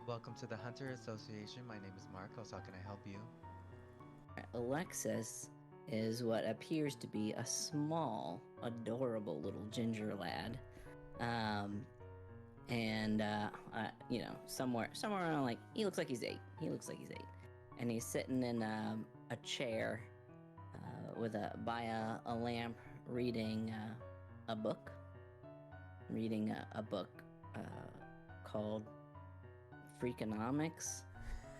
Welcome to the Hunter Association. My name is Marcos. How can I help you? Alexis is what appears to be a small, adorable little ginger lad. Um, somewhere around like he looks like he's 8. He looks like he's 8, and he's sitting in a chair by a lamp, reading a book, called Freakonomics,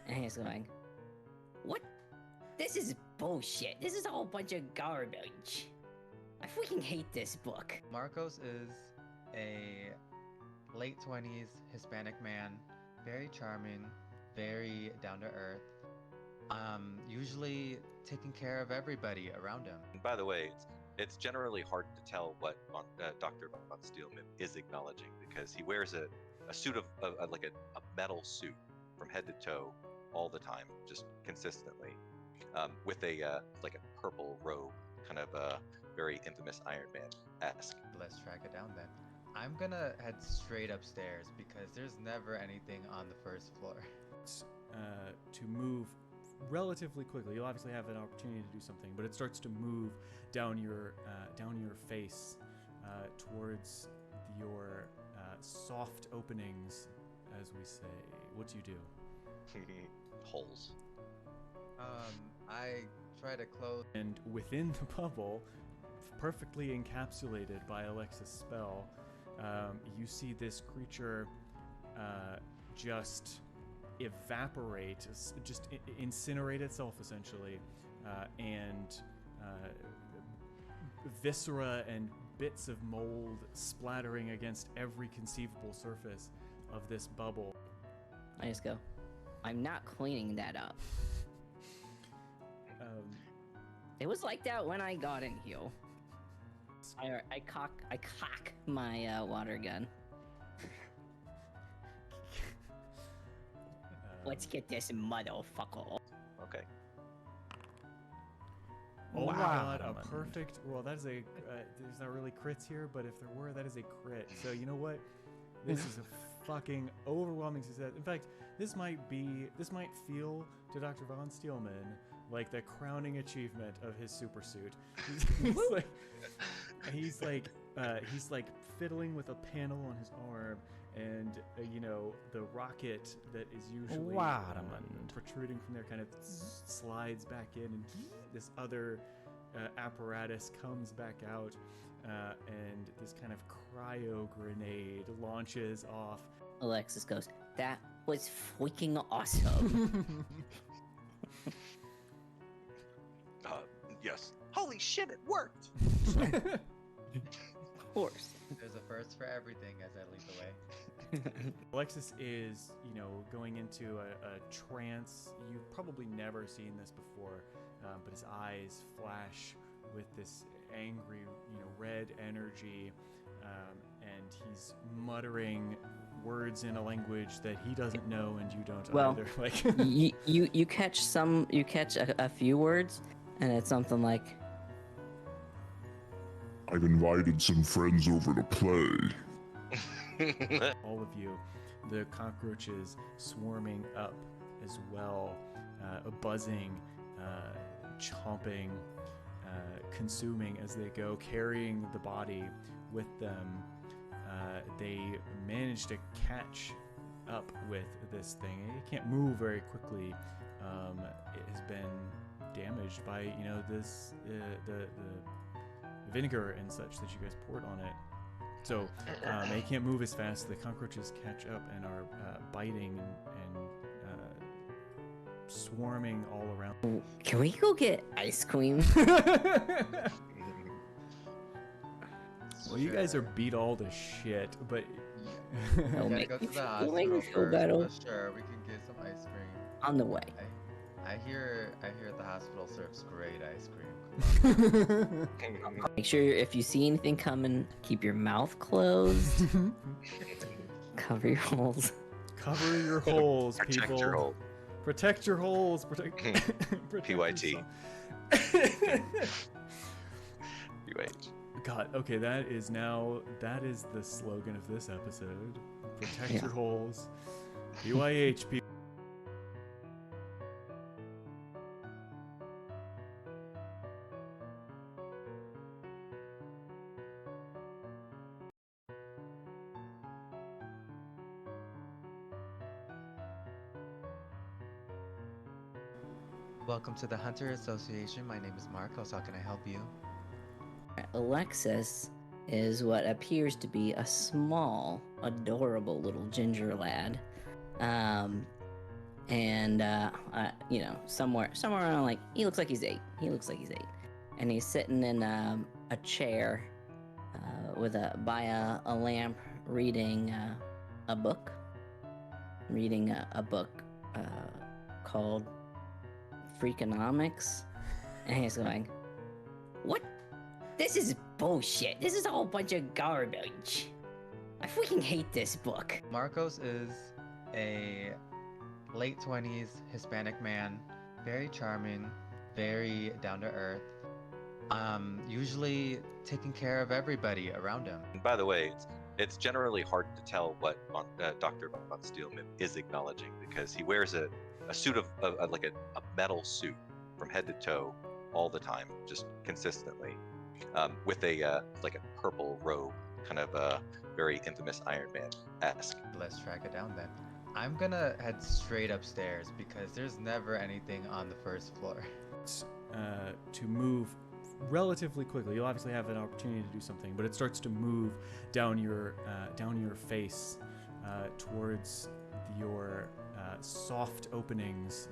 and he's going, "What? This is bullshit. This is a whole bunch of garbage. I freaking hate this book." Marcos is a late 20s Hispanic man, very charming, very down to earth. Usually taking care of everybody around him. And by the way, it's generally hard to tell what Dr. Von Steelman is acknowledging because he wears a suit of like a metal suit from head to toe all the time, just consistently, with a like a purple robe, kind of a very infamous Iron Man-esque. Let's track it down then. I'm gonna head straight upstairs because there's never anything on the first floor. To move relatively quickly. You'll obviously have an opportunity to do something, but it starts to move down your face towards your soft openings, as we say. What do you do? Holes. I try to close. And within the bubble, perfectly encapsulated by Alexis' spell, you see this creature just evaporate, just incinerate itself essentially, and viscera and bits of mold splattering against every conceivable surface of this bubble. I just go, "I'm not cleaning that up. It was like that when I got in here." I cock my water gun. Let's get this motherfucker. Okay. Oh Wow. my god, a perfect. Well, that is a. There's not really crits here, but if there were, that is a crit. So, you know what? This is a fucking overwhelming success. In fact, this might feel to Dr. Von Steelman like the crowning achievement of his super suit. He's like fiddling with a panel on his arm, and the rocket that is usually protruding from there kind of slides back in, and this other apparatus comes back out, and this kind of cryo grenade launches off. Alexis goes, "That was freaking awesome." Yes. Holy shit! It worked. Of course. There's a first for everything as I lead the way. Alexis is, going into a trance. You've probably never seen this before, but his eyes flash with this angry, red energy, and he's muttering words in a language that he doesn't know and you don't either. Like you catch a few words, and it's something like, "I've invited some friends over to play." all of you, the cockroaches swarming up as well, buzzing, chomping, consuming as they go, carrying the body with them. They manage to catch up with this thing. It can't move very quickly. It has been damaged by this the vinegar and such that you guys poured on it. So they can't move as fast. The cockroaches catch up and are biting and swarming all around. "Can we go get ice cream?" Well, you guys are beat all to shit, but We gotta go to the hospital feel first, better. but sure, we can get some ice cream. On the way. I hear the hospital serves great ice cream. Come on. Make sure if you see anything coming, keep your mouth closed. Cover your holes. cover your holes, people. Protect your hole. Protect your holes. Protect PYT. yourself. UH. God, okay, that is the slogan of this episode. Protect Yeah. your holes. BYH, people. Welcome to the Hunter Association. My name is Marcos. How can I help you? Alexis is what appears to be a small, adorable little ginger lad. You know, somewhere around, like, he looks like he's 8. And he's sitting in a chair by a lamp reading a book. A book called Freakonomics. And he's going, "What? This is bullshit. This is a whole bunch of garbage. I freaking hate this book." Marcos is a late 20s Hispanic man, very charming, very down to earth. Usually taking care of everybody around him. And by the way, it's generally hard to tell what Dr. Von Steelman is acknowledging because he wears a suit of like a metal suit from head to toe all the time, just consistently, with a like a purple robe, kind of a very infamous Iron Man-esque. Let's track it down then. I'm gonna head straight upstairs because there's never anything on the first floor. To move relatively quickly. You'll obviously have an opportunity to do something, but it starts to move down your face towards your soft openings,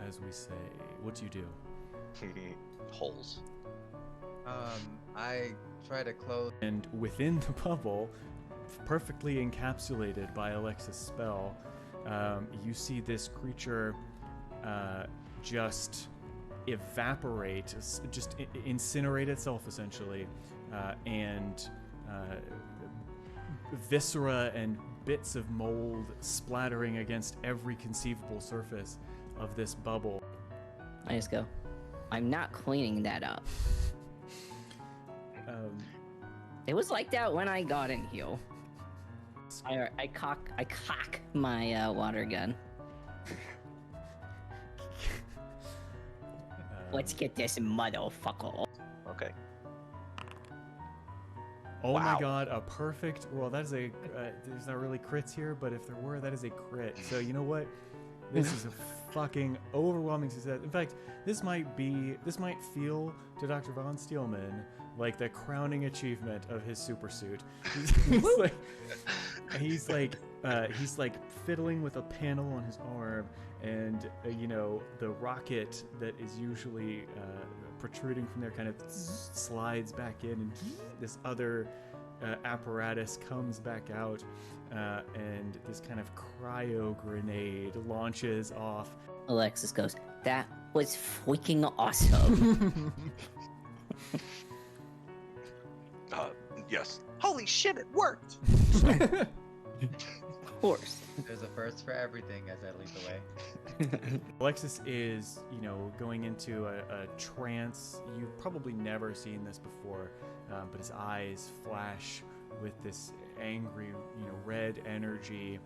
as we say. What do you do? Holes. I try to close. And within the bubble, perfectly encapsulated by Alexis' spell, you see this creature just evaporate, just incinerate itself essentially, and viscera and bits of mold splattering against every conceivable surface of this bubble. I just go, "I'm not cleaning that up. It was like that when I got in here." I cock my water gun. Let's get this motherfucker. Okay. Oh Wow. my god, a perfect. Well, that is a. There's not really crits here, but if there were, that is a crit. So, you know what? This is a fucking overwhelming success. In fact, this might feel to Dr. Von Steelman like the crowning achievement of his super suit. He's like fiddling with a panel on his arm, and you know, the rocket that is usually protruding from there kind of slides back in, and this other apparatus comes back out, and this kind of cryo grenade launches off. Alexis goes, "That was freaking awesome." Yes. Holy shit, it worked! Of course. There's a first for everything as I lead the way. Alexis is, you know, going into a trance. You've probably never seen this before, but his eyes flash with this angry, you know, red energy,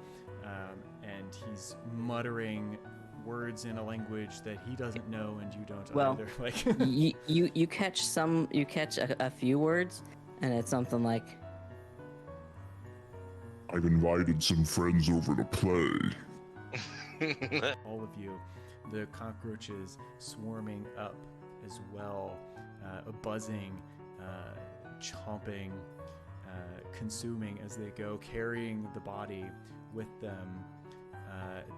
and he's muttering words in a language that he doesn't know and you don't either. Like you catch a few words, and it's something like, I've invited some friends over to play. all of you, the cockroaches swarming up as well, buzzing, chomping, consuming as they go, carrying the body with them.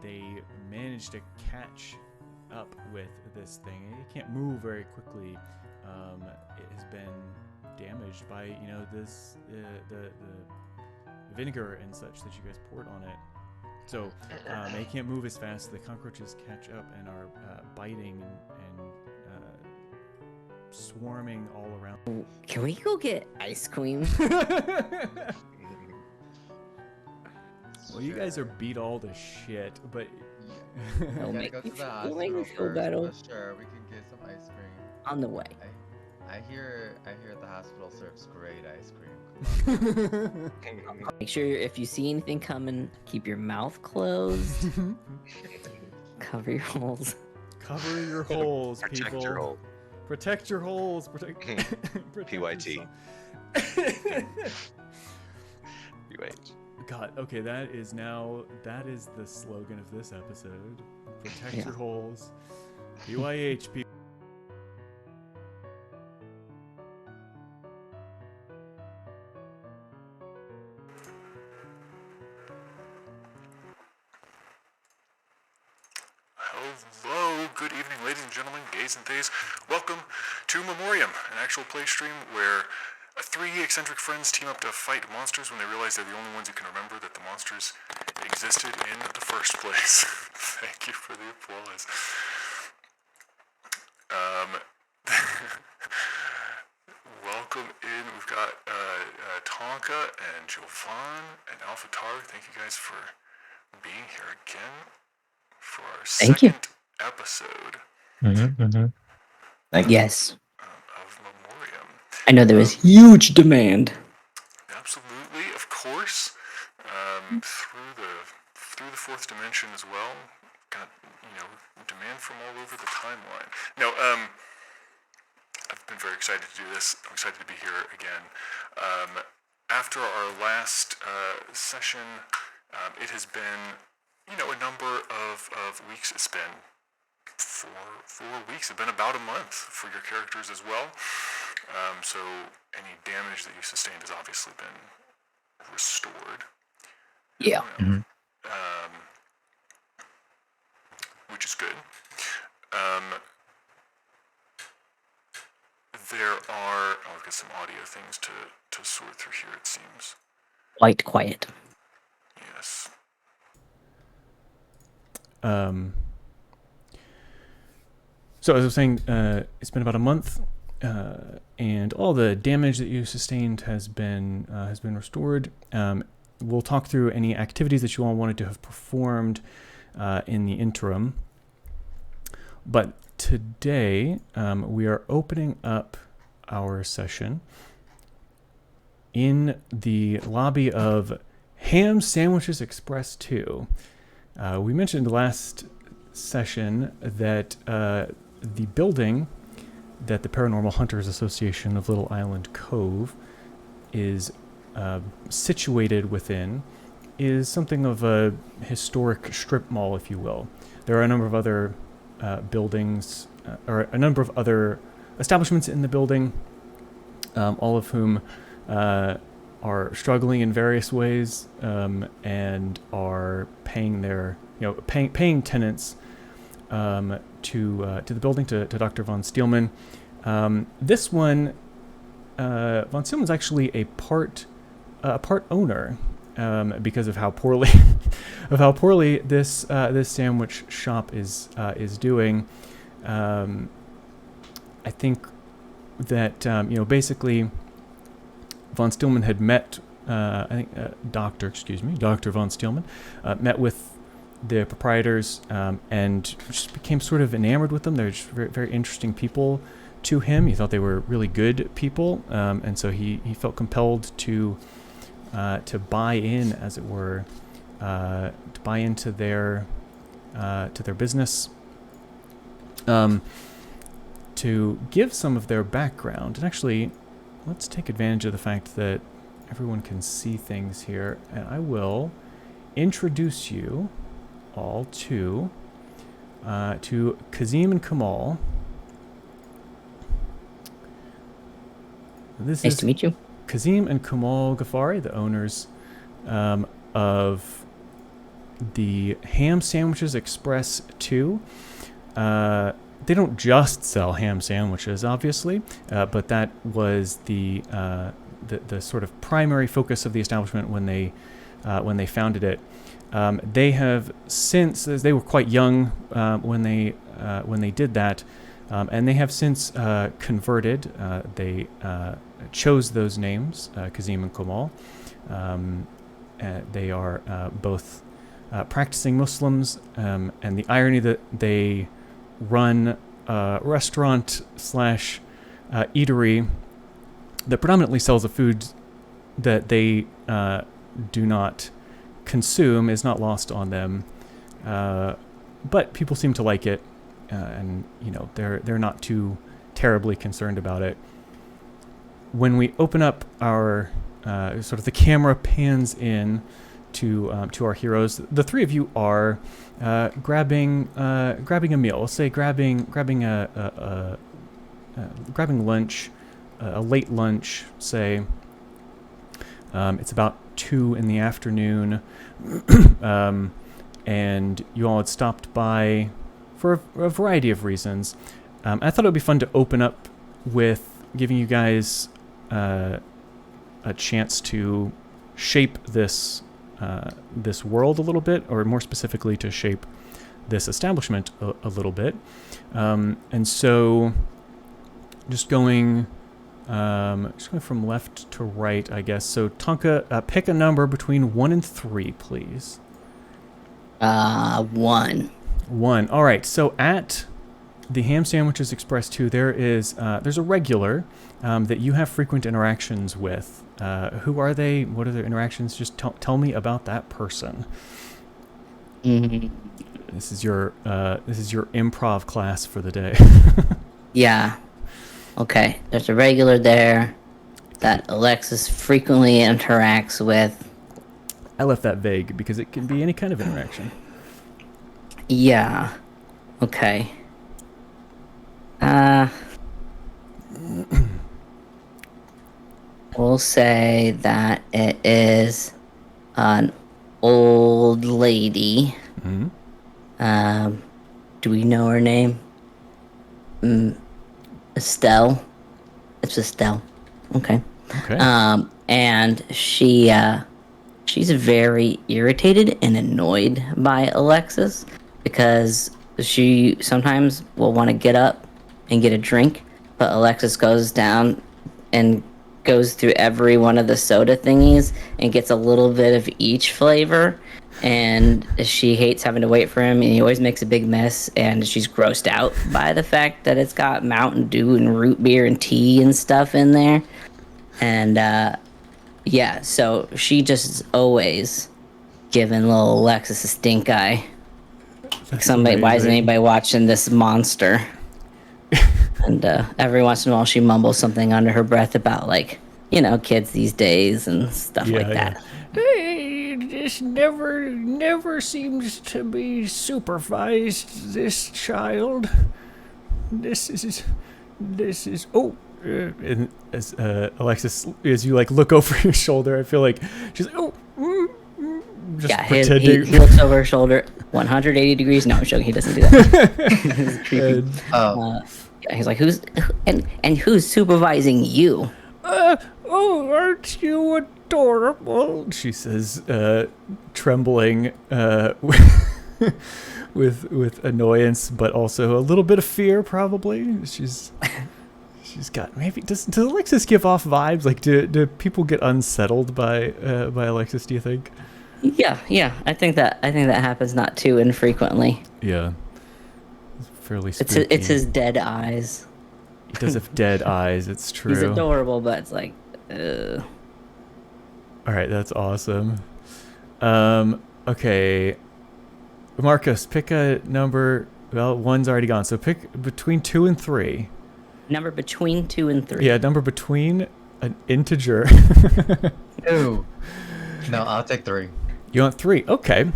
They manage to catch up with this thing. It can't move very quickly. It has been damaged by, you know, this the vinegar and such that you guys poured on it. So they can't move as fast. The cockroaches catch up and are biting and swarming all around. "Can we go get ice cream?" Well, you guys are beat all to shit, but We It'll gotta make go me to the feel- hospital make me feel first, better. but sure, we can get some ice cream. On the way. I hear the hospital serves great ice cream. Make sure if you see anything coming, keep your mouth closed. Cover your holes. Cover your holes, Protect people. your hole. Protect your holes. Protect PYT. yourself. UH. God, okay, that is the slogan of this episode. Protect Yeah. your holes. BYH, people. Hello, good evening, ladies and gentlemen, gays and theys. Welcome to Memoriam, an actual play stream where three eccentric friends team up to fight monsters when they realize they're the only ones who can remember that the monsters existed in the first place. Thank you for the applause. Welcome in. We've got Tonka and Jovan and Alpha Taru. Thank you guys for being here again for our Thank you. second episode Yes. of Memoriam. I know there was huge demand. Absolutely, of course. Through the fourth dimension as well. Got demand from all over the timeline. No, I've been very excited to do this. I'm excited to be here again. After our last session, it has been a number of weeks. It's been four weeks. It's been about a month for your characters as well. So any damage that you sustained has obviously been restored. Yeah. Which is good. I've got some audio things to sort through here, it seems. Quite quiet. Yes. So as I was saying, it's been about a month, and all the damage that you sustained has been restored. We'll talk through any activities that you all wanted to have performed in the interim. But today, we are opening up our session in the lobby of Ham Sandwiches Express 2. We mentioned last session that the building that the Paranormal Hunters Association of Little Island Cove is situated within is something of a historic strip mall, if you will. There are a number of other buildings, or a number of other establishments in the building, all of whom are struggling in various ways and are paying their, paying tenants to the building, to Dr. von Steelman. This one, von Steelman's actually a part owner because of how poorly this sandwich shop is doing. I think that basically von Steelman had met Dr. von Steelman met with the proprietors and just became sort of enamored with them. They're just very, very interesting people to him. He thought they were really good people, and so he felt compelled to buy in, as it were, to buy into their business. To give some of their background, and actually, let's take advantage of the fact that everyone can see things here, and I will introduce you all to Kazim and Kamal. This Nice is to meet you. Kazim and Kamal Ghaffari, the owners of the Ham Sandwiches Express 2. They don't just sell ham sandwiches, obviously, but that was the sort of primary focus of the establishment when they founded it. They have since, as they were quite young when they did that, and they have since converted. They chose those names, Kazim and Kamal. They are both practicing Muslims, and the irony that they run a restaurant / eatery that predominantly sells a food that they do not consume is not lost on them. But people seem to like it, and they're not too terribly concerned about it. When we open up our sort of the camera pans in to our heroes, the three of you are grabbing a meal. Let's say grabbing lunch, a late lunch. Say it's about 2 in the afternoon. And you all had stopped by for a variety of reasons. I thought it would be fun to open up with giving you guys a chance to shape this world a little bit, or more specifically to shape this establishment a little bit. And so just going from left to right, I guess. So Tonka, pick a number between 1 and 3, please. 1. 1. All right. So at the Ham Sandwiches Express 2, there's a regular that you have frequent interactions with. Who are they? What are their interactions? Just tell me about that person. Mm-hmm. This is your improv class for the day. Yeah. Okay. There's a regular there that Alexis frequently interacts with. I left that vague because it can be any kind of interaction. Yeah. Okay. We'll say that it is an old lady. Mm-hmm. Do we know her name? Estelle. It's Estelle. Okay. Okay. And she's very irritated and annoyed by Alexis because she sometimes will want to get up and get a drink, but Alexis goes down and goes through every one of the soda thingies and gets a little bit of each flavor, and she hates having to wait for him, and he always makes a big mess, and she's grossed out by the fact that it's got Mountain Dew and root beer and tea and stuff in there. And yeah, so she just is always giving little Alexis a stink eye. Like why isn't anybody watching this monster? And every once in a while she mumbles something under her breath about, like, kids these days and stuff like that. Hey, this never seems to be supervised, this child. This is and as Alexis, as you look over your shoulder, I feel like she's like, just pretending. He looks over her shoulder 180 degrees. No, I'm joking. He doesn't do that. It's creepy. He's like, who's supervising you? Aren't you adorable? She says, trembling with annoyance, but also a little bit of fear, probably. She's got, maybe does Alexis give off vibes? Like, do people get unsettled by Alexis, do you think? Yeah. I think that happens not too infrequently. Yeah. Fairly spooky. It's his dead eyes. He does have dead eyes, it's true. He's adorable, but it's like, ugh. Alright, that's awesome. Okay. Marcus, pick a number. Well, 1's already gone, so pick between 2 and 3. Number between 2 and 3. Yeah, number between an integer. Ooh. No, I'll take 3. You want 3? Okay.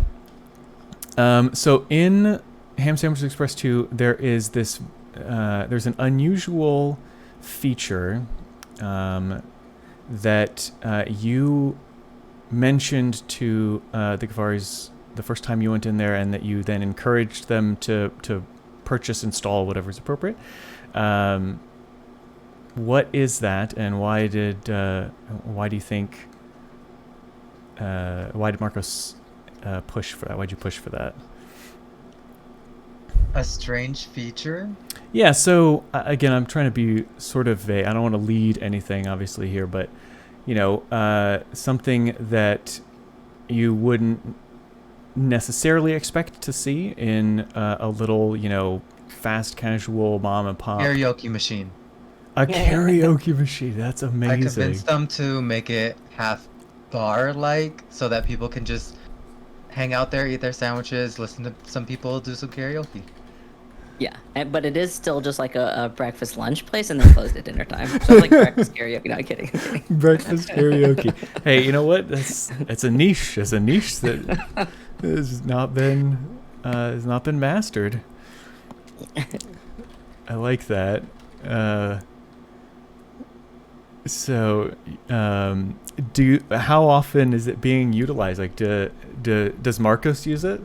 So in Ham Sandwiches Express 2, there is this. There's an unusual feature that you mentioned to the Gavaris the first time you went in there, and that you then encouraged them to purchase, install, whatever's appropriate. What is that, and why do you think? Why did Marcos push for that? Why'd you push for that? A strange feature? Yeah, so again, I'm trying to be sort of vague. I don't want to lead anything, obviously, here, but something that you wouldn't necessarily expect to see in a little, fast casual mom and pop Karaoke machine. A karaoke machine. That's I amazing. convinced them to make it half bar-like so that people can just hang out there, eat their sandwiches, listen to some people do some karaoke. Yeah, but it is still just like a breakfast lunch place, and then closed at dinner time. So it's like breakfast karaoke. No, I'm kidding. I'm kidding. Breakfast karaoke. Hey, you know what? It's a niche. It's a niche that has not been mastered. I like that. How often is it being utilized? Like, does Marcos use it?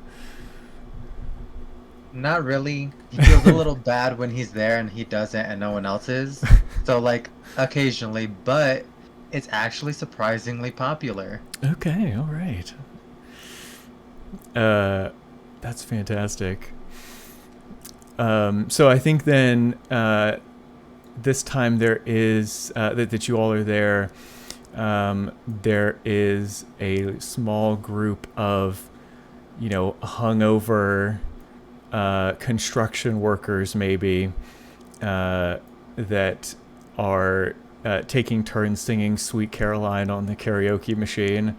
Not really. He feels a little bad when he's there and he doesn't and no one else is. So like occasionally, but it's actually surprisingly popular. Okay, all right. That's fantastic. So I think then this time there is that you all are there. There is a small group of, hungover construction workers maybe that are taking turns singing "Sweet Caroline" on the karaoke machine.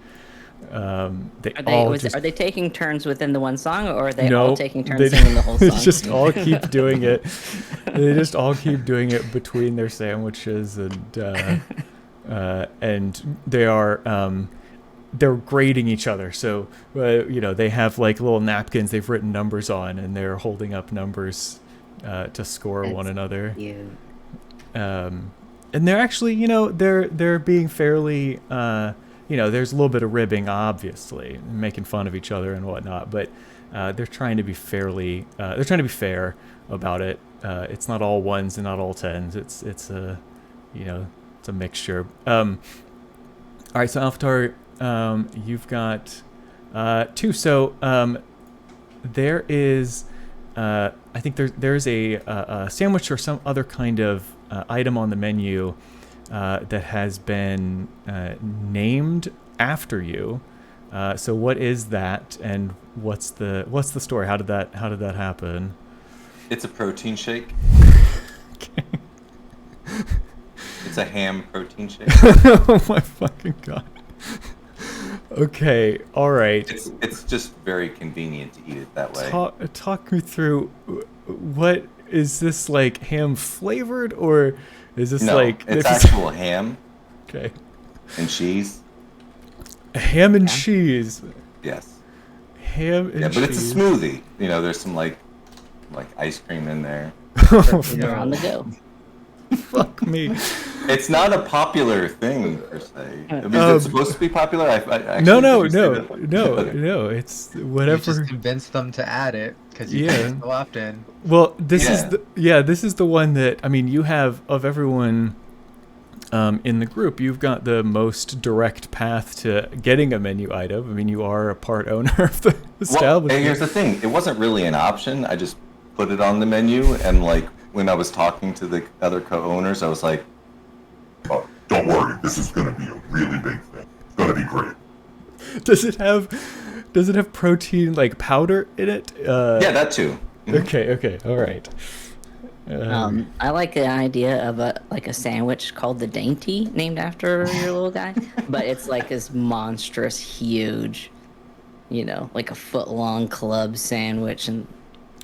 Are they taking turns within the one song, or are they No, all taking turns singing the whole song? They just all keep doing it. They just all keep doing it between their sandwiches, and they are they're grading each other. So they have like little napkins they've written numbers on, and they're holding up numbers to score one another. Cute. And they're actually, they're being fairly, there's a little bit of ribbing, obviously, making fun of each other and whatnot, but they're trying to be fair about it. It's not all ones and not all tens. It's a mixture. All right, so Alftar, you've got 2. So there is, I think there's a sandwich or some other kind of item on the menu that has been named after you. So what is that, and what's the story? How did that happen? It's a protein shake. Okay. It's a ham protein shake. Oh my fucking god. Okay, all right. It's just very convenient to eat it that way. Talk me through. What is this, like ham flavored, or is this it's actual ham. Okay. And cheese. Ham and cheese. Yes. Ham and cheese. Yeah, but it's a smoothie. There's some like ice cream in there. Oh, They're on the go. fuck me. It's not a popular thing per se. I mean, is it supposed to be popular? No. Okay. It's whatever. You just convinced them to add it because you do it so often. Well, this is the one that, I mean, you have, of everyone in the group, you've got the most direct path to getting a menu item. I mean, you are a part owner of the establishment. Well, here's the thing. It wasn't really an option. I just put it on the menu, and when I was talking to the other co-owners, I was like, "Oh, don't worry. This is going to be a really big thing. It's going to be great." Does it have protein like powder in it? Yeah, that too. Okay, all right. I like the idea of a sandwich called the Dainty, named after your little guy, but it's like this monstrous, huge, like a foot-long club sandwich,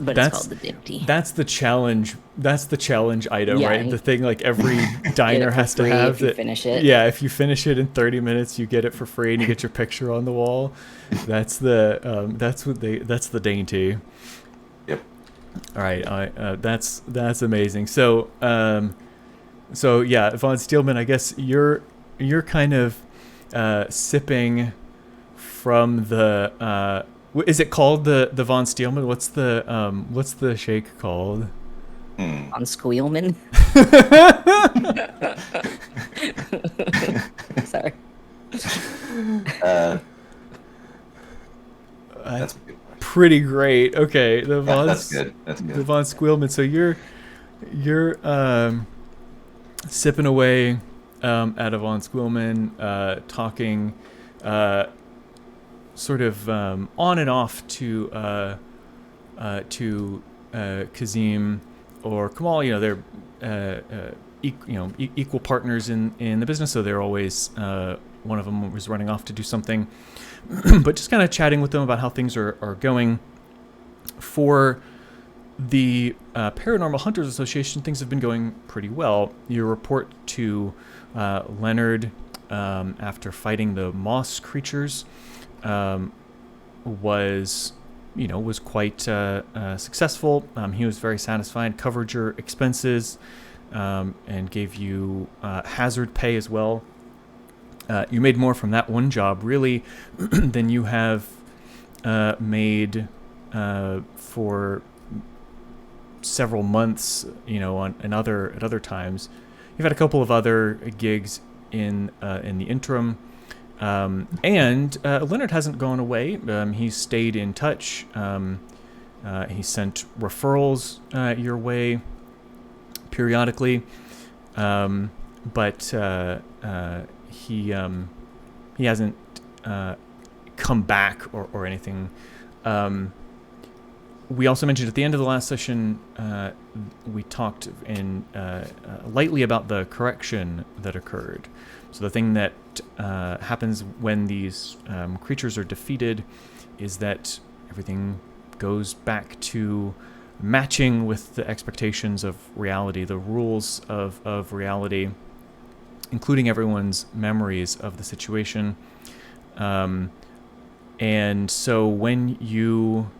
but it's called the Dainty. That's the challenge. That's the challenge item, Yeah, right? The thing like every diner has to have. If you finish it. Yeah, if you finish it in 30 minutes, you get it for free, and you get your picture on the wall. That's the Dainty. Yep. All right, that's amazing. So, yeah, Von Steelman, I guess you're kind of sipping from the. Is it called the Von Steelman? What's the shake called? On Squealman. Sorry. That's pretty great. Okay, the Von. That's good. That's good. The Von Squealman. So you're sipping away at a Von Squealman, talking sort of on and off to Kazim or Kamal. They're equal partners in the business. So they're always one of them was running off to do something, but just kind of chatting with them about how things are going. For the Paranormal Hunters Association, things have been going pretty well. Your report to Leonard after fighting the moss creatures was quite successful. He was very satisfied, covered your expenses, and gave you hazard pay as well. You made more from that one job, really, than you have made for several months, at other times. You've had a couple of other gigs in the interim. And Leonard hasn't gone away. He's stayed in touch. He sent referrals your way periodically, but he hasn't come back or anything. We also mentioned at the end of the last session, we talked lightly about the correction that occurred. So the thing that happens when these creatures are defeated is that everything goes back to matching with the expectations of reality, the rules of reality, including everyone's memories of the situation. And so when you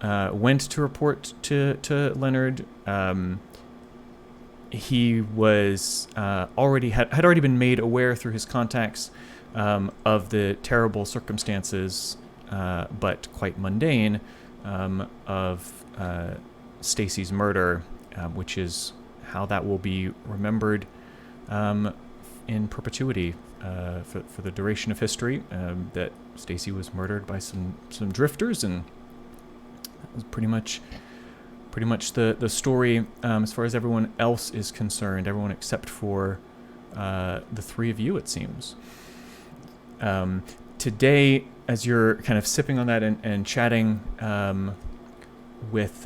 went to report to Leonard, he was had already been made aware through his contacts of the terrible circumstances, but quite mundane, of Stacy's murder, which is how that will be remembered in perpetuity for the duration of history. That Stacy was murdered by some drifters, and that was pretty much the story as far as everyone else is concerned, everyone except for the three of you, it seems. Today, as you're kind of sipping on that and chatting with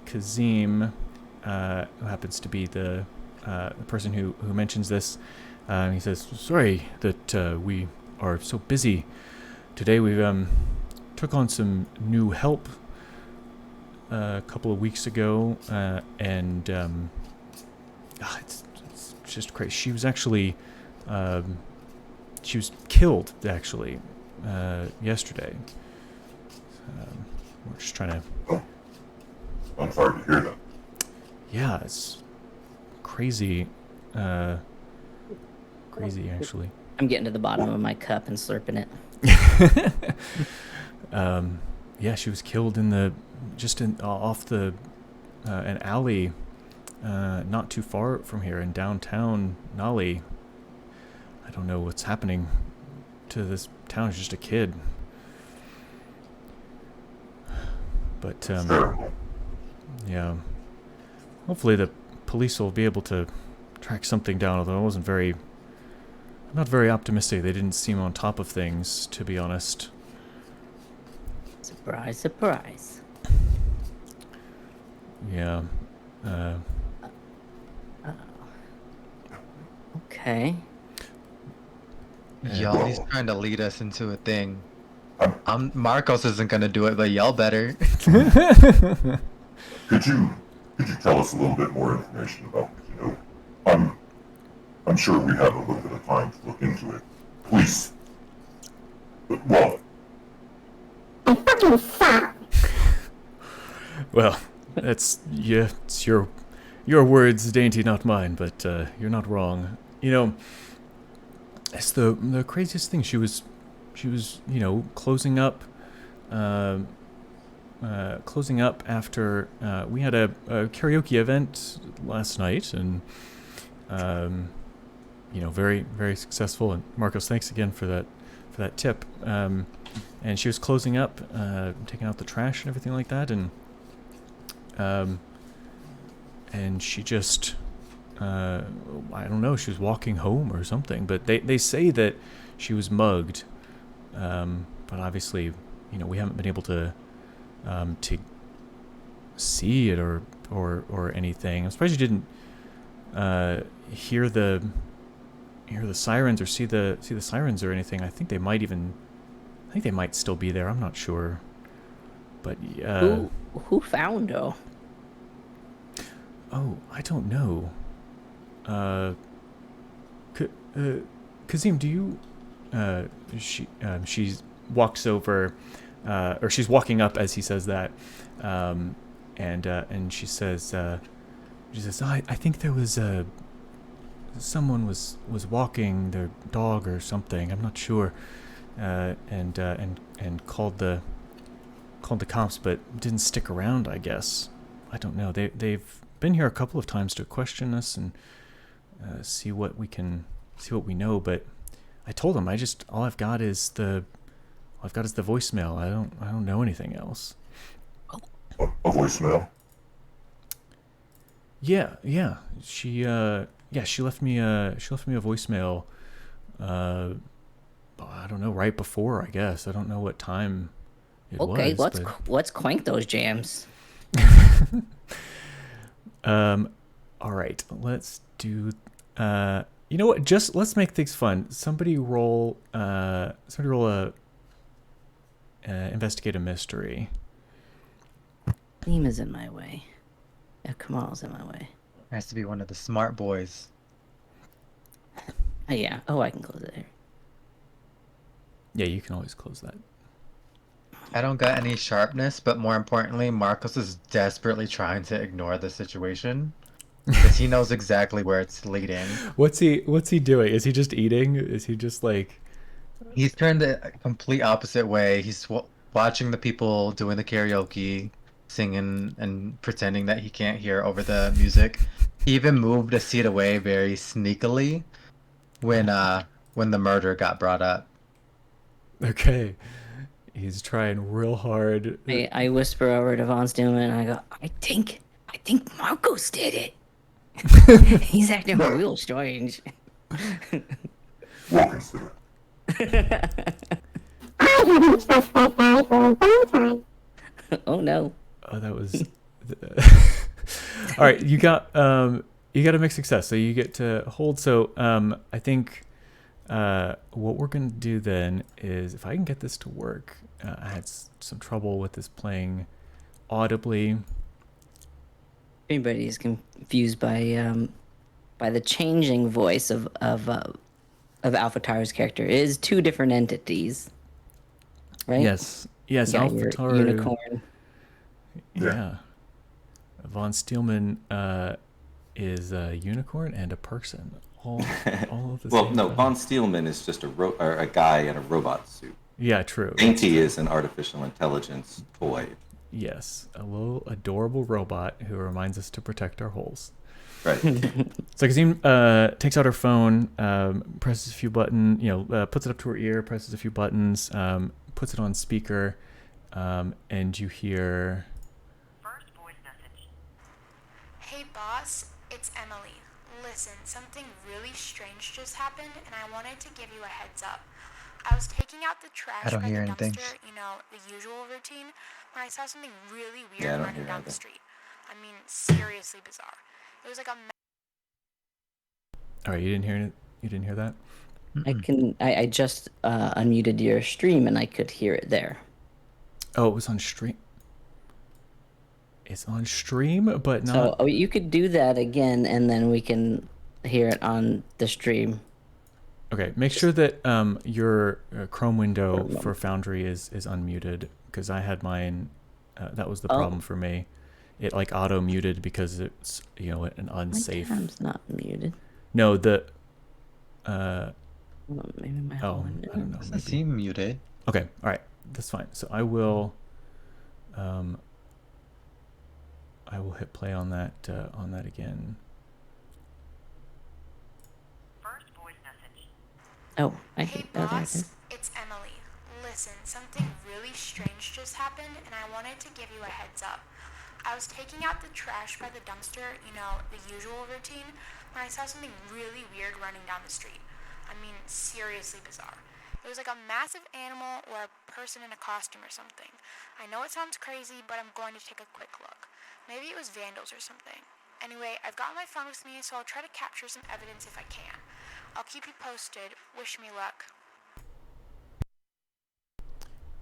Kazim, who happens to be the person who mentions this, he says, "Sorry that we are so busy today. We took on some new help a couple of weeks ago, and it's just crazy. She was actually killed actually yesterday. We're just trying to." Oh, I'm sorry to hear that. Yeah, it's crazy. Crazy actually. I'm getting to the bottom of my cup and slurping it. Yeah, she was killed off an alley not too far from here in downtown Nolly. I don't know what's happening to this town. It's just a kid. But Terrible. yeah, hopefully the police will be able to track something down, although I'm not very optimistic. They didn't seem on top of things, to be honest. Surprise, surprise. Yeah. Okay. Y'all, he's trying to lead us into a thing. Marcos isn't gonna do it, but y'all better. Could you tell us a little bit more information about what you know? I'm sure we have a little bit of time to look into it. Please. Well, Well, it's your words, dainty, not mine. But you're not wrong. It's the craziest thing. She was closing up after we had a karaoke event last night, and very, very successful. And Marcos, thanks again for that tip. And she was closing up, taking out the trash and everything like that, and she just I don't know, she was walking home or something, but they say that she was mugged, but obviously we haven't been able to see it or anything. I'm surprised you didn't hear the sirens or see the sirens or anything. I think they might still be there. I'm not sure. But Who found her? oh, I don't know. Kazim, do you? She walks over, or she's walking up as he says that, and she says, "Oh, I think there was someone was walking their dog or something. I'm not sure, and called the cops, but didn't stick around. I guess I don't know. They've been here a couple of times to question us and see what we know, but I told them all I've got is the voicemail. I don't know anything else. A voicemail? Yeah. She left me a voicemail. I don't know, right before, I guess. I don't know what time it was. Okay, let's crank those jams. All right, let's do. You know what? Just let's make things fun. Somebody roll a investigate a mystery. Theme is in my way. Yeah, Kamal's in my way. Has to be one of the smart boys. Yeah. Oh, I can close it here. Yeah, you can always close that. I don't got any sharpness, but more importantly, Marcos is desperately trying to ignore the situation because he knows exactly where it's leading. What's he doing? Is he just eating? Is he just like? He's turned the complete opposite way. He's watching the people doing the karaoke, singing and pretending that he can't hear over the music. He even moved a seat away very sneakily when the murder got brought up. Okay. He's trying real hard. I whisper over to Von Stillman and I go, I think Marcos did it. He's acting real strange. We'll consider it. Oh no. Oh, that was. All right, you got a mixed success, so you get to hold. So I think what we're gonna do then is, if I can get this to work, I had some trouble with this playing audibly. Everybody is confused by the changing voice of Alphatar's character. It is two different entities, right? Yes, You got your Alphatar. unicorn. Yeah. Von Steelman is a unicorn and a person. All of the Well, same no, time. Von Steelman is just a guy in a robot suit. Yeah, true. Dainty is an artificial intelligence toy. Yes, a little adorable robot who reminds us to protect our holes. Right. So Kazim takes out her phone, presses a few buttons, puts it up to her ear, presses a few buttons, puts it on speaker, and you hear... First voice message. Hey boss, it's Emily. Listen, something really strange just happened and I wanted to give you a heads up. I was taking out the trash I don't by hear the anything. dumpster, the usual routine, when I saw something really Yeah, I weird don't running hear down the either. street. I mean, seriously bizarre. It was like a All right, you didn't hear that? I just unmuted your stream and I could hear it there. Oh, it was on stream. It's on stream, but not... So you could do that again and then we can hear it on the stream. Okay, make sure that your Chrome window for Foundry is unmuted, because I had mine. That was the problem for me. It like auto muted because it's an unsafe. My tab's not muted. No, the. Maybe my I phone. don't know. Doesn't seem muted. Okay, all right, that's fine. So I will hit play on that again. first voice message. Oh, I Hey think that boss, happened. it's Emily. Listen, something really strange just happened and I wanted to give you a heads up. I was taking out the trash by the dumpster, the usual routine, when I saw something really weird running down the street. I mean, seriously bizarre. It was like a massive animal or a person in a costume or something. I know it sounds crazy, but I'm going to take a quick look. Maybe it was vandals or something. Anyway, I've got my phone with me, so I'll try to capture some evidence if I can. I'll keep you posted. Wish me luck.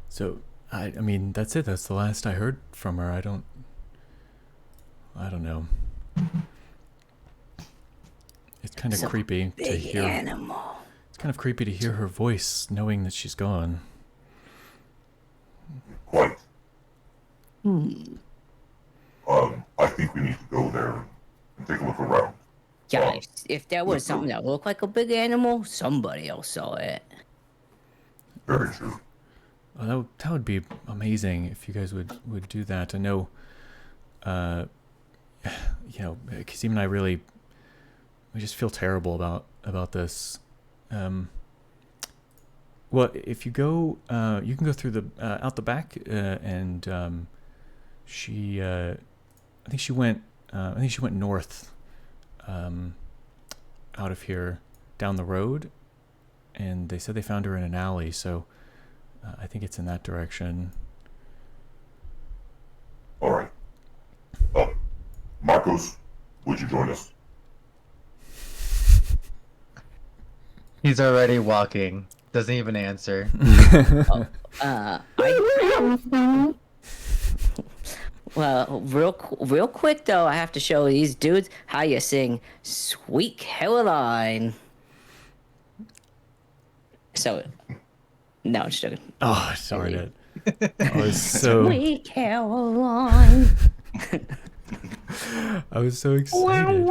So, I mean, that's it. That's the last I heard from her. I don't know. It's kind of It's a creepy to big hear. animal. It's kind of creepy to hear her voice, knowing that she's gone. Quite. Hmm. I think we need to go there and take a look around. Yeah, if there was let's go. something that looked like a big animal, somebody else saw it. Very true. Oh, that would be amazing if you guys would do that. I know, you know, Kazim and I we just feel terrible about this. Well, if you go, you can go through the out the back, and she, I think she went north, out of here, down the road, and they said they found her in an alley. So I think it's in that direction. All right. Marcos, would you join us? He's already walking. Doesn't even answer. Well, real quick though, I have to show these dudes how you sing "Sweet Caroline." So, no, I'm just joking. Oh, sorry, Dad. I was so Sweet Caroline. I was so excited.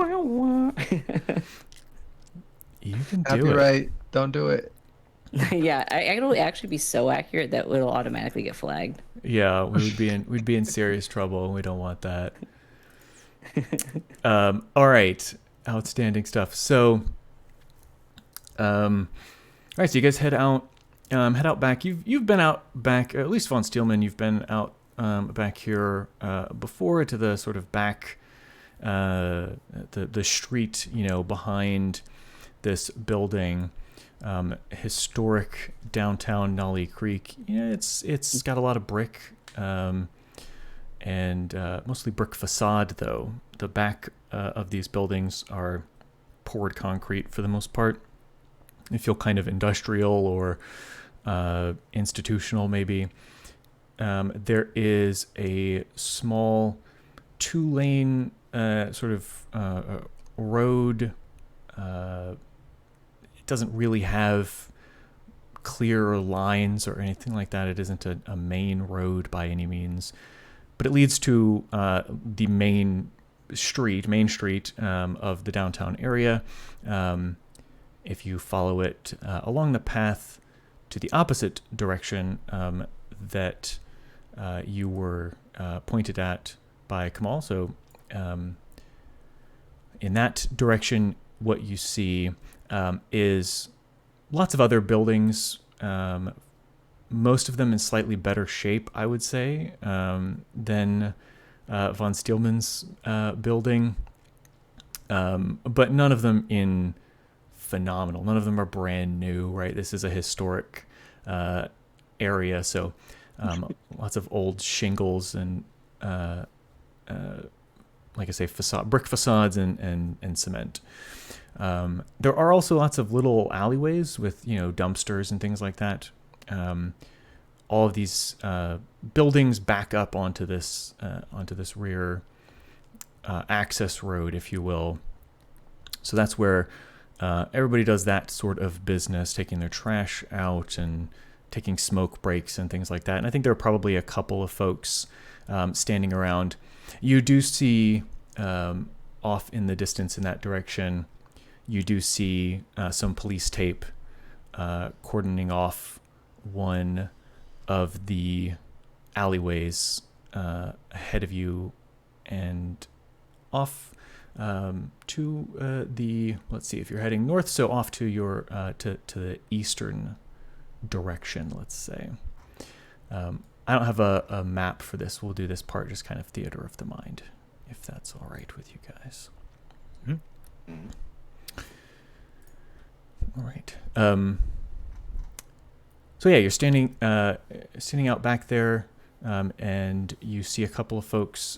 You can do it. Copyright. Don't do it. Yeah, it'll actually be so accurate that it'll automatically get flagged. Yeah, we'd be in serious trouble. We don't want that. All right, outstanding stuff. So, all right, so you guys head out back. You've been out back, at least Von Steelman. You've been out back here before, to the sort of back, the street, you know, behind this building. Historic downtown Nolly Creek. Yeah, it's got a lot of brick, and mostly brick facade though. The back of these buildings are poured concrete for the most part. They feel kind of industrial or institutional maybe. There is a small 2-lane sort of road. It doesn't really have clear lines or anything like that. It isn't a main road by any means, but it leads to the main street of the downtown area. If you follow it along the path to the opposite direction that you were pointed at by Kamal, so in that direction, what you see is lots of other buildings, most of them in slightly better shape, I would say, than von Steelman's building, but none of them in phenomenal. None of them are brand new, right? This is a historic area, so lots of old shingles and, like I say, brick facades and cement. There are also lots of little alleyways with, you know, dumpsters and things like that. All of these buildings back up onto this rear access road, if you will. So that's where everybody does that sort of business, taking their trash out and taking smoke breaks and things like that. And I think there are probably a couple of folks standing around. You do see off in the distance in that direction, you do see some police tape cordoning off one of the alleyways ahead of you and off to the, let's see, if you're heading north, so off to your to the eastern direction, let's say. I don't have a map for this. We'll do this part just kind of theater of the mind, if that's all right with you guys. Mm-hmm. All right. So yeah, you're standing out back there. and you see a couple of folks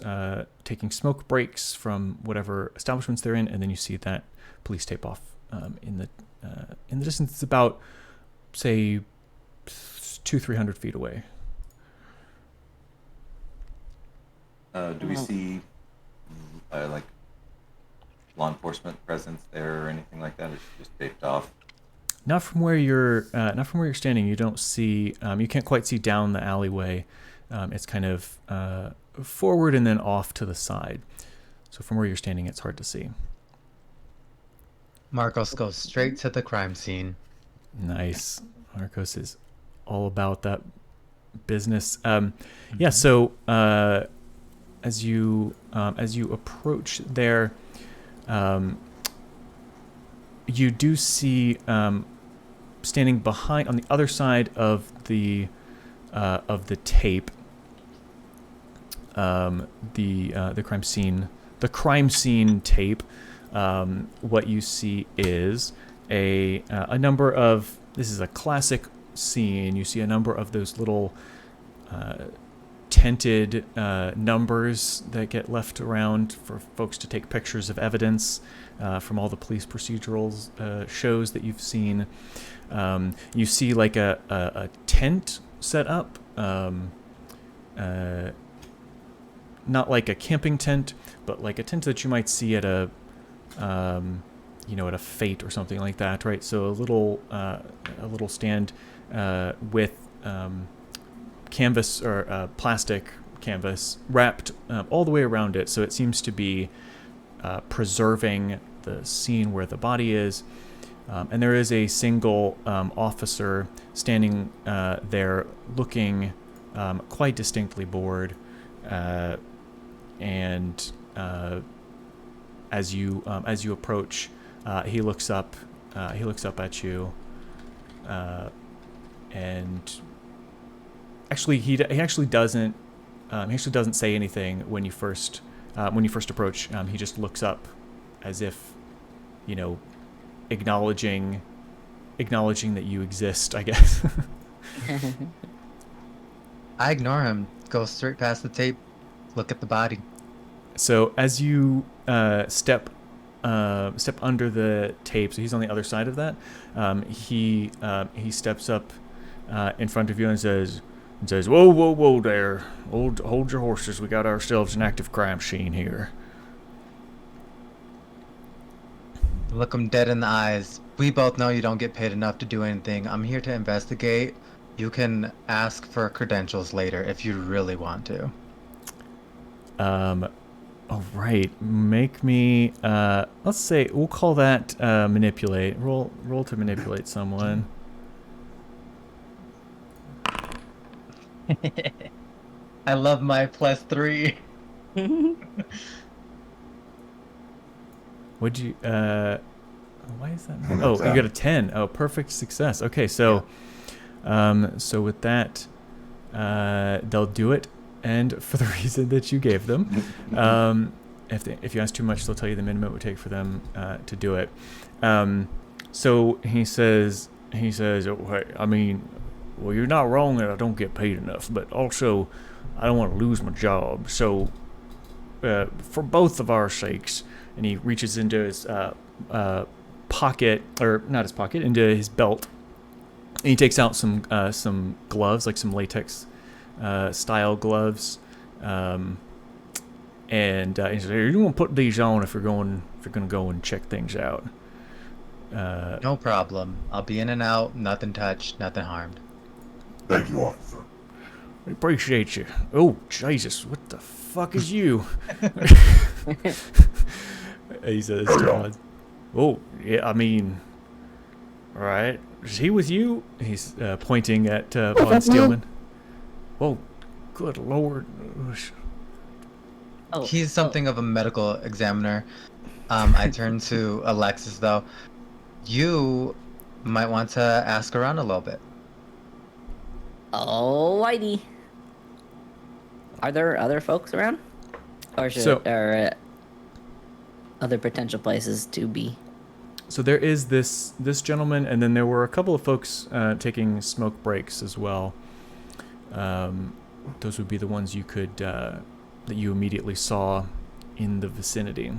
taking smoke breaks from whatever establishments they're in, and then you see that police tape off in the distance. It's about, say, 200-300 feet away. Do we see like law enforcement presence there or anything like that? Or is it just taped off? Not from where you're standing. You don't see. You can't quite see down the alleyway. It's kind of forward and then off to the side. So from where you're standing, it's hard to see. Marcos goes straight to the crime scene. Nice. Marcos is all about that business. Yeah. So as you approach there, you do see standing behind on the other side of the tape, the crime scene tape. What you see is a number of, this is a classic scene. You see a number of those little tented numbers that get left around for folks to take pictures of evidence from all the police procedurals shows that you've seen. You see like a tent set up, not like a camping tent, but like a tent that you might see at a at a fete or something like that, right? So a little stand with canvas or plastic canvas wrapped all the way around it, so it seems to be preserving the scene where the body is. And there is a single officer standing there, looking quite distinctly bored. And as you approach, he looks up at you, and actually he actually doesn't say anything when you first approach. He just looks up as if, acknowledging that you exist, I guess. I ignore him, go straight past the tape, look at the body. So as you step under the tape, so he's on the other side of that. He steps up in front of you and says, "Whoa there! Hold your horses. We got ourselves an active crime scene here." Look him dead in the eyes. We both know you don't get paid enough to do anything. I'm here to investigate. You can ask for credentials later if you really want to. All right. Make me. Let's say we'll call that manipulate. Roll to manipulate someone. I love my +3. Would you? Why is that? Oh, you got a 10. Oh, perfect success. Okay, so, so with that, they'll do it, and for the reason that you gave them. If you ask too much, they'll tell you the minimum it would take for them to do it. So he says, oh, hey, I mean, well, you're not wrong that I don't get paid enough, but also I don't want to lose my job. So for both of our sakes, and he reaches into his pocket, or not his pocket, into his belt, and he takes out some gloves, like some latex style gloves, and he says, "Here, you want to put these on if you're going to go and check things out." No problem. I'll be in and out. Nothing touched. Nothing harmed. Thank you, officer. I appreciate you. Oh, Jesus, what the fuck is you? He says, "Oh, yeah, I mean, all right. Is he with you?" He's pointing at Von Steelman. Oh, good Lord. Oh, He's something of a medical examiner. I turn to Alexis, though. You might want to ask around a little bit. Oh, Whitey. Are there other folks around? Or other potential places to be? So there is this gentleman, and then there were a couple of folks taking smoke breaks as well. those would be the ones you could that you immediately saw in the vicinity.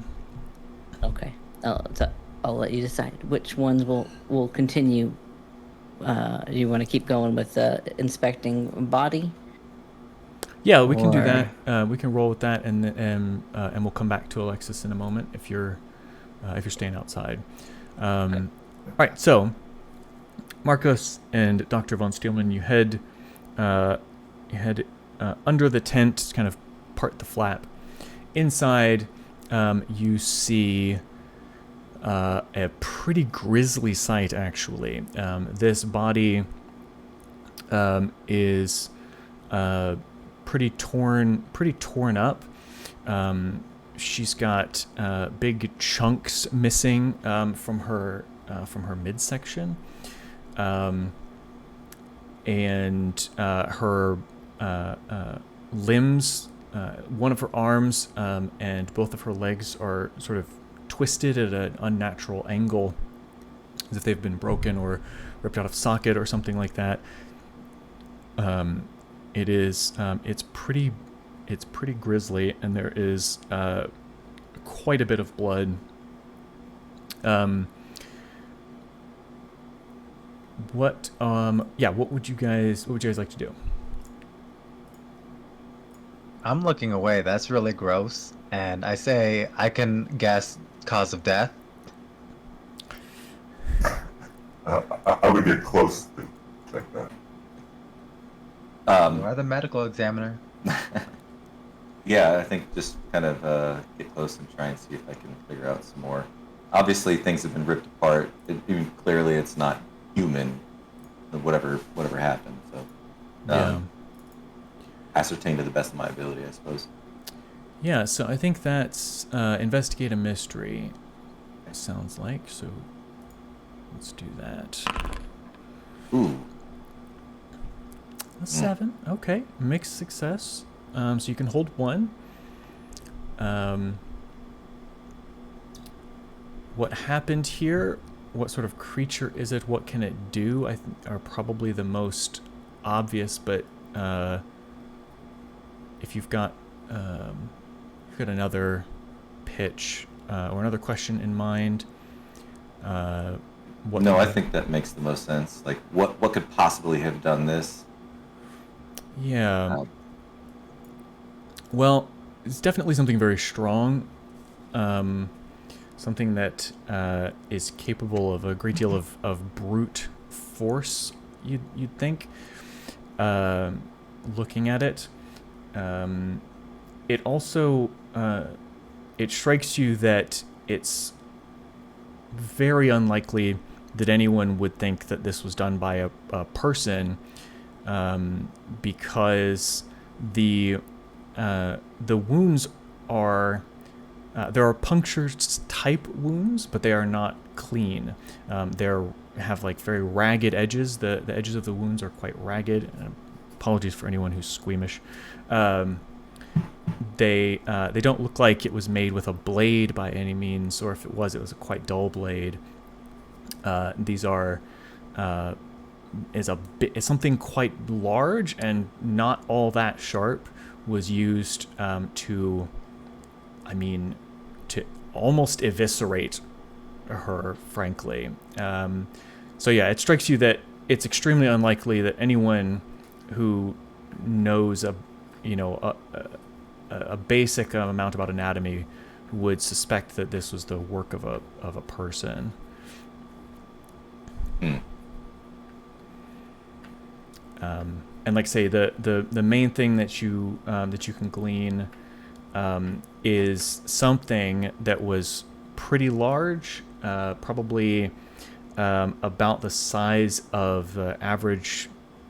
Okay. I'll let you decide which ones will continue. You want to keep going with inspecting body? Yeah, we can do Or- that. We can roll with that, and we'll come back to Alexis in a moment if you're staying outside. All right, so Marcos and Dr. von Steelman, you head under the tent, kind of part the flap. Inside, you see a pretty grisly sight, actually. This body is pretty torn up. She's got big chunks missing from her midsection, and her limbs. One of her arms and both of her legs are sort of twisted at an unnatural angle, as if they've been broken or ripped out of socket or something like that. It's pretty grisly, and there is quite a bit of blood. What would you guys like to do? I'm looking away. That's really gross. And I say I can guess cause of death. I would get close to check that. You are the medical examiner. Yeah, I think just kind of get close and try and see if I can figure out some more. Obviously, things have been ripped apart. Clearly, it's not human. Whatever happened. So, ascertain to the best of my ability, I suppose. Yeah, so I think that's investigate a mystery. Sounds like so. Let's do that. Ooh. A 7. Okay, mixed success. So you can hold 1. What happened here? What sort of creature is it? What can it do? I think are probably the most obvious. But if you've got another pitch or another question in mind, I think that makes the most sense. Like, what could possibly have done this? Yeah. Well, it's definitely something very strong. Something that is capable of a great deal of brute force, you'd think. Looking at it. It also it strikes you that it's very unlikely that anyone would think that this was done by a person, because the wounds are there are puncture type wounds, but they are not clean. They have like very ragged edges. The edges of the wounds are quite ragged. Apologies for anyone who's squeamish. They don't look like it was made with a blade by any means, or if it was a quite dull blade. These are is something quite large and not all that sharp was used to almost eviscerate her, frankly. So yeah, it strikes you that it's extremely unlikely that anyone who knows a basic amount about anatomy would suspect that this was the work of a person. And like I say, the main thing that you can glean is something that was pretty large, probably about the size of the average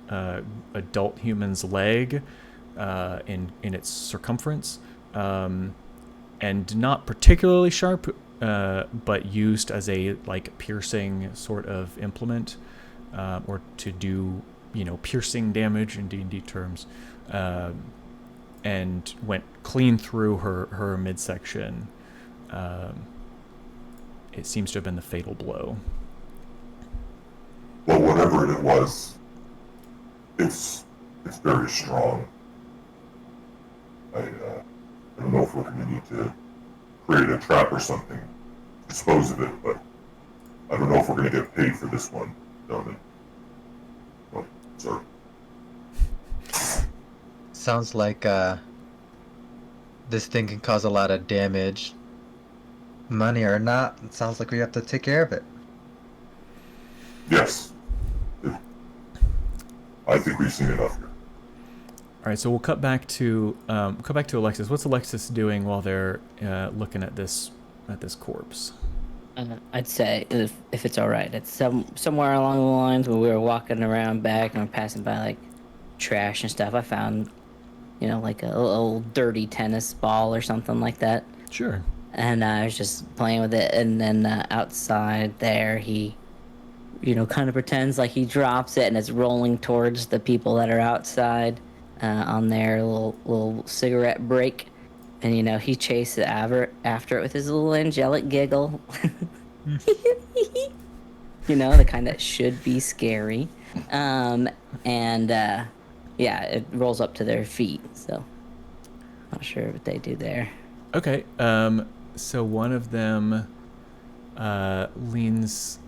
adult human's leg in its circumference, and not particularly sharp, but used as a piercing sort of implement, or to do piercing damage in D&D terms, and went clean through her midsection. It seems to have been the fatal blow. Well, whatever it was, it's very strong. I don't know if we're going to need to create a trap or something, dispose of it, but I don't know if we're going to get paid for this one, gentlemen. Oh, sorry. Sounds like this thing can cause a lot of damage. Money or not, it sounds like we have to take care of it. Yes. I think we've seen enough here. All right, so we'll cut back to Alexis. What's Alexis doing while they're looking at this corpse? I'd say if it's all right, it's somewhere along the lines where we were walking around back and we're passing by like trash and stuff. I found, like a little dirty tennis ball or something like that. Sure. And I was just playing with it, and then outside there, he, kind of pretends like he drops it, and it's rolling towards the people that are outside on their little cigarette break, and he chases after it with his little angelic giggle, the kind that should be scary, yeah, it rolls up to their feet, so not sure what they do there. Okay. So one of them leans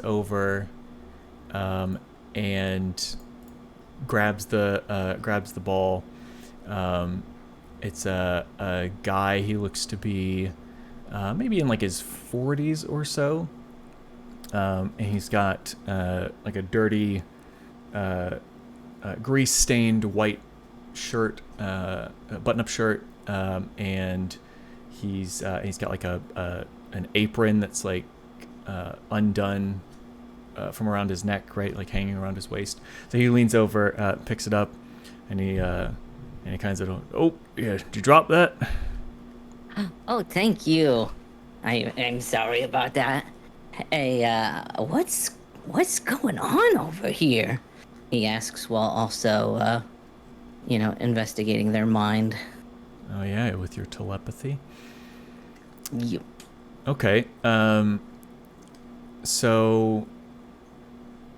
over and grabs the ball. It's a guy. He looks to be maybe in like his 40s or so, and he's got like a dirty grease-stained white shirt, button-up shirt, and he's got like an apron that's like undone from around his neck, right, like hanging around his waist. So he leans over, picks it up, and he kind of, oh yeah, did you drop that? Oh, thank you. I'm sorry about that. Hey, what's going on over here? He asks while also, investigating their mind. Oh yeah, with your telepathy. Yep. Okay. So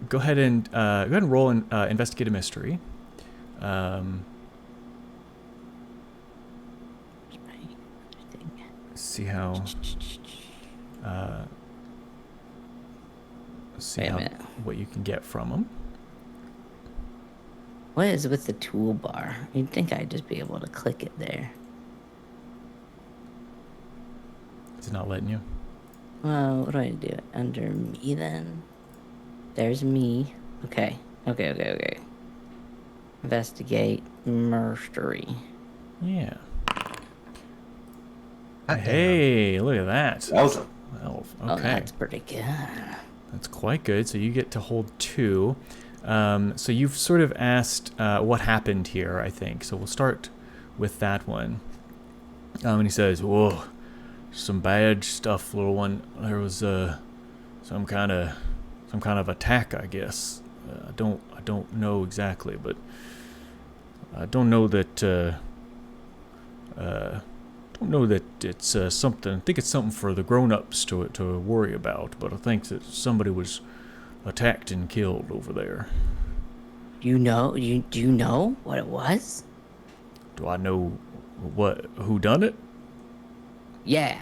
go ahead and roll and investigate a mystery. See how. What you can get from them. What is with the toolbar? You'd think I'd just be able to click it there. It's not letting you. Well, what do I do? Under me then? There's me. Okay. Investigate mystery. Yeah. Hey, look at that. That was 12. Oh, Okay. that's pretty good. That's quite good. So you get to hold 2. So you've sort of asked what happened here, I think. So we'll start with that one. And he says, "Whoa, some bad stuff, little one. There was some kind of attack, I guess. I don't know exactly, but I don't know that it's something. I think it's something for the grown-ups to worry about. But I think that somebody was attacked and killed over there." Do you know what it was? Do I know who done it? Yeah.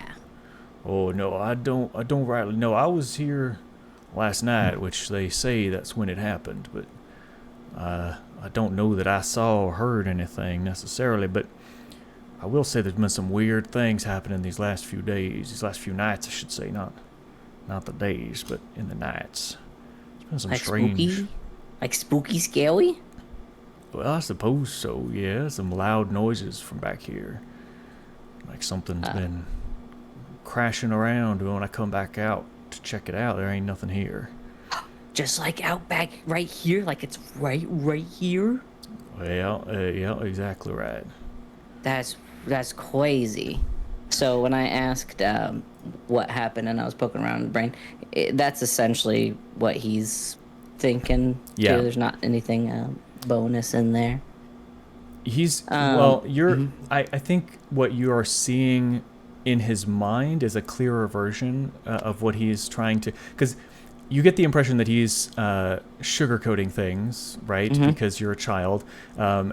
Oh no, I don't rightly know. I was here last night, which they say that's when it happened, but I don't know that I saw or heard anything necessarily. But I will say there's been some weird things happening these last few nights, I should say, not the days, but in the nights. It's been some Like strange. spooky, scary? Well, I suppose so. Yeah, some loud noises from back here, like something's been crashing around. When I come back out to check it out, there ain't nothing here. Just like out back right here, like it's right here. Well, yeah, exactly right. That's crazy. So when I asked what happened and I was poking around in the brain, that's essentially what he's thinking. Yeah. Too. There's not anything bonus in there. He's mhm. I think what you are seeing in his mind is a clearer version of what he is trying to, because you get the impression that he's sugarcoating things, right? Because you're a child.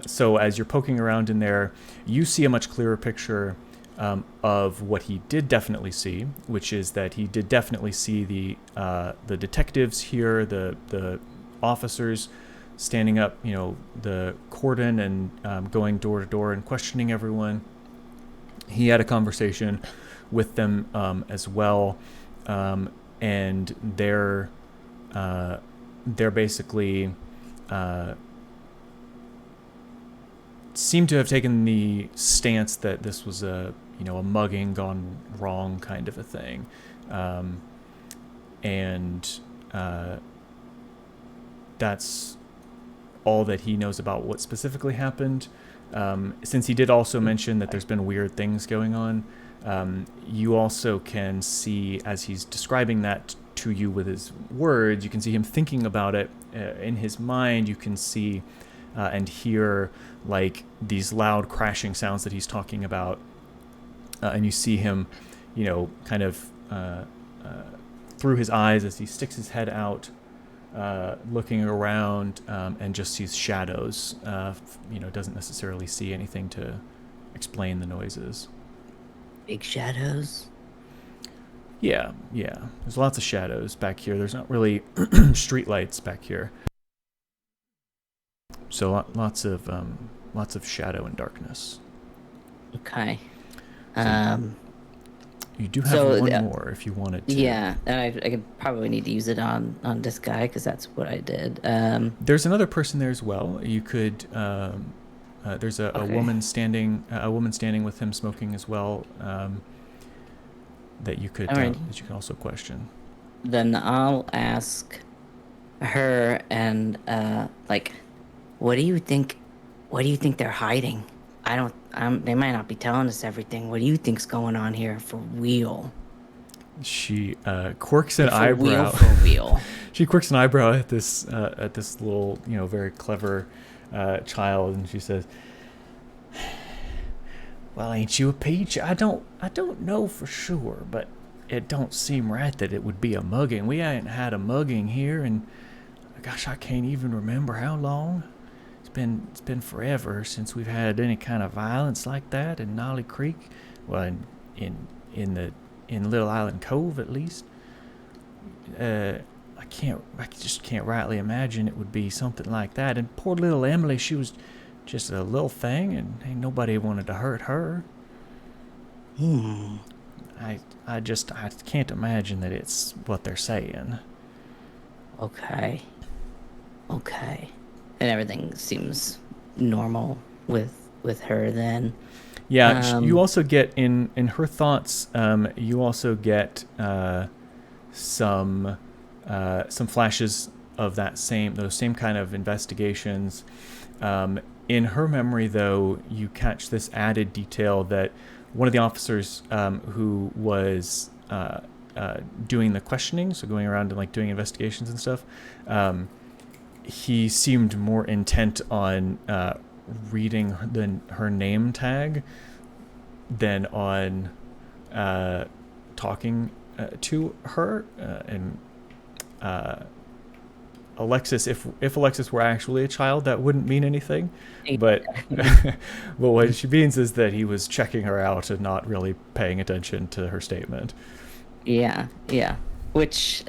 So as you're poking around in there, you see a much clearer picture of what he did definitely see, which is that he did definitely see the detectives here, the officers standing up, the cordon and going door to door and questioning everyone. He had a conversation with them as well, and they're basically seem to have taken the stance that this was a mugging gone wrong kind of a thing, and that's all that he knows about what specifically happened. Since he did also mention that there's been weird things going on, you also can see, as he's describing that to you with his words, you can see him thinking about it in his mind. You can see and hear like these loud crashing sounds that he's talking about, and you see him, kind of through his eyes as he sticks his head out, looking around, and just sees shadows. Doesn't necessarily see anything to explain the noises. Big shadows. Yeah. There's lots of shadows back here. There's not really street lights back here, so lots of shadow and darkness. Okay. You do have one more if you wanted to. Yeah, and I could probably need to use it on this guy because that's what I did. There's another person there as well. You could. There's a woman standing. A woman standing with him smoking as well. That you could. Right. That you can also question. Then I'll ask her and what do you think? What do you think they're hiding? They might not be telling us everything. What do you think's going on here for real? She quirks an eyebrow. For real. She quirks an eyebrow at this little, very clever child, and she says, "Well, ain't you a peach? I don't know for sure, but it don't seem right that it would be a mugging. We ain't had a mugging here, and gosh, I can't even remember how long. It's been forever since we've had any kind of violence like that in Nolly Creek. Well, in Little Island Cove, at least. I just can't rightly imagine it would be something like that. And poor little Emily, she was just a little thing, and ain't nobody wanted to hurt her. I can't imagine that it's what they're saying." Okay. And everything seems normal with her then. Yeah, you also get in her thoughts. You also get some flashes of those same kind of investigations. In her memory, though, you catch this added detail that one of the officers who was doing the questioning, so going around and doing investigations and stuff, he seemed more intent on reading her name tag than on talking to her. And Alexis, if Alexis were actually a child, that wouldn't mean anything. But well, what she means is that he was checking her out and not really paying attention to her statement. Yeah. Which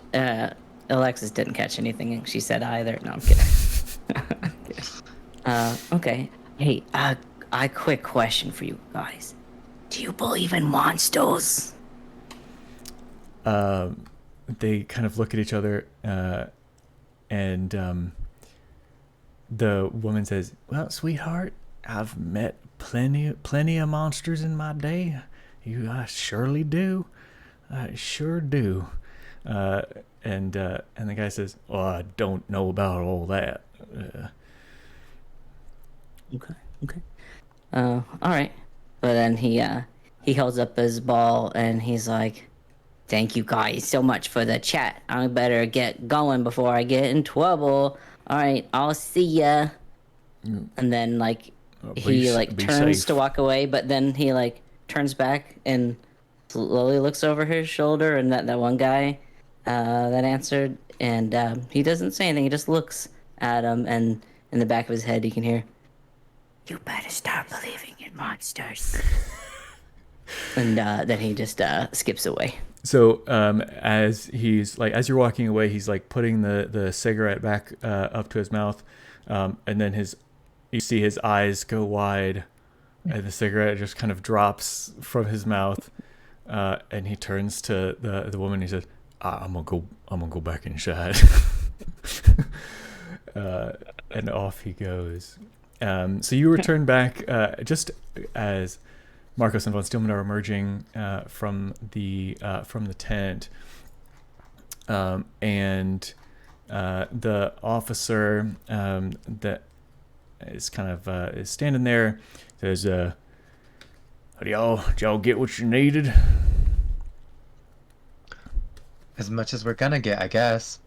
Alexis didn't catch anything she said either. No, I'm kidding. Okay. Hey, I quick question for you guys. Do you believe in monsters? They kind of look at each other, and the woman says, "Well, sweetheart, I've met plenty of monsters in my day. I surely do. I sure do." And the guy says, "Well, I don't know about all that." Okay. All right. But then he holds up his ball and he's like, "Thank you guys so much for the chat. I better get going before I get in trouble. All right, I'll see ya." And then he turns safe to walk away, but then he turns back and slowly looks over his shoulder, and that one guy that answered and he doesn't say anything. He just looks at him, and in the back of his head, you can hear, "You better start believing in monsters." And then he just skips away. So as he's like, as you're walking away, he's like putting the cigarette back up to his mouth, and then you see his eyes go wide, and the cigarette just kind of drops from his mouth, and he turns to the woman. And he says, I'm gonna go back inside." And off he goes. So you return back just as Marcos and von Stillman are emerging from the tent, and the officer that is kind of is standing there says, "Did y'all get what you needed?" As much as we're gonna get, I guess.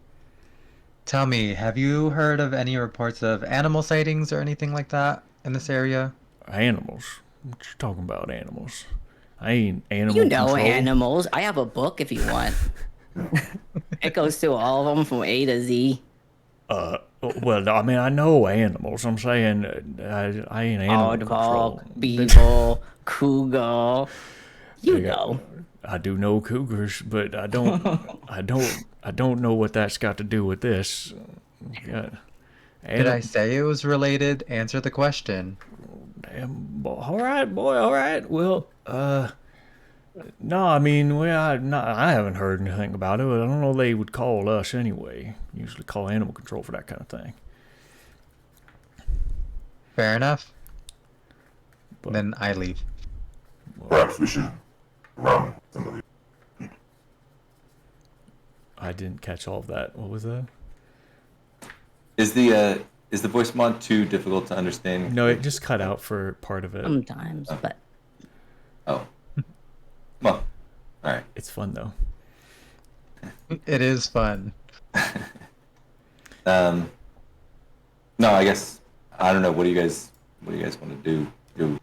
Tell me, have you heard of any reports of animal sightings or anything like that in this area? Animals? What you talking about, animals? I ain't animal You know control. animals. I have a book if you want. It goes through all of them from A to Z. Well, I mean, I know animals. I'm saying I ain't animal control. Aardvark, beagle, cougar. You know. I do know cougars, but I don't know what that's got to do with this. Did I say it was related? Answer the question. All right, boy. All right. Well, no, I mean, I haven't heard anything about it. But I don't know they would call us anyway. Usually call animal control for that kind of thing. Fair enough. But, Then I leave. Perhaps we should round some of the. I didn't catch all of that. What was that? Is the voice mod too difficult to understand? No, it just cut out for part of it. Sometimes, but Oh. Well, all right. It's fun though. It is fun. No, I guess I don't know. What do you guys want to do? Do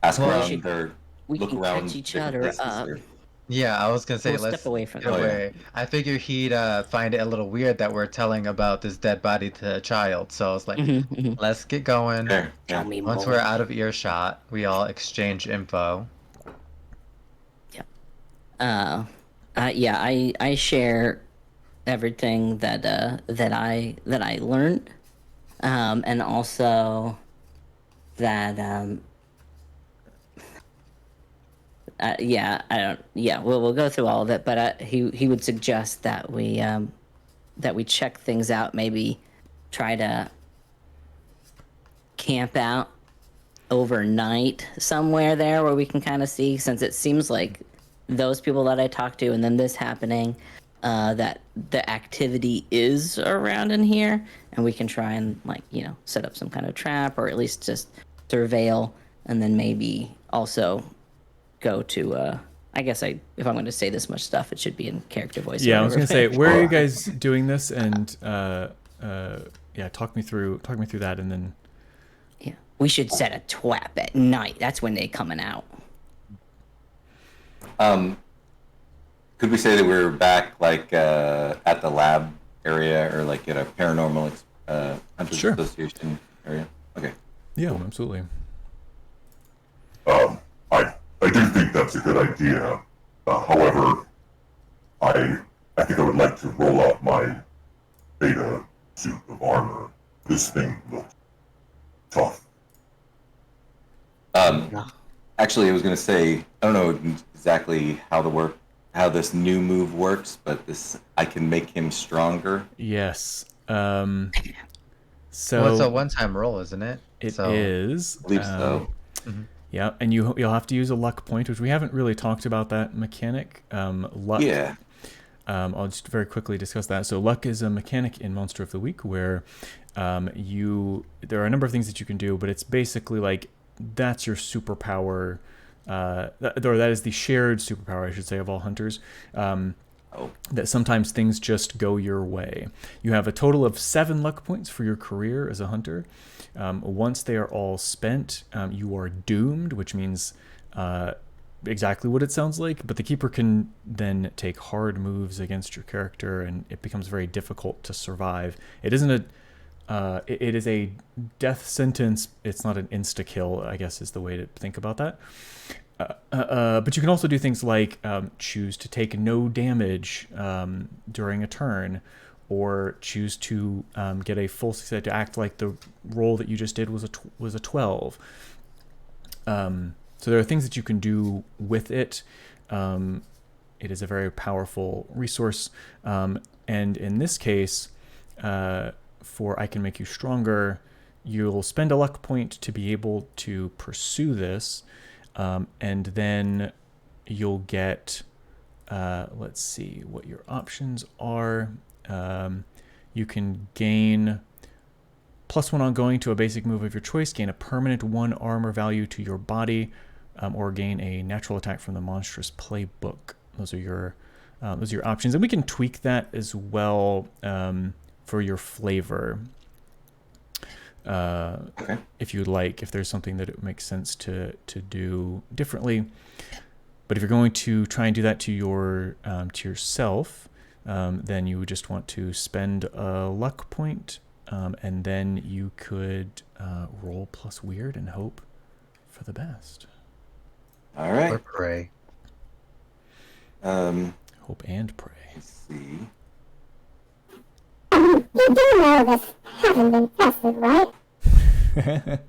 ask Well, around or we look can around catch each different other places, up. or- Yeah, I was gonna say We'll let's step away from get them. away. I figure he'd find it a little weird that we're telling about this dead body to a child. So I was like, let's get going. Fair, yeah. Tell me Once more. we're out of earshot, we all exchange info. Yeah, I share everything that I learned, and also that we'll go through all of it, but he would suggest that we check things out, maybe try to camp out overnight somewhere there where we can kind of see, since it seems like those people that I talked to and then this happening, that the activity is around in here, and we can try and set up some kind of trap, or at least just surveil, and then maybe also go to I guess if I'm going to say this much stuff, it should be in character voice. Yeah, I was gonna say, where are you guys doing this? And yeah, talk me through that, and then yeah, we should set a trap at night. That's when they're coming out. Could we say that we're back like at the lab area or like at a paranormal Hunters Sure. Association area? Okay. yeah, absolutely. I do think that's a good idea. However, I think I would like to roll out my beta suit of armor. This thing looks tough. Actually, I was gonna say I don't know exactly how this new move works, but I can make him stronger. Yes. So Well, it's a one-time roll, isn't it? it So is. I believe so. Yeah, and you'll have to use a luck point, which we haven't really talked about that mechanic. Luck. Yeah. I'll just very quickly discuss that. So luck is a mechanic in Monster of the Week where there are a number of things that you can do, but it's basically like that's your superpower. Or that is the shared superpower, I should say, of all hunters. That sometimes things just go your way. You have a total of 7 luck points for your career as a hunter. Once they are all spent, you are doomed, which means exactly what it sounds like, but the keeper can then take hard moves against your character, and it becomes very difficult to survive. It isn't it is a death sentence. It's not an insta kill, I guess, is the way to think about that. But you can also do things like choose to take no damage during a turn, or choose to get a full success, to act like the roll that you just did was a 12. So there are things that you can do with it. It is a very powerful resource, and in this case, for I can make you stronger, you'll spend a luck point to be able to pursue this, and then you'll get, let's see what your options are. You can gain +1 ongoing to a basic move of your choice, gain a permanent 1 armor value to your body, or gain a natural attack from the monstrous playbook. Those are your options, and we can tweak that as well for your flavor. Okay. If you'd like, if there's something that it makes sense to do differently. But if you're going to try and do that to yourself, then you would just want to spend a luck point, and then you could roll plus weird and hope for the best. All Or right. pray. Hope and pray. Let's see. You do know this hasn't been tested, right? Weird.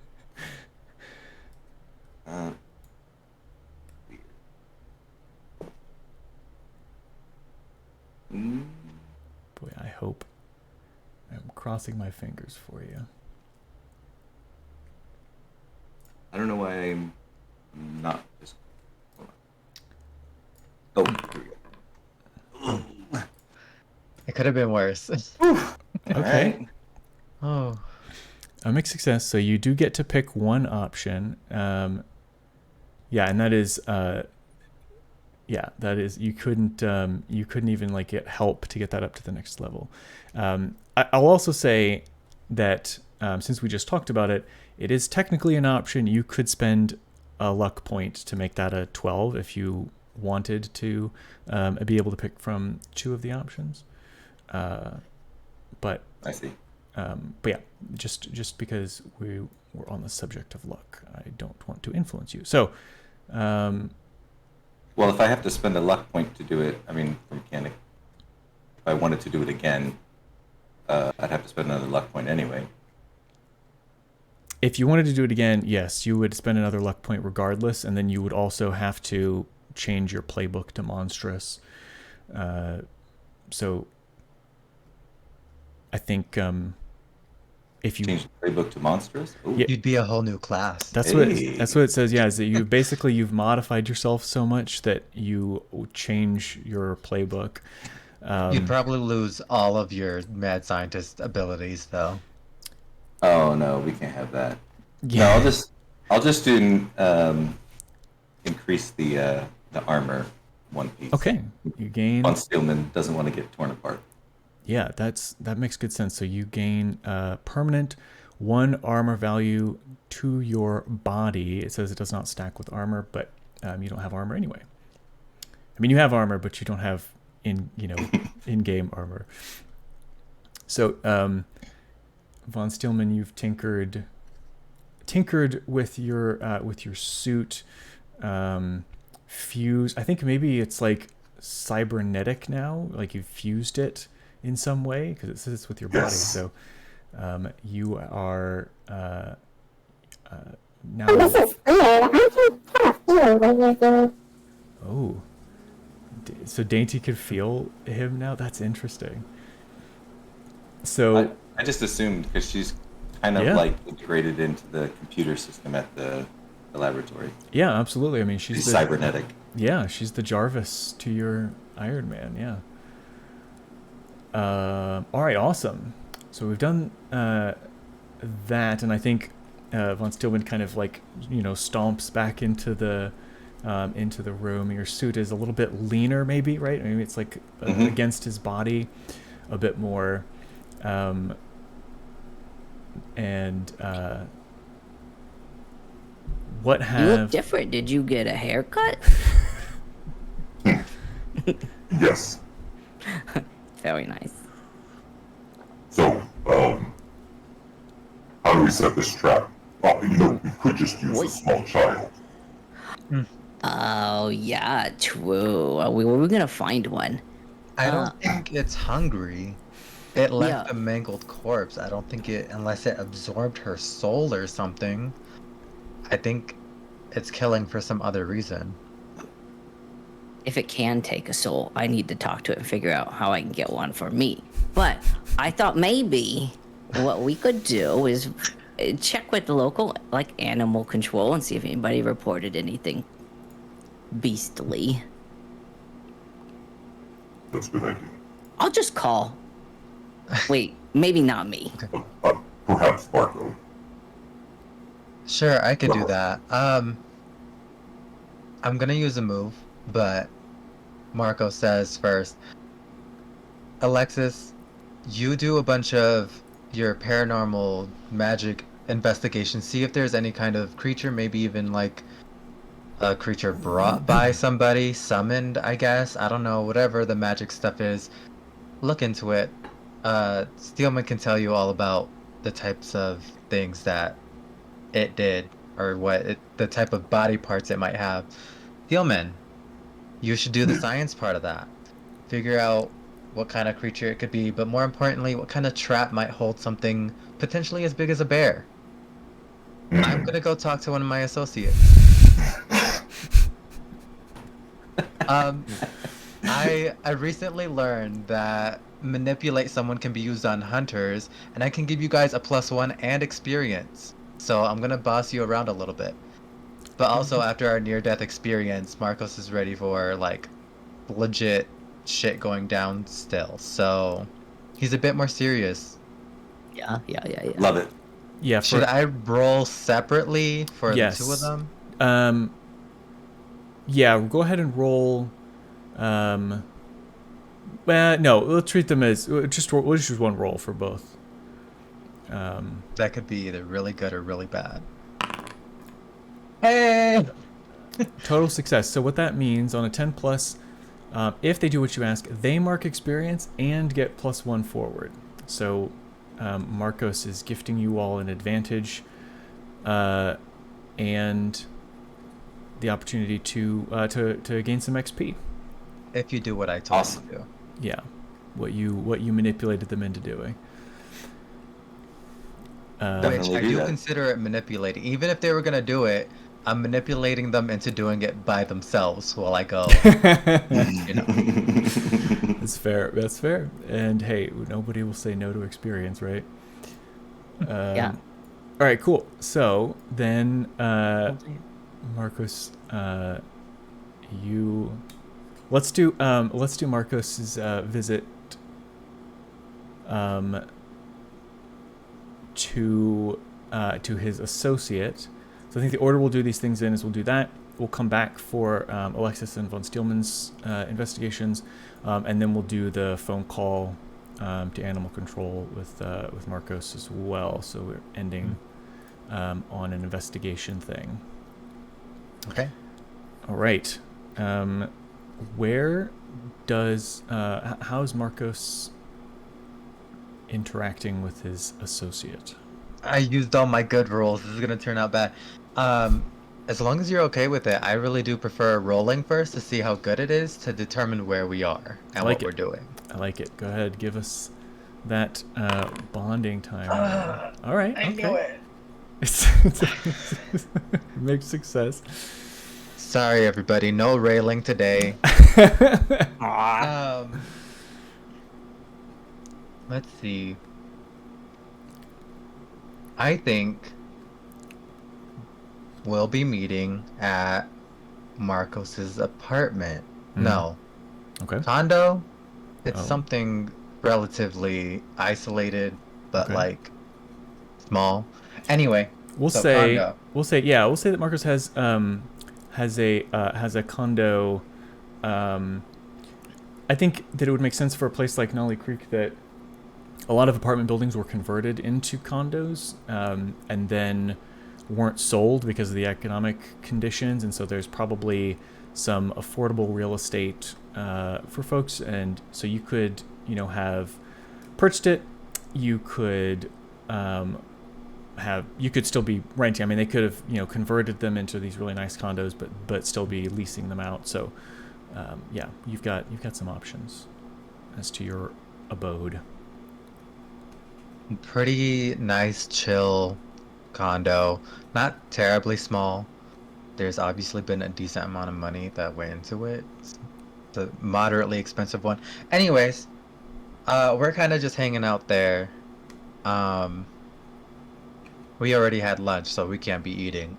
Mm, Boy, I hope. I'm crossing my fingers for you. I don't know why I'm not just. Hold on. Oh, here we go. It could have been worse. Okay. Alright. Oh. A mixed success, so you do get to pick one option. Yeah, and that is you couldn't even like get help to get that up to the next level. I'll also say that since we just talked about it, it is technically an option. You could spend a luck point to make that a 12 if you wanted to be able to pick from 2 of the options. But I see. But yeah, just because we were on the subject of luck, I don't want to influence you. So, Well, if I have to spend a luck point to do it, I mean, for mechanic, if I wanted to do it again, I'd have to spend another luck point anyway. if you wanted to do it again, yes, you would spend another luck point regardless, and then you would also have to change your playbook to monstrous. So I think if you Change the playbook to monstrous? Ooh. Yeah. You'd be a whole new class. that's Hey. what it says. Yeah, is that you've modified yourself so much that you change your playbook. You'd probably lose all of your mad scientist abilities, though. Oh no, we can't have that. Yeah. No, I'll just do increase the armor 1 piece. Okay, you gain. Von Steelman doesn't want to get torn apart. Yeah, that makes good sense. So you gain permanent 1 armor value to your body. It says it does not stack with armor, but you don't have armor anyway. I mean, you have armor, but you don't have in-game armor. So Von Steelman, you've tinkered with your suit. Fuse. I think maybe it's like cybernetic now. Like you've fused it in some way because it says it's with your body. Yes. So you are now. This is weird. I can tell a feeling when you're doing. Oh, so Dainty could feel him now. That's interesting. So I just assumed because she's kind of Yeah. like integrated into the computer system at the laboratory. yeah, absolutely. I mean, She's she's the, cybernetic. yeah, she's the Jarvis to your Iron Man. Yeah. All right, awesome. So we've done that, and I think Von Steelman kind of like stomps back into the room. Your suit is a little bit leaner, maybe, right? Maybe it's like Mhm. against his body a bit more, and what You have look different. Did you get a haircut? Yes. Very nice. So, how do we set this trap? We could just use a small child. Oh, yeah, true. Were we gonna find one? I don't think it's hungry. It left Yeah. a mangled corpse. I don't think it, unless it absorbed her soul or something. I think it's killing for some other reason. If it can take a soul, I need to talk to it and figure out how I can get one for me. But I thought maybe what we could do is check with the local animal control and see if anybody reported anything beastly. That's a good idea. I'll just call. Wait, maybe not me. Perhaps Marco. Sure, I could do that. I'm gonna use a move, but Marco says first, Alexis, you do a bunch of your paranormal magic investigation. See if there's any kind of creature, maybe even like a creature brought by somebody, summoned, I guess. I don't know, whatever the magic stuff is. Look into it. Steelman can tell you all about the types of things that it did, or the type of body parts it might have. Steelman, you should do the science part of that. Figure out what kind of creature it could be, but more importantly, what kind of trap might hold something potentially as big as a bear. I'm gonna go talk to one of my associates. I recently learned that manipulate someone can be used on hunters, and I can give you guys a +1 and experience. So I'm gonna boss you around a little bit. But also after our near-death experience, Marcos is ready for legit shit going down still. So he's a bit more serious. Yeah. Love it. Yeah. Should I roll separately for Yes. the two of them? Yeah, go ahead and roll. No, we'll treat them as we'll just use one roll for both. That could be either really good or really bad. Hey! Total success. So what that means on a 10 plus, if they do what you ask, they mark experience and get +1 forward. So Marcos is gifting you all an advantage and the opportunity to gain some XP. If you do what I told Awesome. you to. Yeah, what you manipulated them into doing. Which Definitely I do do that. consider it manipulating. Even if they were gonna do it, I'm manipulating them into doing it by themselves while I go. You know. That's fair. That's fair. And hey, nobody will say no to experience, right? Yeah. All right. Cool. So then, Marcos, let's do Marcos's visit to his associate. So I think the order we'll do these things in is we'll do that. We'll come back for Alexis and von Steelman's investigations, and then we'll do the phone call to animal control with Marcos as well. So we're ending on an investigation thing. Okay. All right. Where does how's Marcos interacting with his associate? I used all my good rolls. This is gonna turn out bad. As long as you're okay with it, I really do prefer rolling first to see how good it is to determine where we are and like what it. we're doing. I like it. Go ahead, give us that bonding time. All right. I okay. knew it. It's mixed success. Sorry, everybody. No railing today. Let's see. I think we'll be meeting at Marcos's apartment. No, Okay. condo. It's Oh. something relatively isolated, but Okay. small. Anyway, We'll so say condo. we'll say that Marcos has a condo. I think that it would make sense for a place like Nolly Creek that a lot of apartment buildings were converted into condos, and then weren't sold because of the economic conditions, and so there's probably some affordable real estate for folks, and so you could, have purchased it. You could you could still be renting. I mean, they could have converted them into these really nice condos, but still be leasing them out. So yeah, you've got some options as to your abode. Pretty nice, chill condo. Not terribly small. There's obviously been a decent amount of money that went into it. It's a moderately expensive one. Anyways, we're kind of just hanging out there. We already had lunch, so we can't be eating.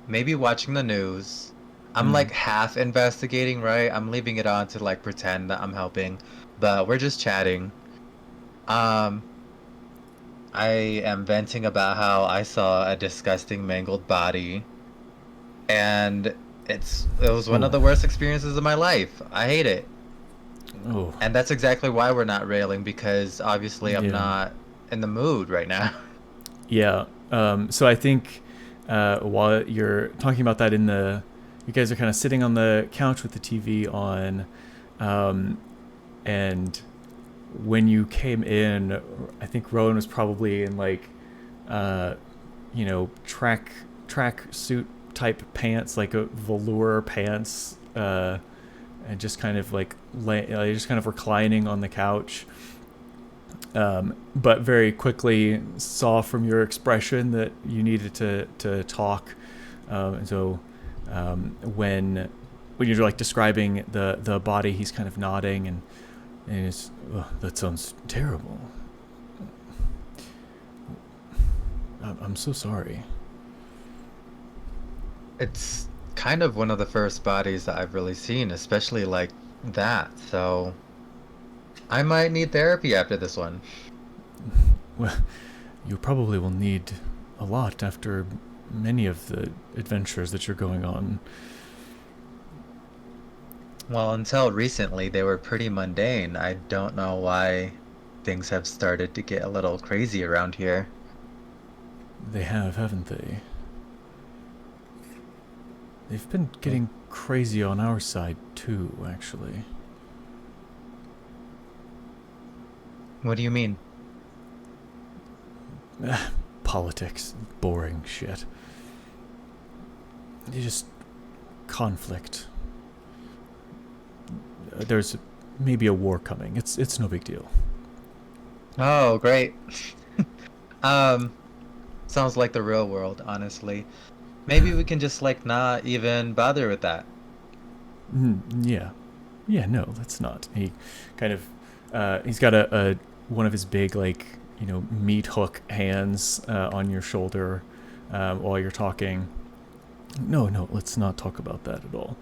Maybe watching the news. I'm like half investigating, right? I'm leaving it on to like pretend that I'm helping, but we're just chatting. I am venting about how I saw a disgusting mangled body, and it was one of the worst experiences of my life. I hate it. Oh. And that's exactly why we're not railing, because obviously I'm not in the mood right now. Yeah. So I think while you're talking about that, you guys are kind of sitting on the couch with the TV on, and when you came in, I think Rowan was probably in like, track suit type pants, like a velour pants, and just kind of like just kind of reclining on the couch. But very quickly saw from your expression that you needed to talk, and so when you're like describing the body, he's kind of nodding and it's, that sounds terrible. I'm so sorry. It's kind of one of the first bodies that I've really seen, especially like that, so I might need therapy after this one. Well, you probably will need a lot after many of the adventures that you're going on. Well, until recently, they were pretty mundane. I don't know why things have started to get a little crazy around here. They have, haven't they? They've been getting crazy on our side, too, actually. What do you mean? Politics. Boring shit. They just... conflict. There's maybe a war coming. It's no big deal. Oh, great. Sounds like the real world, honestly. Maybe we can just like not even bother with that. Yeah. No, let's not. He kind of he's got a one of his big like meat hook hands on your shoulder while you're talking. No, let's not talk about that at all.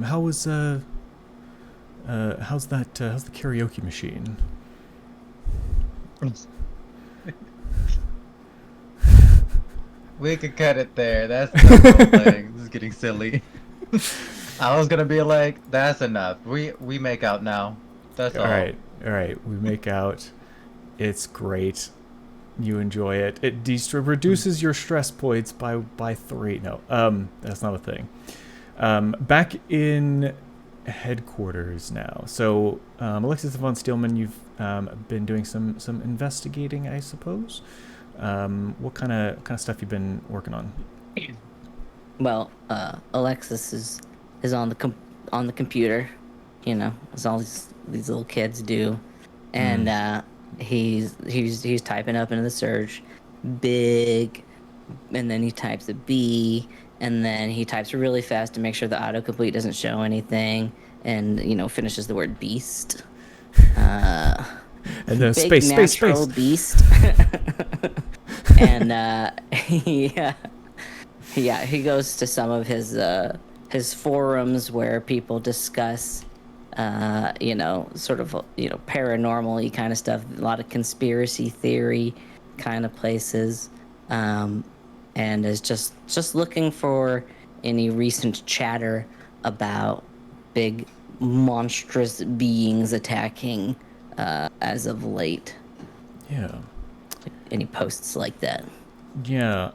How was how's the karaoke machine? We could cut it there. That's the whole thing. This is getting silly. I was gonna be like, that's enough. We make out now. That's all. All right. We make out. It's great. You enjoy it. It reduces your stress points by 3. No, that's not a thing. Back in headquarters now. So, Alexis von Steelman, you've been doing some investigating, I suppose. What kind of stuff you've been working on? Well, Alexis is on the computer, as all these little kids do, and he's typing up into the search, big, and then he types a B, and then he types really fast to make sure the autocomplete doesn't show anything, and finishes the word beast. And then big space. Beast. And he goes to some of his forums where people discuss sort of paranormal-y kind of stuff, a lot of conspiracy theory kind of places, and is just looking for any recent chatter about big monstrous beings attacking as of late. Yeah. Any posts like that? Yeah.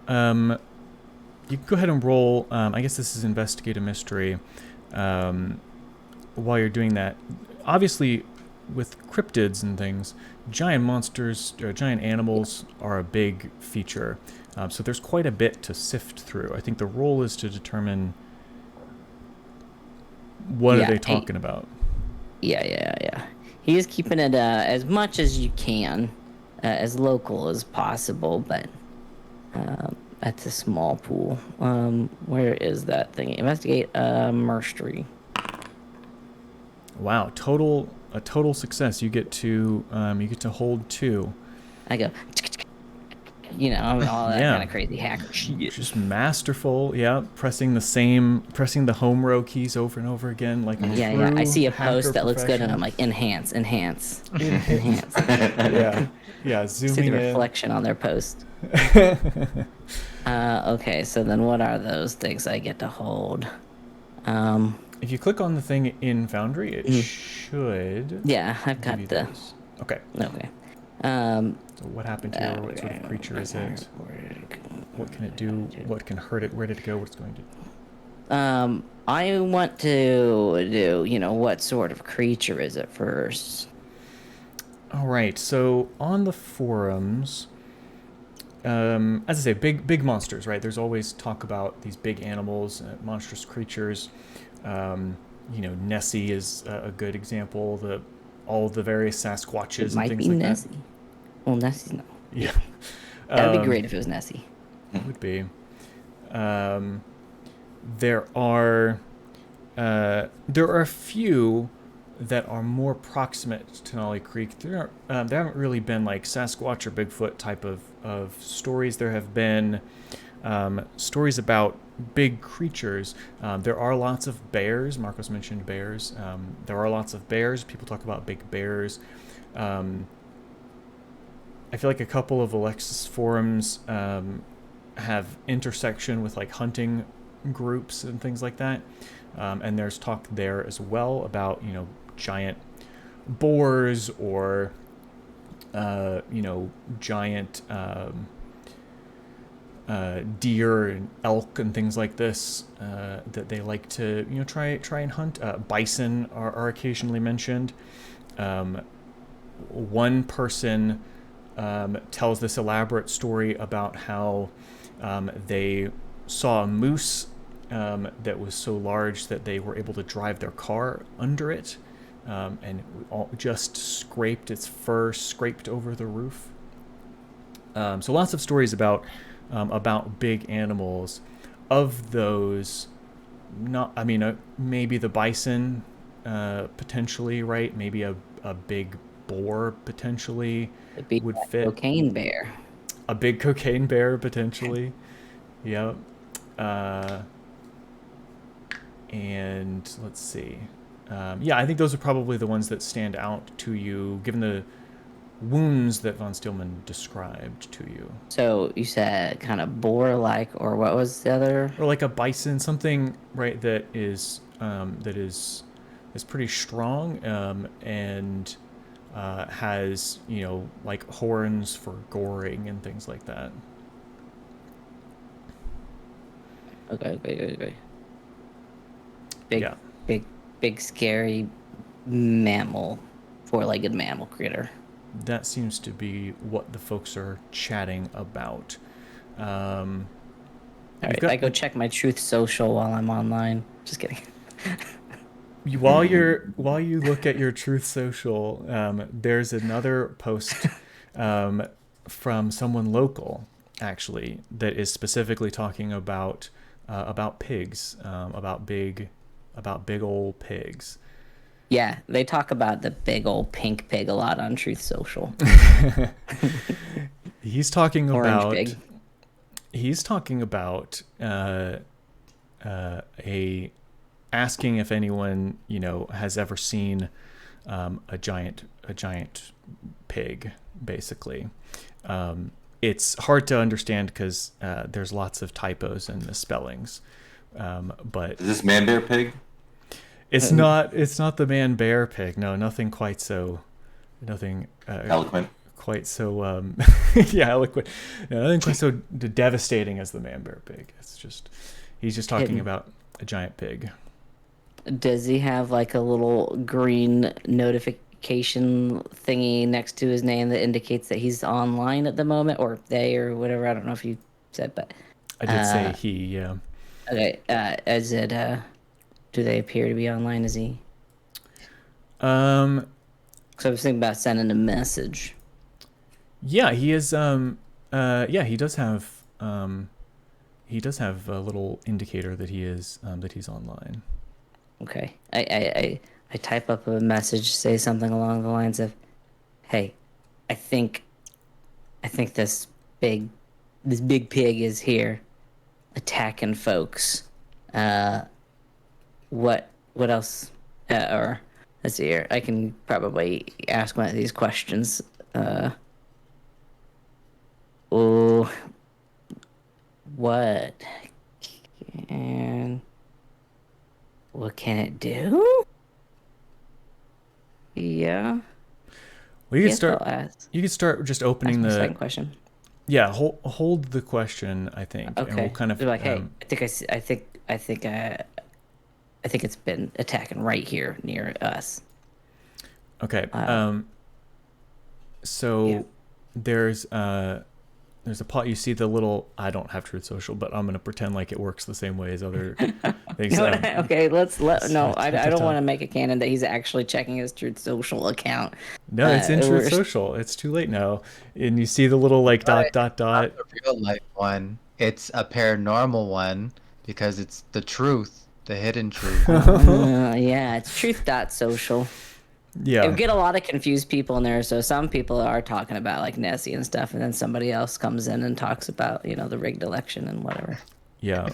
You can go ahead and roll. I guess this is investigate a mystery. While you're doing that, obviously, with cryptids and things, giant monsters, giant animals are a big feature. So there's quite a bit to sift through. I think the role is to determine what are they talking about. Yeah. He is keeping it as much as you can, as local as possible, but that's a small pool. Where is that thing? Investigate a mystery. Wow, a total success. You get to hold 2. I go, I'm all that Yeah. kind of crazy hacker shit. Just masterful, yeah. Pressing the home row keys over and over again, like Yeah. I see a hacker post that looks good, and profession. I'm like, enhance. Yeah, See zooming the in. reflection on their post. Okay, so then what are those things I get to hold? If you click on the thing in Foundry, it should. Yeah, I've give got you the. those. Okay. Okay. So what happened here? What sort of creature is it? What can it do? What can hurt it? Where did it go? What's it going to do? I want to do, what sort of creature is it first? All right. So on the forums, as I say, big monsters, right? There's always talk about these big animals, monstrous creatures. Nessie is a good example. All the various Sasquatches It and might things be like Nessie. Well, Nessie's not. that. Yeah. That'd be great if it was Nessie. It would be. There are a few that are more proximate to Denali Creek. There haven't really been like Sasquatch or Bigfoot type of stories. There have been stories about big creatures. There are lots of bears. Marcos mentioned bears. There are lots of bears. People talk about big bears. I feel like a couple of Alexis forums have intersection with like hunting groups and things like that. And there's talk there as well about, giant boars or, giant deer and elk and things like this that they like to, try and hunt. Bison are occasionally mentioned. One person tells this elaborate story about how they saw a moose that was so large that they were able to drive their car under it, and just scraped its fur, scraped over the roof. So lots of stories about big animals. Of those, maybe the bison, potentially, right? Maybe a big boar potentially It'd be would that fit. cocaine bear. A big cocaine bear potentially. Yep. And let's see. I think those are probably the ones that stand out to you, given the wounds that von Steelman described to you. So you said kind of boar-like, or what was the other? Or like a bison, something, right, that is pretty strong, and has, like horns for goring and things like that. Okay. Yeah. Big, scary mammal, 4-legged mammal critter. That seems to be what the folks are chatting about. All right, I go check my Truth Social while I'm online. Just kidding. While you look at your Truth Social, there's another post from someone local, actually, that is specifically talking about pigs, about big old pigs. Yeah, they talk about the big old pink pig a lot on Truth Social. He's talking Orange about pig. He's talking about asking if anyone has ever seen a giant pig. Basically, it's hard to understand because there's lots of typos and misspellings. But Is this man bear pig? it's not the man bear pig. No, nothing quite so nothing Eloquent. quite so yeah, eloquent. No, nothing quite so devastating as the man bear pig. It's just he's just talking Hidden. about a giant pig. Does he have like a little green notification thingy next to his name that indicates that he's online at the moment, or they, or whatever? I don't know if you said, but I did say he, yeah. okay. Is it? Do they appear to be online? Is he? Um, So I was thinking about sending a message. yeah, he is. Yeah, he does have. He does have a little indicator that he is that he's online. Okay. I type up a message, say something along the lines of, "Hey, I think this big pig is here, attacking folks. What else? Or let's see here. I can probably ask one of these questions. Oh, what can it do? Yeah. Well, you could Guess start. I'll ask. You could start just opening Ask my the. second question. Yeah, hold the question. I think, and Okay. we'll kind of They're like, hey, I think it's been attacking right here near us. Okay. So Yeah. there's a pot. You see the little. I don't have Truth Social, but I'm gonna pretend like it works the same way as other things. No, okay, no, I don't want to to. make a canon that he's actually checking his Truth Social account. No, it's in Truth we're- Social. It's too late now, and you see the little like Right. dot. Not the real life one. It's a paranormal one because it's the truth, the hidden truth. Yeah, it's truth.social. Yeah. You get a lot of confused people in there, so some people are talking about like Nessie and stuff, and then somebody else comes in and talks about, the rigged election and whatever. Yeah.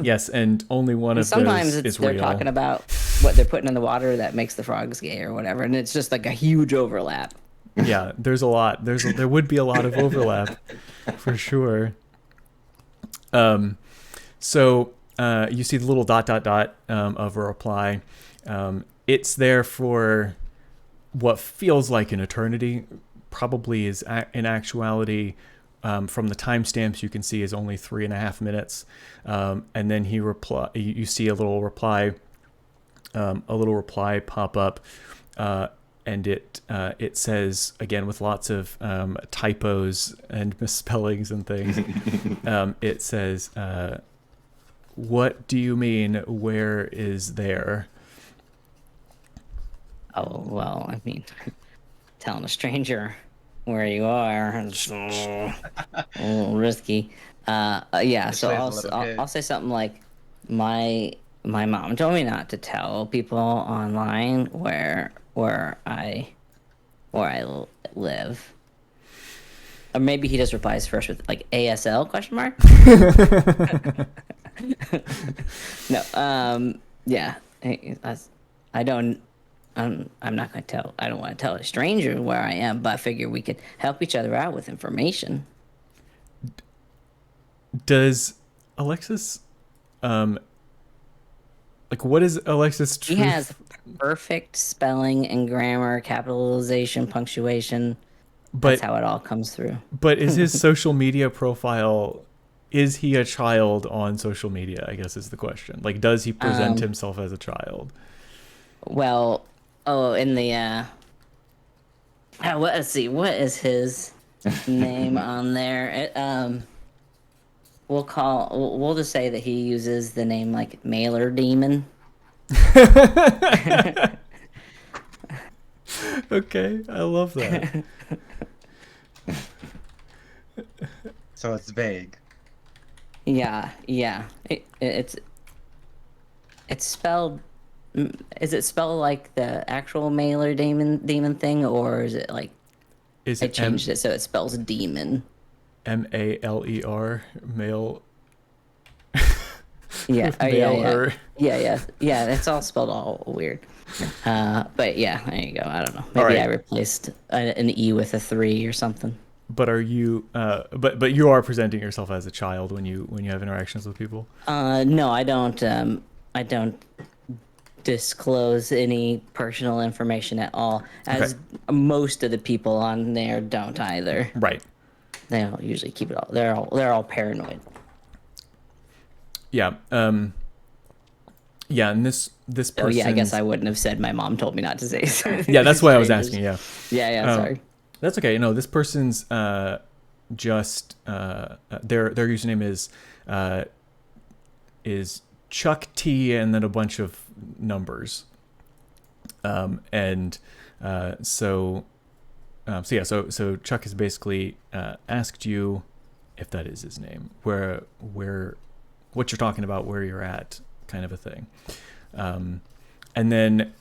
Yes, and only one And of sometimes those is they're real. talking about what they're putting in the water that makes the frogs gay or whatever, and it's just like a huge overlap. Yeah, there's a lot. There would be a lot of overlap, for sure. So you see the little dot of a reply. It's there for what feels like an eternity. Probably is in actuality, from the timestamps you can see, is only 3.5 minutes. And then you see a little reply pop up. And it says, again, with lots of typos and misspellings and things, it says, "What do you mean? Where is there?" Oh, well, I mean, telling a stranger where you are is a little risky. Yeah, so Especially as a little kid. I'll say something like, my mom told me not to tell people online where I live. Or maybe he just replies first with like ASL question mark. No, yeah, I don't. I'm not gonna tell. I don't want to tell a stranger where I am, but I figure we could help each other out with information. Does Alexis, like, what is Alexis' truth? He has perfect spelling and grammar, capitalization, punctuation. That's how it all comes through. But is his social media profile? Is he a child on social media? I guess is the question. Like, does he present himself as a child? Well, in the let's see, what is his name on there? We'll just say that he uses the name like Mailer Demon. Okay, I love that. So it's vague. Yeah. It's spelled. Is it spelled like the actual Mailer demon thing, or is it like Is I it changed it so it spells demon? MALER male? Yeah, Mailer. yeah. It's all spelled all weird. But yeah, there you go. I don't know. Maybe right. I replaced an E with a 3 or something. But are you? But you are presenting yourself as a child when you have interactions with people. No, I don't. I don't disclose any personal information at all, as most of the people on there don't either. Right. They don't usually keep it all. They're all paranoid. Yeah. Yeah, and this person. Oh yeah, I guess I wouldn't have said my mom told me not to say. Yeah, that's why I was asking. Yeah. Yeah. Sorry. That's okay. No, this person's just their username is Chuck T and then a bunch of numbers. So Chuck has basically asked you, if that is his name, where what you're talking about, where you're at, kind of a thing. And then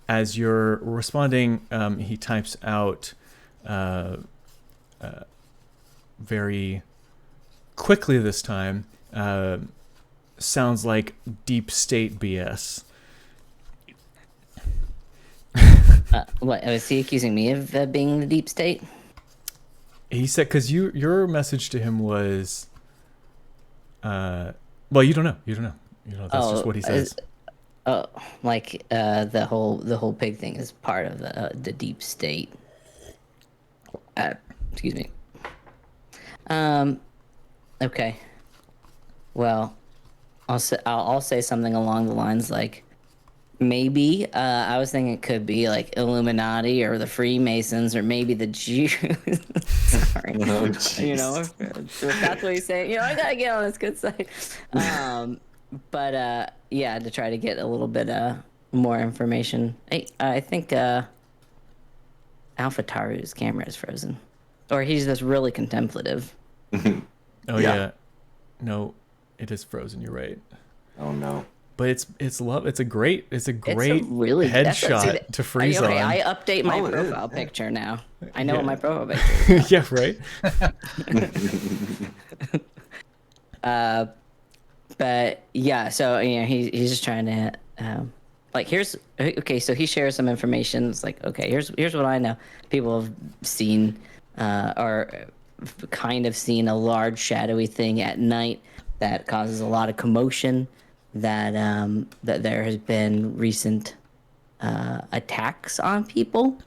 as you're responding, he types out very quickly this time, sounds like deep state BS. What was he accusing me of being the deep state? He said, because your message to him was, well, you don't know. That's just what he says. The whole pig thing is part of the deep state. Excuse me. Okay. Well, I'll say something along the lines like, maybe I was thinking it could be like Illuminati or the Freemasons or maybe the Jews. Sorry, you know, if that's what he's saying. You know, I gotta get on this good side. But yeah, to try to get a little bit more information. I think Alpha Taru's camera is frozen, or he's just really contemplative. Oh yeah. No, it is frozen. You're right. Oh no. But it's a great really headshot to freeze on. I update my profile picture now. I know what my profile picture is. Yeah, right. But yeah, so you know, he's just trying to so he shares some information. It's like, okay, here's what I know. People have seen or kind of seen a large shadowy thing at night that causes a lot of commotion. That there has been recent attacks on people,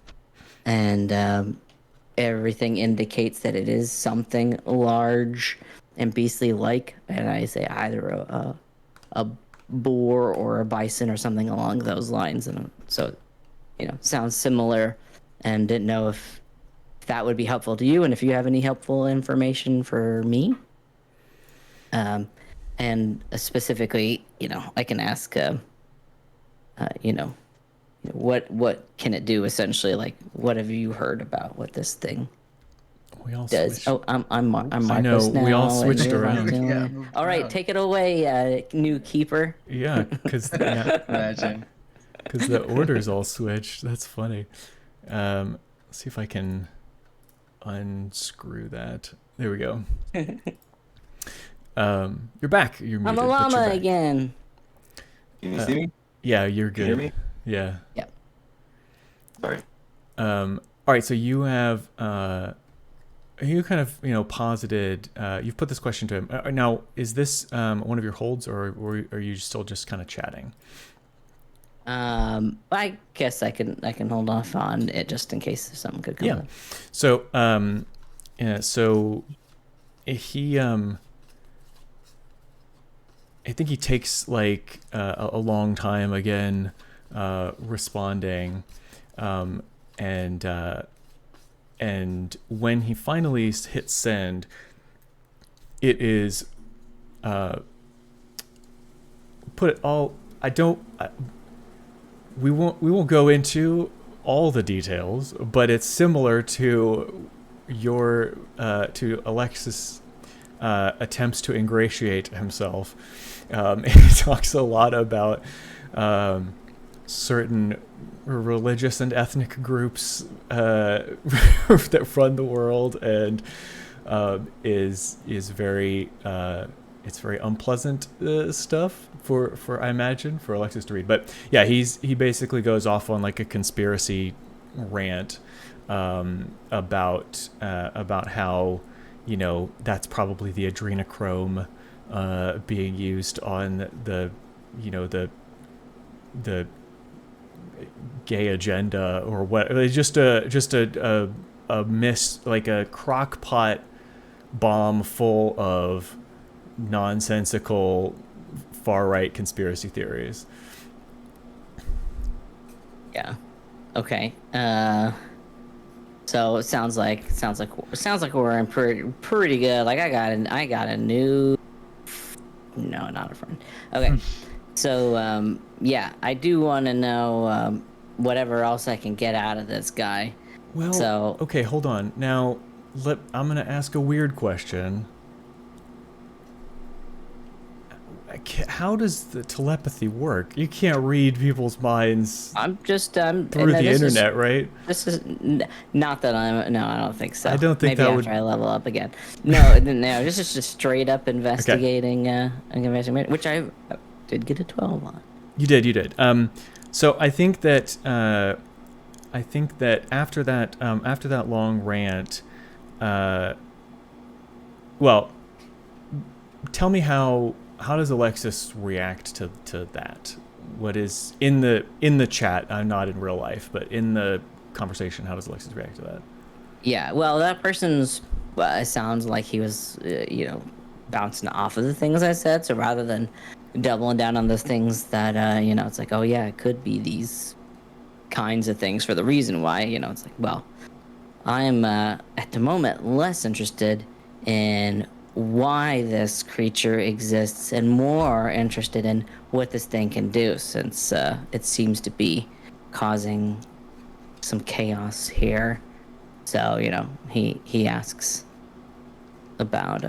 and everything indicates that it is something large and beastly-like. And I say either a boar or a bison or something along those lines. And so, you know, sounds similar, and didn't know if that would be helpful to you, and if you have any helpful information for me. And specifically, you know, I can ask, you know, what can it do essentially? Like, what have you heard about what this thing we all does? switched. Oh, I'm Marcos I know, now. we all switched and you're around. doing- all right, take it away, new keeper. Yeah, because Imagine. because the orders all switched. That's funny. Let's see if I can unscrew that. There we go. You're back. You're muted, I'm a but you're llama back. again. Can you see me? Yeah, you're good. Can you hear me? Yeah. Yep. Sorry. All right. So you have you kind of, you know, posited. You've put this question to him. Now, is this one of your holds, or are you still just kind of chatting? I guess I can hold off on it just in case something could come. Yeah. Up. So so he I think he takes like a long time again responding, and when he finally hits send, it is put it all. We won't go into all the details, but it's similar to your to Alexis attempts to ingratiate himself. He talks a lot about certain religious and ethnic groups that run the world, and is very it's very unpleasant stuff for I imagine for Alexis to read. But yeah, he basically goes off on like a conspiracy rant about how, you know, that's probably the adrenochrome being used on the, you know, the gay agenda or what. It's just a like a crock pot bomb full of nonsensical far right conspiracy theories. Yeah. Okay. So it sounds like we're in pretty good. Like I got a new. No, not a friend. Okay. So yeah, I do want to know whatever else I can get out of this guy. Well, So okay, hold on. Now, I'm gonna ask a weird question. How does the telepathy work? You can't read people's minds I'm just through the internet, right? This is not that I'm. No, I don't think so. I don't think Maybe that after would. I level up again. No, no. This is just straight up investigating. Investigation, which I did get a 12 on. You did. So I think that after that long rant, well, tell me how does Alexis react to that? What is in the chat? I'm not in real life, but in the conversation, how does Alexis react to that? Yeah, well, that person's sounds like he was, bouncing off of the things I said. So rather than doubling down on those things that, it's like, oh yeah, it could be these kinds of things for the reason why, it's like, well, I'm at the moment less interested in why this creature exists and more interested in what this thing can do, since it seems to be causing some chaos here. So he asks about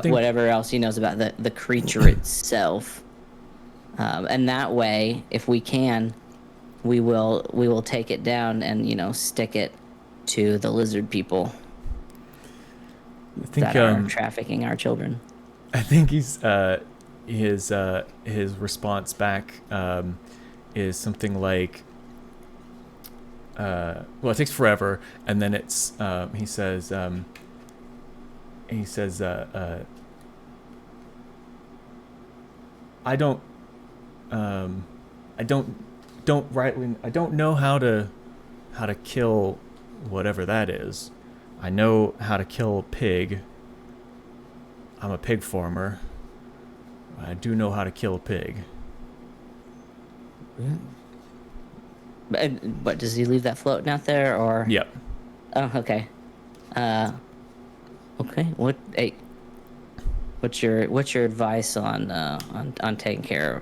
whatever else he knows about the creature itself, and that way, if we can, we will take it down and stick it to the lizard people that are trafficking our children. I think his response back is something like, well, it takes forever, and then it's he says I don't know how to kill whatever that is. I know how to kill a pig. I'm a pig farmer. I do know how to kill a pig. But does he leave that floating out there, or? Yep. Oh, okay. Okay. What's your advice on taking care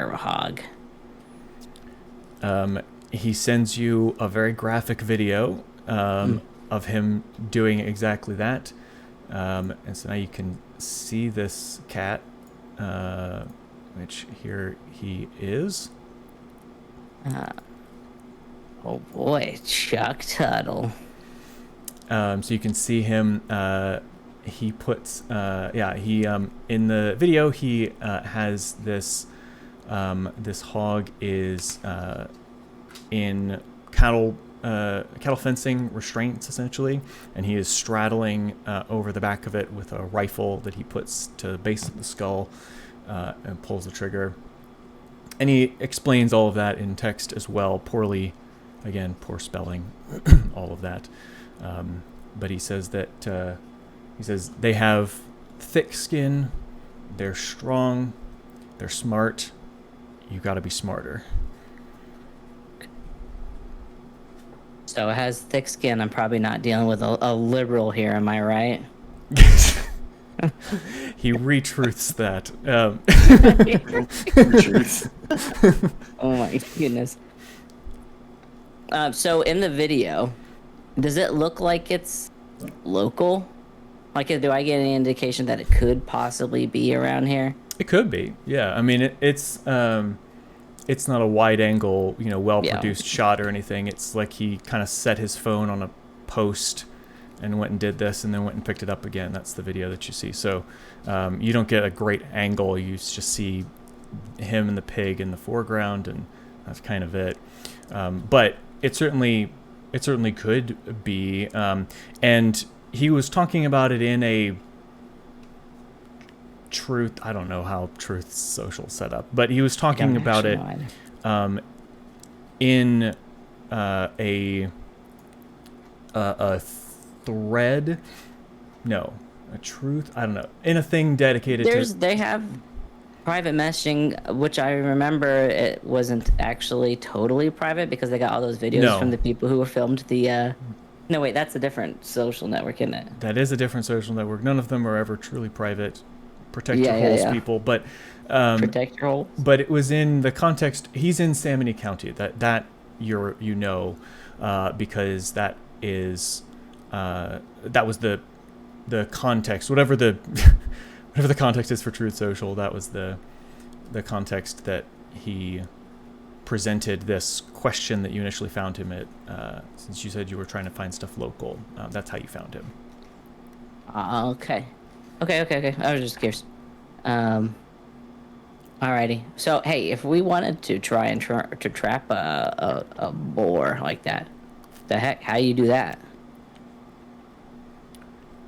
of a hog? He sends you a very graphic video of him doing exactly that, and so now you can see this cat, which here he is. Oh boy, Chuck Tuttle. So you can see him. He puts, in the video he has this. This hog is in cattle fencing restraints, essentially, and he is straddling over the back of it with a rifle that he puts to the base of the skull and pulls the trigger. And he explains all of that in text as well, poorly, again, poor spelling, all of that. But he says that they have thick skin, they're strong, they're smart. You got to be smarter. So it has thick skin. I'm probably not dealing with a liberal here, am I right? He retruths that. Oh my goodness. So in the video, does it look like it's local? Like, do I get any indication that it could possibly be around here? It could be, yeah. I mean, it's not a wide angle, well-produced shot or anything. It's like he kind of set his phone on a post and went and did this and then went and picked it up again. That's the video that you see. So you don't get a great angle. You just see him and the pig in the foreground, and that's kind of it. But it certainly could be. And he was talking about it in Truth. I don't know how Truth's social set up, but he was I talking don't about actually it know either. in a thread. No, a truth. I don't know. In a thing dedicated They have private messaging, which I remember it wasn't actually totally private because they got all those videos No. from the people who were filmed the. No, wait, that's a different social network, isn't it? That is a different social network. None of them are ever truly private. Protect Yeah, your holes, yeah. people. But Protect your holes. but it was in the context. He's in Sammy County. That because that is that was the context. Whatever the whatever the context is for Truth Social, that was the context that he presented this question that you initially found him at. Since you said you were trying to find stuff local, that's how you found him. Okay. I was just curious. Alrighty. So hey, if we wanted to try and to trap a boar like that, the heck, how you do that?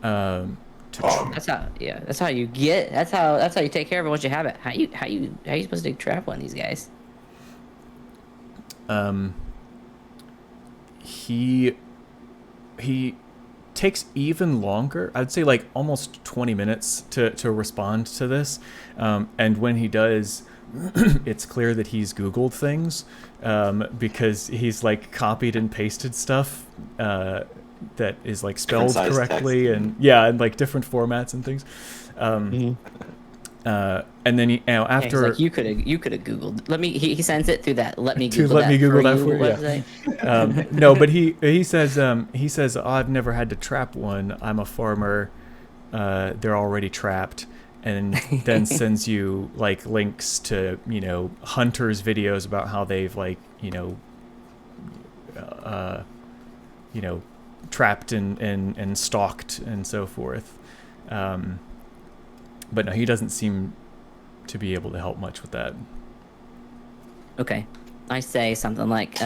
That's how. Yeah, that's how you get. That's how you take care of it once you have it. How you supposed to trap one of these guys? He takes even longer. I'd say like almost 20 minutes to respond to this. And when he does, it's clear that he's Googled things because he's like copied and pasted stuff that is like spelled correctly and like different formats and things. And then after like you could have Googled. Let me. He sends it through that. Let me Google let that. me Google for that you for you. website. No, but he says oh, I've never had to trap one. I'm a farmer. They're already trapped, and then sends you like links to hunters' videos about how they've like trapped and stalked and so forth. But no, he doesn't seem to be able to help much with that. Okay, I say something like,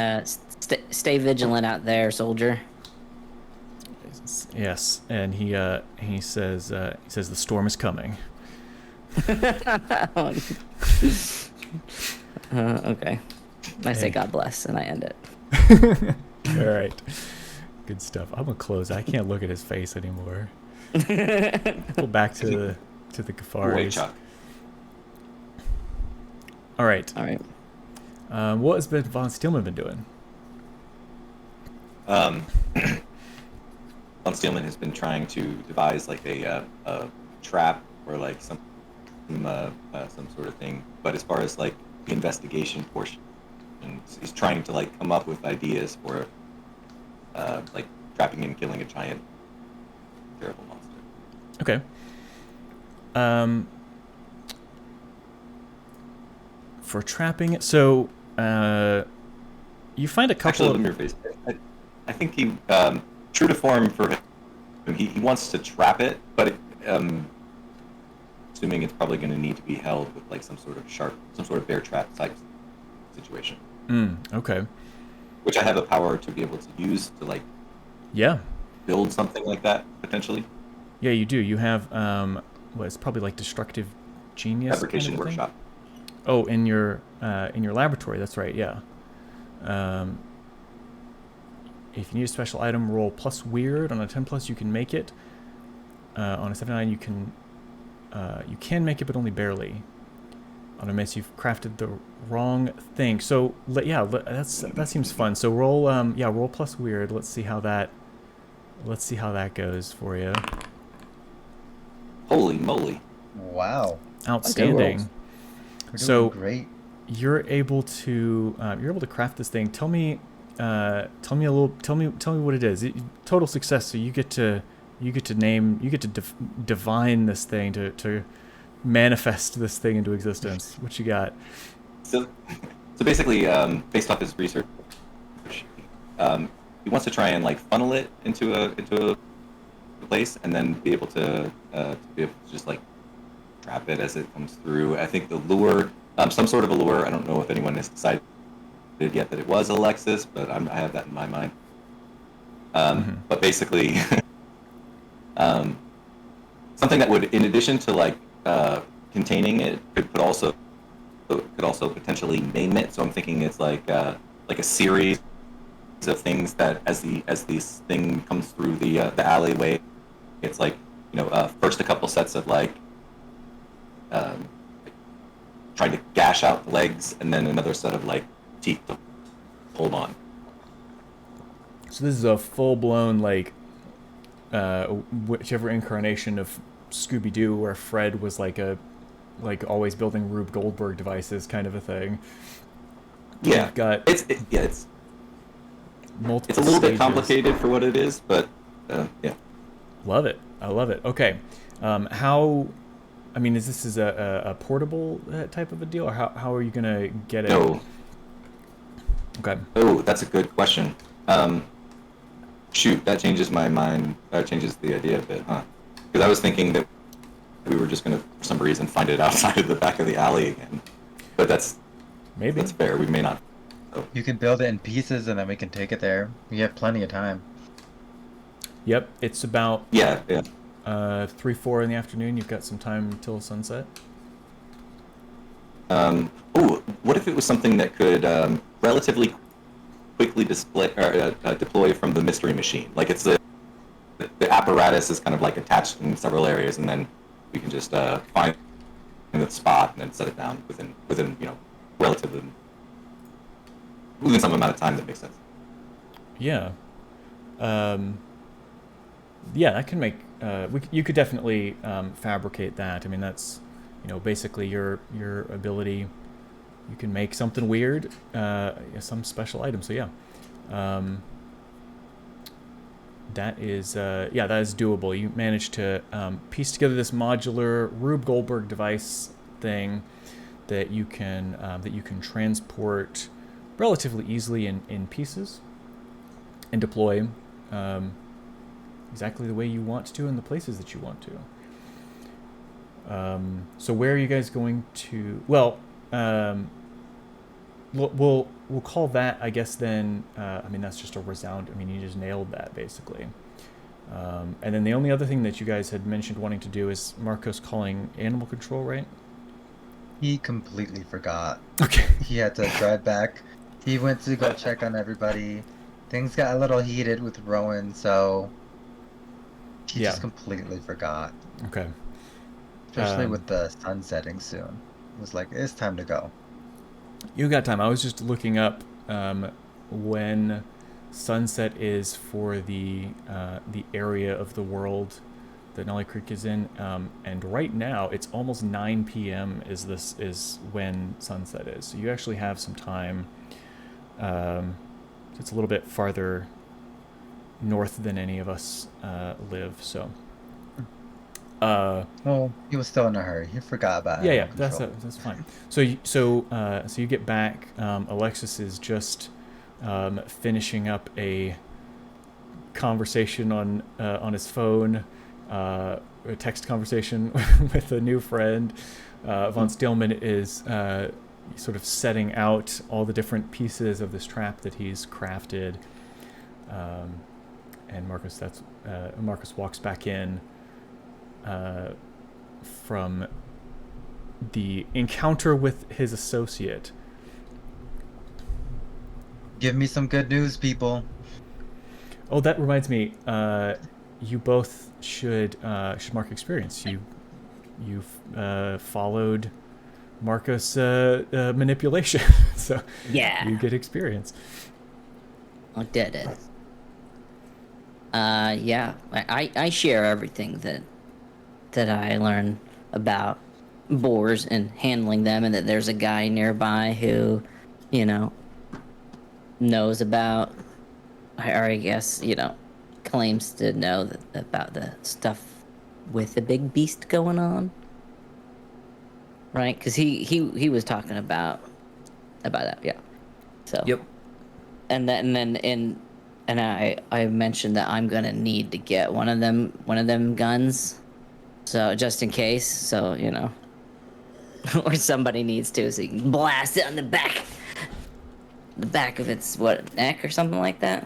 "Stay vigilant out there, soldier." Yes, and he says the storm is coming. Okay, I say God bless, and I end it. All right, good stuff. I'm gonna close. I can't look at his face anymore. Go back to the Kafaris. Chuck. All right. What has Von Steelman been doing? Von Steelman has been trying to devise like a trap or like some sort of thing. But as far as like the investigation portion, he's trying to like come up with ideas for like trapping and killing a giant, terrible monster. Okay. For trapping it, so you find a couple of. I think he, true to form for him, he wants to trap it, but assuming it's probably going to need to be held with like some sort of bear trap type situation. Okay. Which I have the power to be able to use to like. Yeah. Build something like that potentially. Yeah, you do. You have it's probably like destructive genius. Fabrication kind of workshop. Oh, in your laboratory. That's right. Yeah. If you need a special item, roll plus weird. On a 10+, you can make it. On a 7-9, you can make it, but only barely. On a miss, you've crafted the wrong thing. So that seems fun. So roll plus weird. Let's see how that goes for you. Holy moly! Wow! Outstanding. So great. You're able to craft this thing. Tell me what it is. Total success. So you get to divine this thing to manifest this thing into existence. What you got? So basically, based off his research, he wants to try and like funnel it into a place, and then be able to just like trap it as it comes through. I think the lure, some sort of a lure. I don't know if anyone has decided yet that it was Alexis, but I have that in my mind. But basically, something that would, in addition to like containing it could also potentially name it. So I'm thinking it's like a series of things that as this thing comes through the alleyway, it's like, first a couple sets of like trying to gash out the legs, and then another set of like teeth to hold on. So this is a full-blown like whichever incarnation of Scooby-Doo where Fred was like always building Rube Goldberg devices kind of a thing. Yeah, You've got it's multiple it's a little bit stages. complicated for what it is, but yeah. Love it. I love it. Okay. Is this a portable type of a deal, or how are you going to get it? No. Okay. Oh, that's a good question. Shoot, that changes my mind. That changes the idea a bit, huh? Because I was thinking that we were just going to, for some reason, find it outside of the back of the alley again. But that's fair. We may not. So. You can build it in pieces and then we can take it there. We have plenty of time. Yep, it's about 3-4 in the afternoon. You've got some time until sunset. What if it was something that could relatively quickly deploy from the mystery machine? Like it's the apparatus is kind of like attached in several areas, and then we can just find the spot and then set it down within relatively within some amount of time that makes sense. Yeah. Yeah, that can make. You could definitely fabricate that. I mean, that's basically your ability. You can make something weird, some special item. So yeah, that is doable. You managed to piece together this modular Rube Goldberg device thing that you can transport relatively easily in pieces and deploy exactly the way you want to in the places that you want to. So where are you guys going to? Well, we'll call that, I guess. Then that's just a resound. I mean, you just nailed that basically. And then the only other thing that you guys had mentioned wanting to do is Marcos calling animal control, right? He completely forgot. Okay. He had to drive back. He went to go check on everybody. Things got a little heated with Rowan, so he just completely forgot. Okay. Especially with the sun setting soon. It was like, it's time to go. You got time. I was just looking up when sunset is for the area of the world that Nolly Creek is in, and right now it's almost 9 p.m. is when sunset is. So you actually have some time. It's a little bit farther north than any of us live. So. Well, he was still in a hurry. He forgot about it. Yeah, that's fine. So you get back. Alexis is just finishing up a conversation on his phone, a text conversation with a new friend. Von Steelman is sort of setting out all the different pieces of this trap that he's crafted, and Marcus walks back in from the encounter with his associate. Give me some good news, people. Oh, that reminds me. You both should mark experience. You followed Marcos' manipulation, so Yeah. you get experience. I did it. Yeah. I share everything that I learn about boars and handling them, and that there's a guy nearby who, knows about, or I guess, claims to know about the stuff with the big beast going on. Right? Because he was talking about that, yeah. So. Yep. And then I mentioned that I'm gonna need to get one of them guns. So just in case, so or somebody needs to, so you can blast it on the back of its neck or something like that.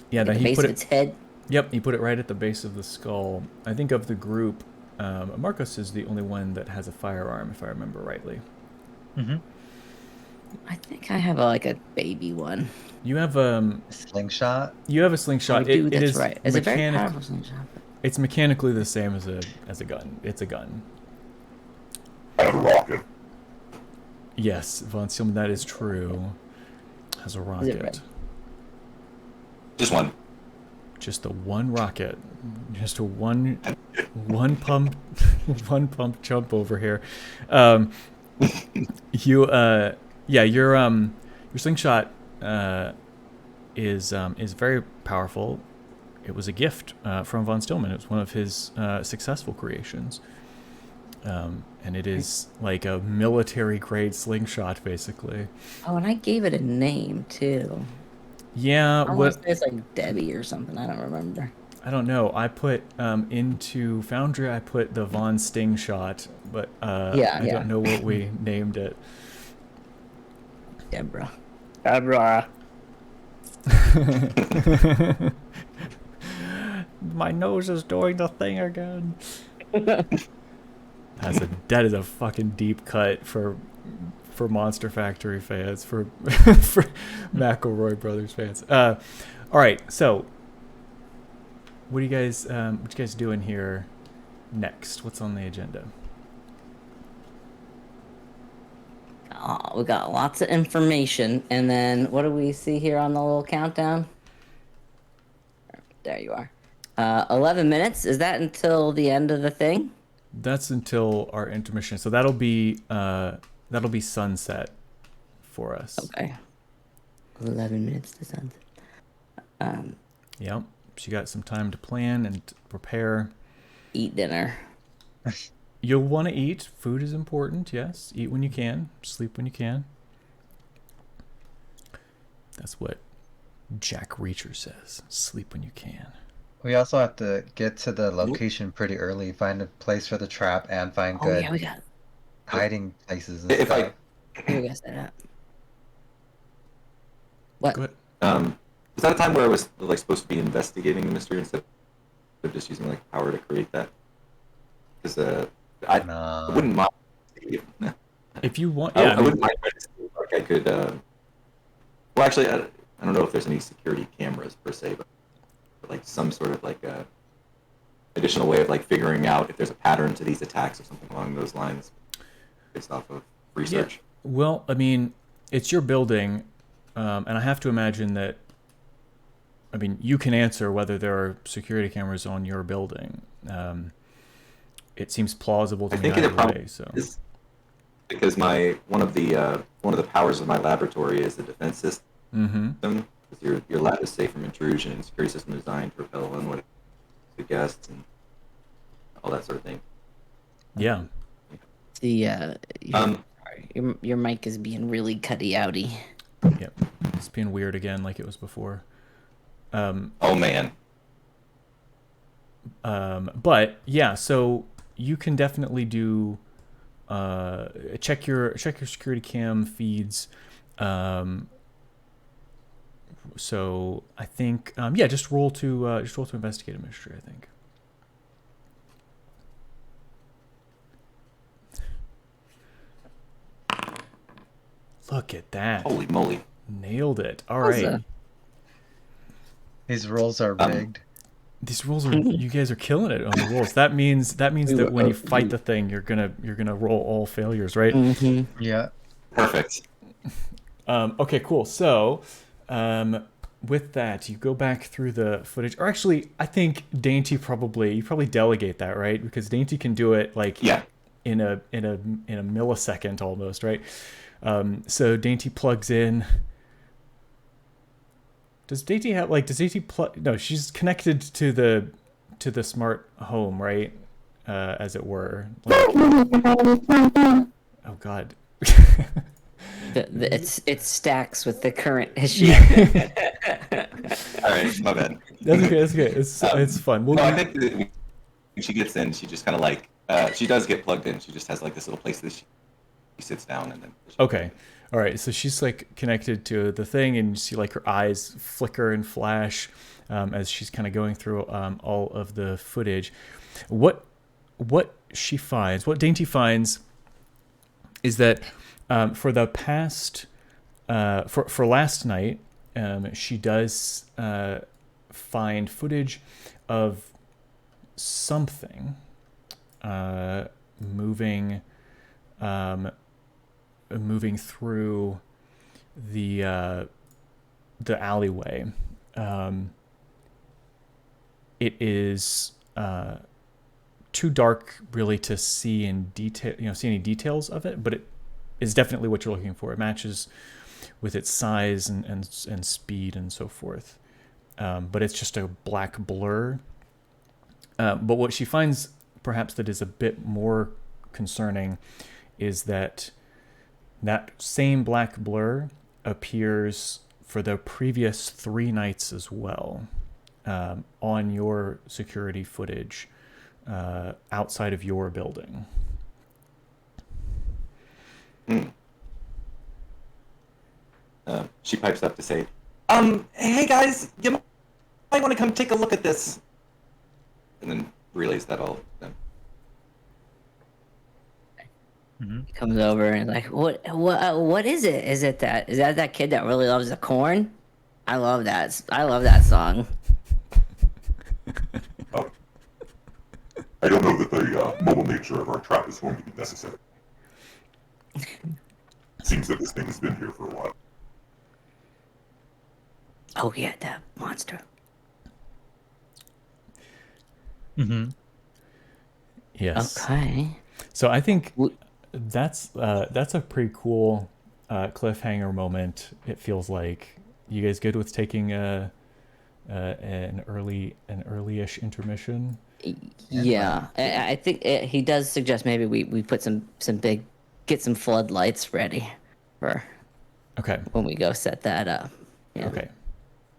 Yeah, At the base of its head. Yep, he put it right at the base of the skull. I think of the group, Marcos is the only one that has a firearm, if I remember rightly. Mm-hmm. I think I have like a baby one. You have Slingshot. a slingshot. I do. It That's is right. It's a very mechanic. powerful slingshot. It's mechanically the same as a gun. It's a gun. I have a rocket. Yes, Von Stillman, that is true. Has a Is it rocket. red? Just one. Just the one rocket. Just a one pump one pump jump over here. Your slingshot is very powerful. It was a gift from Von Stillman. It was one of his successful creations. And it is like a military grade slingshot, basically. Oh, and I gave it a name too. Yeah, I want to say it's like Debbie or something. I don't remember. I don't know. I put into Foundry. I put the Von Sting shot, but I don't know what we named it. Deborah. My nose is doing the thing again. That is a fucking deep cut for Monster Factory fans, for McElroy Brothers fans. All right, so what you guys doing here next? What's on the agenda? We got lots of information, and then what do we see here on the little countdown? There you are. 11 minutes. Is that until the end of the thing? That's until our intermission. So that'll be sunset for us. Okay. 11 minutes to sunset. Yep. So you got some time to plan and prepare. Eat dinner. You'll want to eat. Food is important, yes. Eat when you can. Sleep when you can. That's what Jack Reacher says. Sleep when you can. We also have to get to the location pretty early, find a place for the trap, and find good Oh, yeah, we got hiding places and If stuff. we got set up. What? Go ahead. Was that a time where I was like supposed to be investigating the mystery instead of just using like power to create that? Because I No. wouldn't mind. If you want, I wouldn't mind trying to see if like I could. Well, actually, I don't know if there's any security cameras per se, but like some sort of like additional way of like figuring out if there's a pattern to these attacks or something along those lines, based off of research. Yeah. Well, I mean, it's your building, and I have to imagine that. I mean, you can answer whether there are security cameras on your building. It seems plausible to I me think the either problem way. So. is because one of the powers of my laboratory is the defense system. Mm-hmm. Because your lab is safe from intrusion, and security system is designed to repel unwanted guests and all that sort of thing. Yeah. Your mic is being really cutty outy. Yep. It's being weird again, like it was before. Oh man. But yeah, so you can definitely do check your security cam feeds. So I think just roll to investigate a mystery, I think. Look at that. Holy moly. Nailed it. All right. These rolls are rigged. These rolls are you guys are killing it on the rolls. That means that when you fight the thing, you're gonna roll all failures, right? Mm-hmm. Yeah. Perfect. Okay, cool. So, with that, you go back through the footage, or actually, I think Dainty you probably delegate that, right? Because Dainty can do it like in a millisecond almost, right? So Dainty plugs in. Does Dainty have plug? No, she's connected to the smart home, right? As it were. Like, oh God. It stacks with the current issue. All right, my bad. That's okay. It's fun. No, I think that when she gets in, she just kind of like she does get plugged in. She just has like this little place that she sits down and then. Okay. All right. So she's like connected to the thing, and you see like her eyes flicker and flash as she's kind of going through all of the footage. What what Dainty finds, is that for the past, for last night, she does find footage of something moving through the alleyway. It is too dark really to see in detail, see any details of it, but it is definitely what you're looking for. It matches with its size and speed and so forth. But it's just a black blur. But what she finds perhaps that is a bit more concerning is that same black blur appears for the previous 3 nights as well, on your security footage outside of your building. She pipes up to say, hey guys, you might want to come take a look at this. And then relays that all to them. He comes over and like, what is it? Is that kid that really loves the corn? I love that song. I don't know that the mobile nature of our trap is going to be necessary. Seems that this thing has been here for a while. Oh yeah, that monster. Mm-hmm. Yes. Okay. So I think that's a pretty cool cliffhanger moment. It feels like. You guys good with taking an early-ish intermission? Yeah, I think he does suggest maybe we put get some floodlights ready for. Okay. When we go set that up. Yeah. Okay.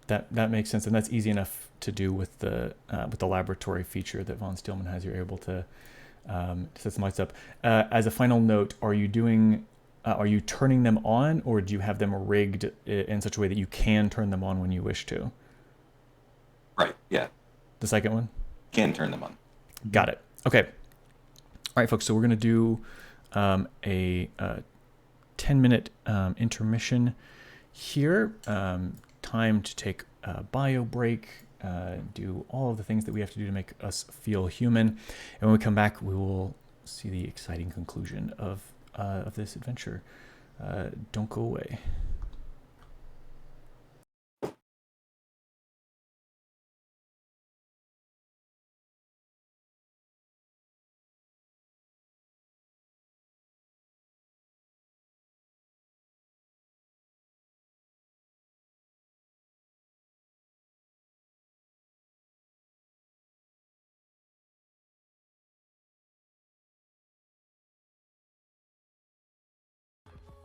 That makes sense, and that's easy enough to do with the laboratory feature that Von Steelman has. You're able to set some lights up. As a final note, are you turning them on, or do you have them rigged in such a way that you can turn them on when you wish to? Right, yeah. The second one? Can turn them on. Got it. Okay. All right, folks, so we're going to do a 10-minute intermission here. Time to take a bio break, do all of the things that we have to do to make us feel human. And when we come back, we will see the exciting conclusion of this adventure. Don't go away.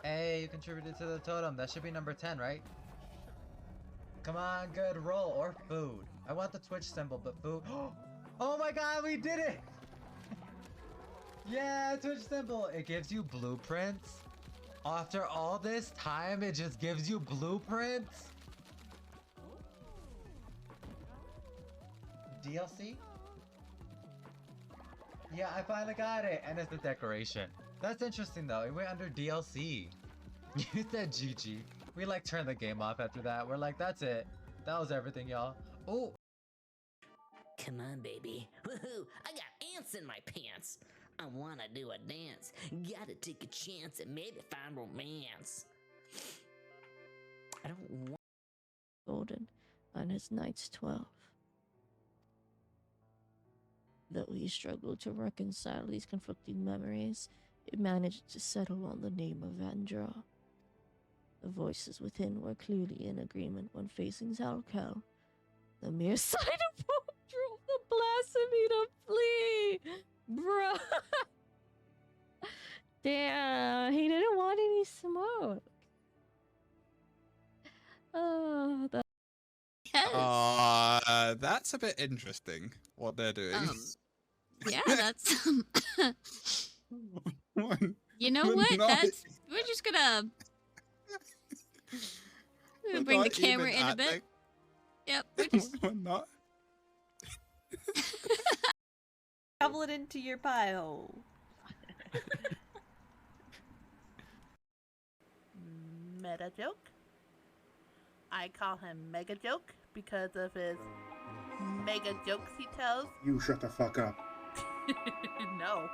Hey, you contributed to the totem. That should be number 10, right? Come on, good roll. Or food. I want the Twitch symbol, but food. Oh my god, we did it! Yeah, Twitch symbol. It gives you blueprints. After all this time, it just gives you blueprints? DLC? Yeah, I finally got it, and it's a decoration. That's interesting though, it went under DLC. You said GG. We like turned the game off after that. We're like, that's it. That was everything, y'all. Oh! Come on, baby. Woohoo! I got ants in my pants. I wanna do a dance. Gotta take a chance and maybe find romance. I don't want Golden on his night's 12. Though he struggled to reconcile these conflicting memories, he managed to settle on the name of Vandra. The voices within were clearly in agreement when facing Zalkel. The mere sight of hope drove the blasphemy to flee! Bruh! Damn, he didn't want any smoke. Oh, that. Yes. That's a bit interesting, what they're doing. Yeah, that's. You know We're what? not- We're just gonna. We're gonna bring the not camera even in a at bit. the- Yep, we're just. We're not. Shovel it into your pie hole. Meta joke. I call him Mega Joke because of his mega jokes he tells. You shut the fuck up. No.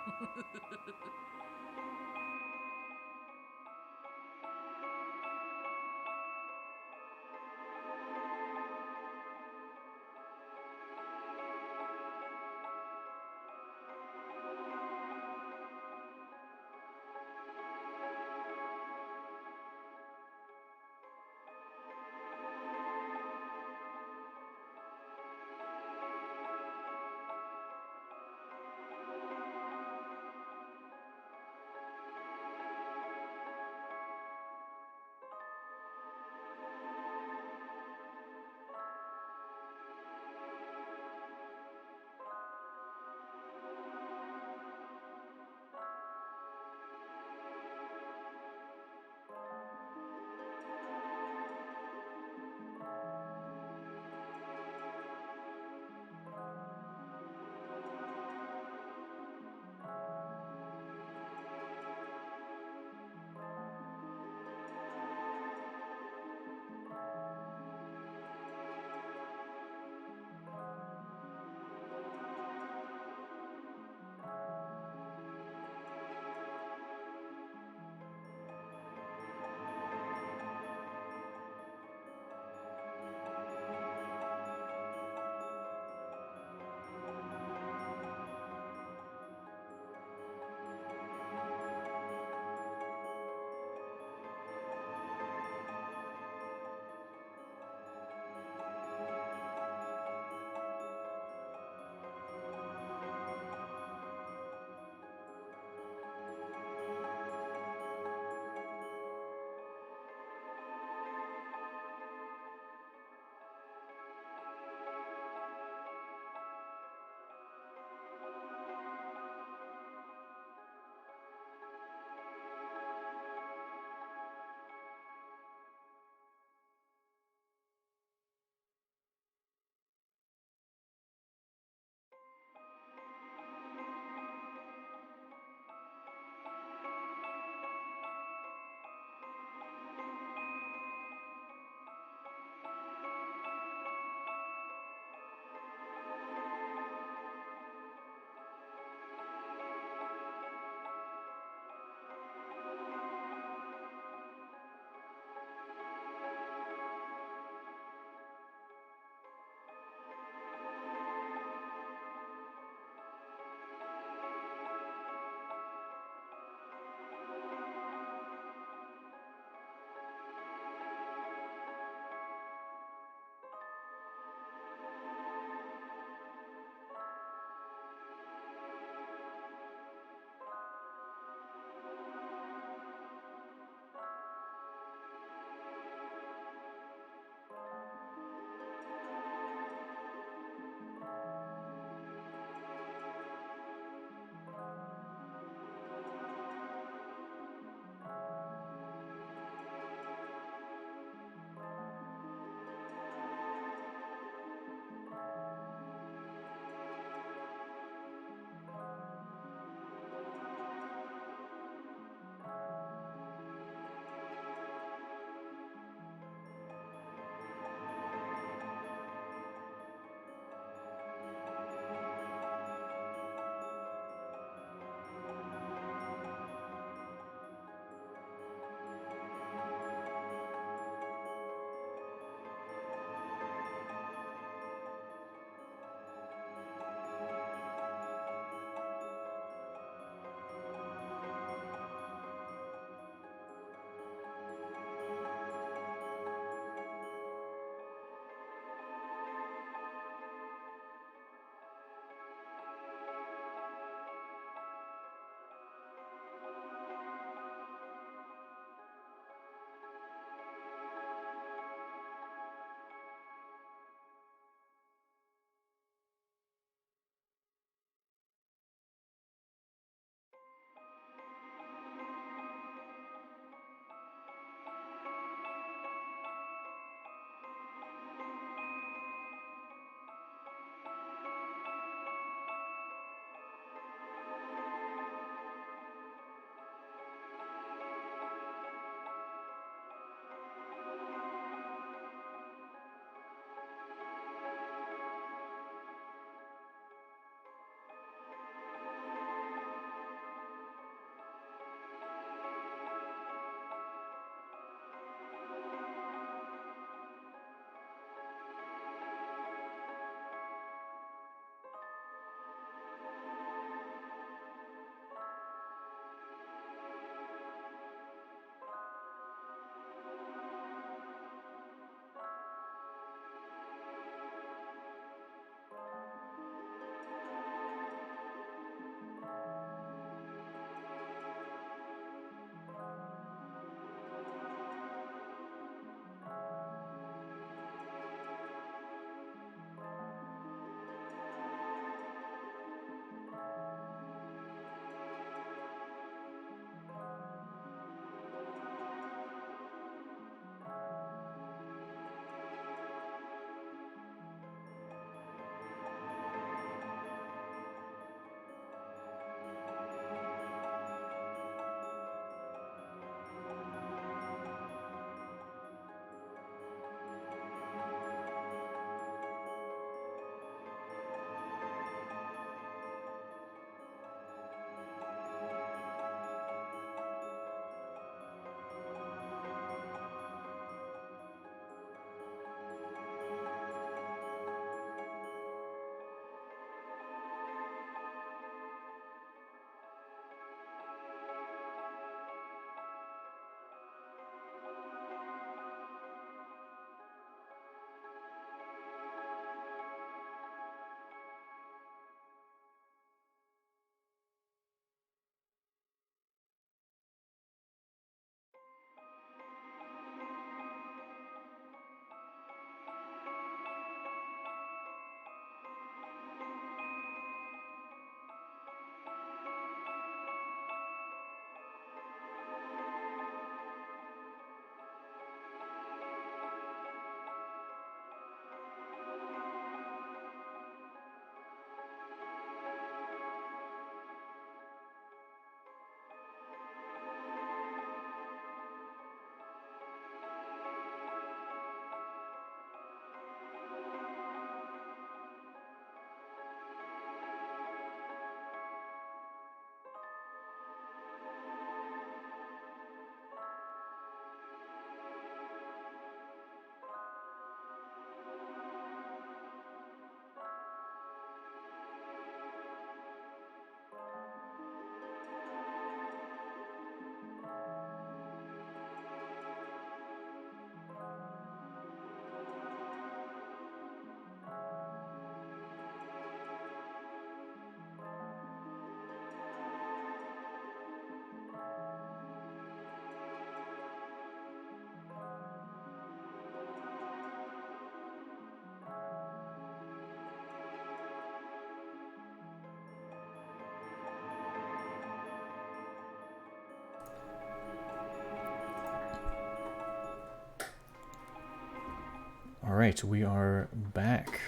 right, we are back.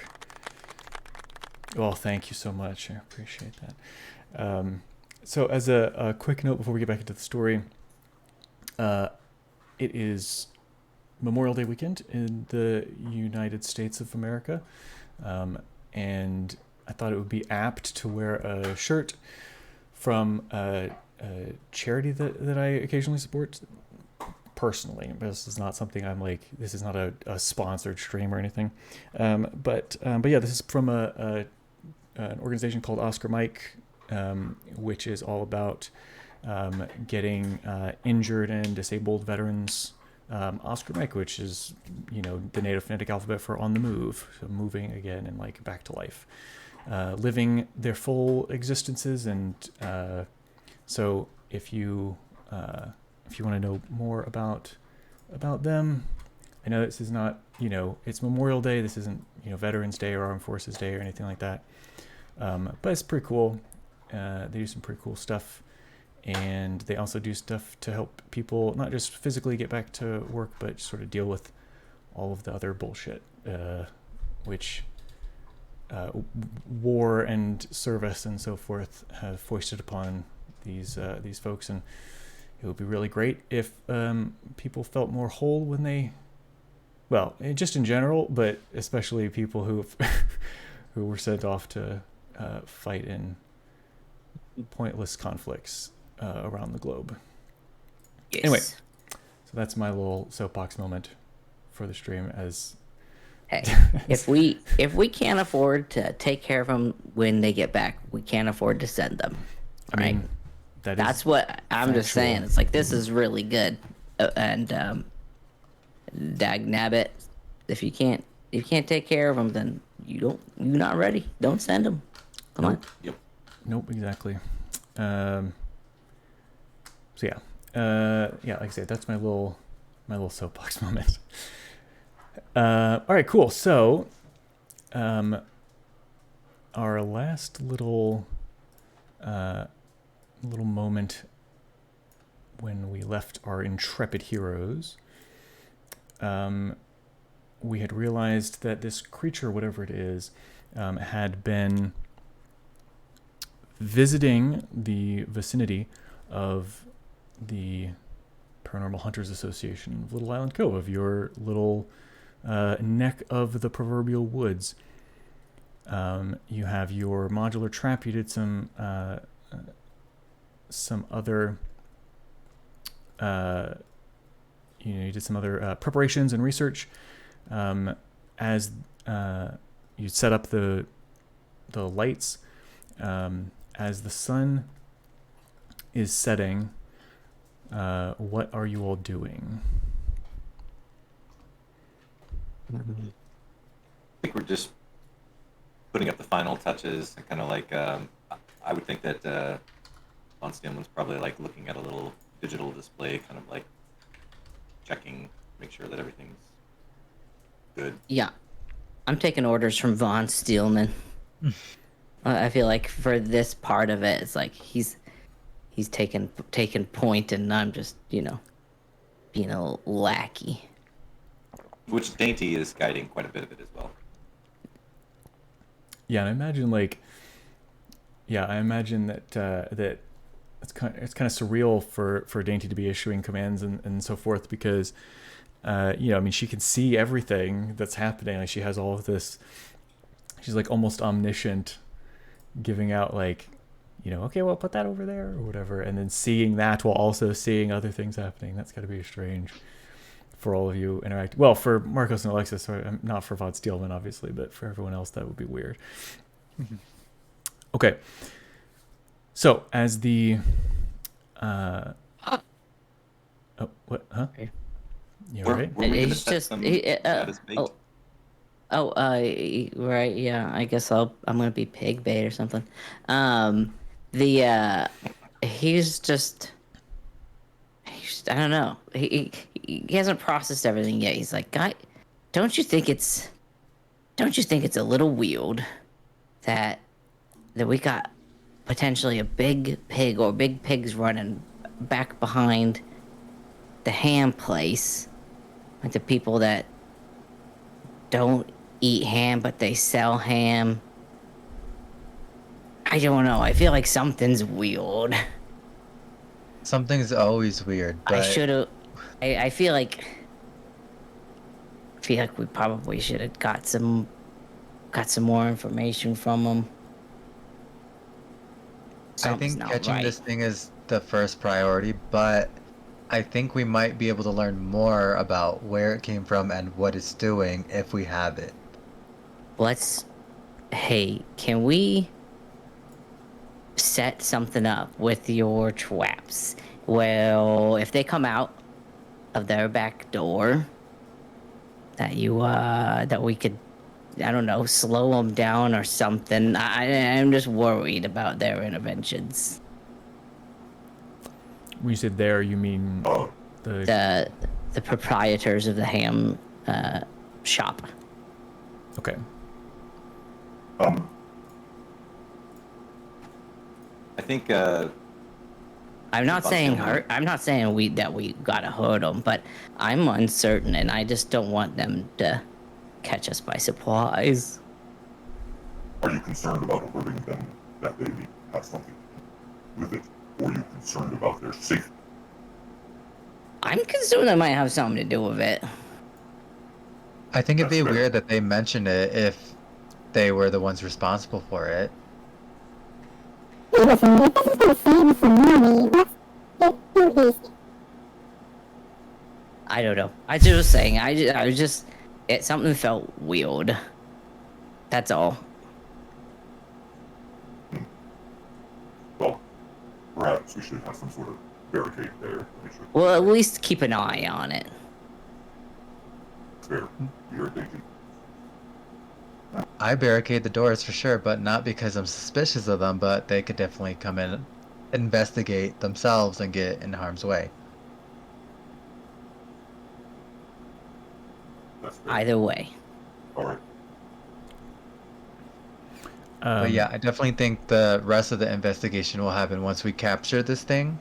Well, thank you so much. I appreciate that. So as a quick note before we get back into the story, it is Memorial Day weekend in the United States of America. And I thought it would be apt to wear a shirt from a charity that I occasionally support personally. This is not something I'm like, this is not a sponsored stream or anything. But yeah, this is from an organization called Oscar Mike, which is all about getting injured and disabled veterans Oscar Mike, which is, the native phonetic alphabet for on the move, so moving again and like back to life, living their full existences. And so if you want to know more about them, I know this is not, it's Memorial Day. This isn't, Veterans Day or Armed Forces Day or anything like that. But it's pretty cool. They do some pretty cool stuff. And they also do stuff to help people not just physically get back to work, but sort of deal with all of the other bullshit, which war and service and so forth have foisted upon these folks. And it would be really great if people felt more whole when they, well, just in general, but especially people who who were sent off to fight in pointless conflicts around the globe. Yes. Anyway, so that's my little soapbox moment for the stream. As hey, if we can't afford to take care of them when they get back, we can't afford to send them. I mean, that's what I'm just saying. It's like, this is really good, and dag nabbit, if you can't take care of them, then you're not ready. Don't send them. Come on. Yep. Nope. Exactly. So yeah, like I said, that's my little soapbox moment. All right, cool. So, our last little moment when we left our intrepid heroes, we had realized that this creature, whatever it is, had been visiting the vicinity of the Paranormal Hunters Association of Little Island Cove, of your little neck of the proverbial woods. You have your modular trap. You did some other you did some other preparations and research as you set up the lights. As the sun is setting, what are you all doing? I think we're just putting up the final touches, and kind of like I would think that Von Steelman's probably like looking at a little digital display, kind of like checking, make sure that everything's good. Yeah, I'm taking orders from Von Steelman. I feel like for this part of it, it's like he's taking point, and I'm just being a lackey. Which Dainty is guiding quite a bit of it as well. Yeah, and I imagine that it's kind of surreal for Dainty to be issuing commands and so forth, because I mean, she can see everything that's happening. Like, she has all of this. She's like almost omniscient, giving out like, okay, well, put that over there or whatever, and then seeing that while also seeing other things happening. That's got to be strange for all of you interact. Well, for Marcos and Alexis, not for Von Steelman, obviously, but for everyone else, that would be weird. Okay. So as the oh, what? Huh? You all right? He's just right, yeah. I guess I'm gonna be pig bait or something. He's I don't know. He hasn't processed everything yet. He's like, guy, don't you think it's a little weird that we got potentially a big pig or big pigs running back behind the ham place, like the people that don't eat ham, but they sell ham. I don't know. I feel like something's weird. Something's always weird, but I should have. I feel like. We probably should have got some more information from them. I think catching this thing is the first priority, but I think we might be able to learn more about where it came from and what it's doing if we have it. Hey, can we set something up with your traps? Well, if they come out of their back door, that we could, I don't know, slow them down or something. I'm just worried about their interventions. When you say there, you mean the proprietors of the ham shop. Okay. I think. I'm not saying hurt. I'm not saying we gotta hurt them, but I'm uncertain, and I just don't want them to catch us by surprise. Are you concerned about alerting them that they may have something with it, or are you concerned about their safety? I'm concerned they might have something to do with it. I think it'd be weird that they mentioned it if they were the ones responsible for it. Listen, if this is gonna save us some money, let's get too hasty. I don't know. I was just saying. Something felt weird. That's all. Well, perhaps we should have some sort of barricade there to make sure. Well, at least keep an eye on it. Fair. You're thinking. I barricade the doors for sure, but not because I'm suspicious of them, but they could definitely come in, investigate themselves, and get in harm's way. Either way. Alright. But yeah, I definitely think the rest of the investigation will happen once we capture this thing.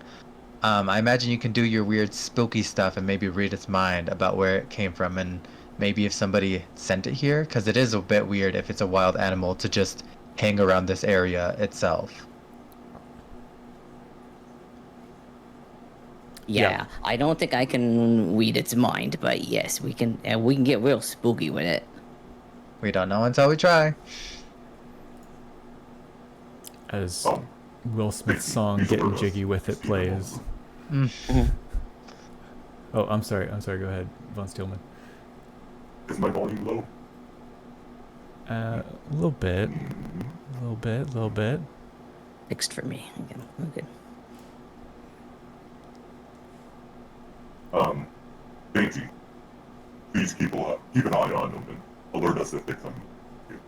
I imagine you can do your weird spooky stuff and maybe read its mind about where it came from, and maybe if somebody sent it here, because it is a bit weird if it's a wild animal to just hang around this area itself. Yeah, I don't think I can read its mind, but yes, we can. And we can get real spooky with it. We don't know until we try. As Will Smith's song "Getting Jiggy with It" plays. Oh, I'm sorry. Go ahead, Von Steelman. Is my volume low? A little bit. Fixed for me. Again. Okay. Dainty, please keep an eye on them and alert us if they come here.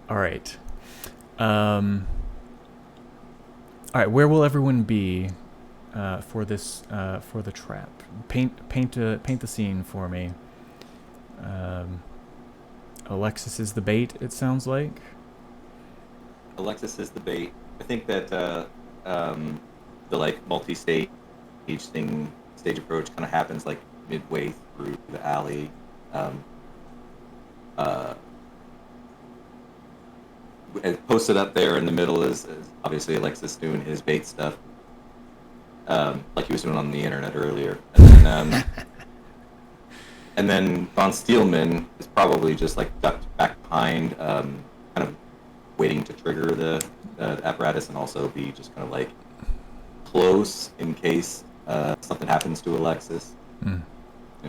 All right. All right. Where will everyone be for this for the trap? Paint the scene for me. Alexis is the bait. It sounds like. Alexis is the bait. I think that the like multi-stage stage approach kind of happens like midway through the alley. Posted up there in the middle is obviously Alexis doing his bait stuff, like he was doing on the internet earlier, and then Von Steelman is probably just like ducked back behind, kind of waiting to trigger the apparatus, and also be just kind of like close in case something happens to Alexis.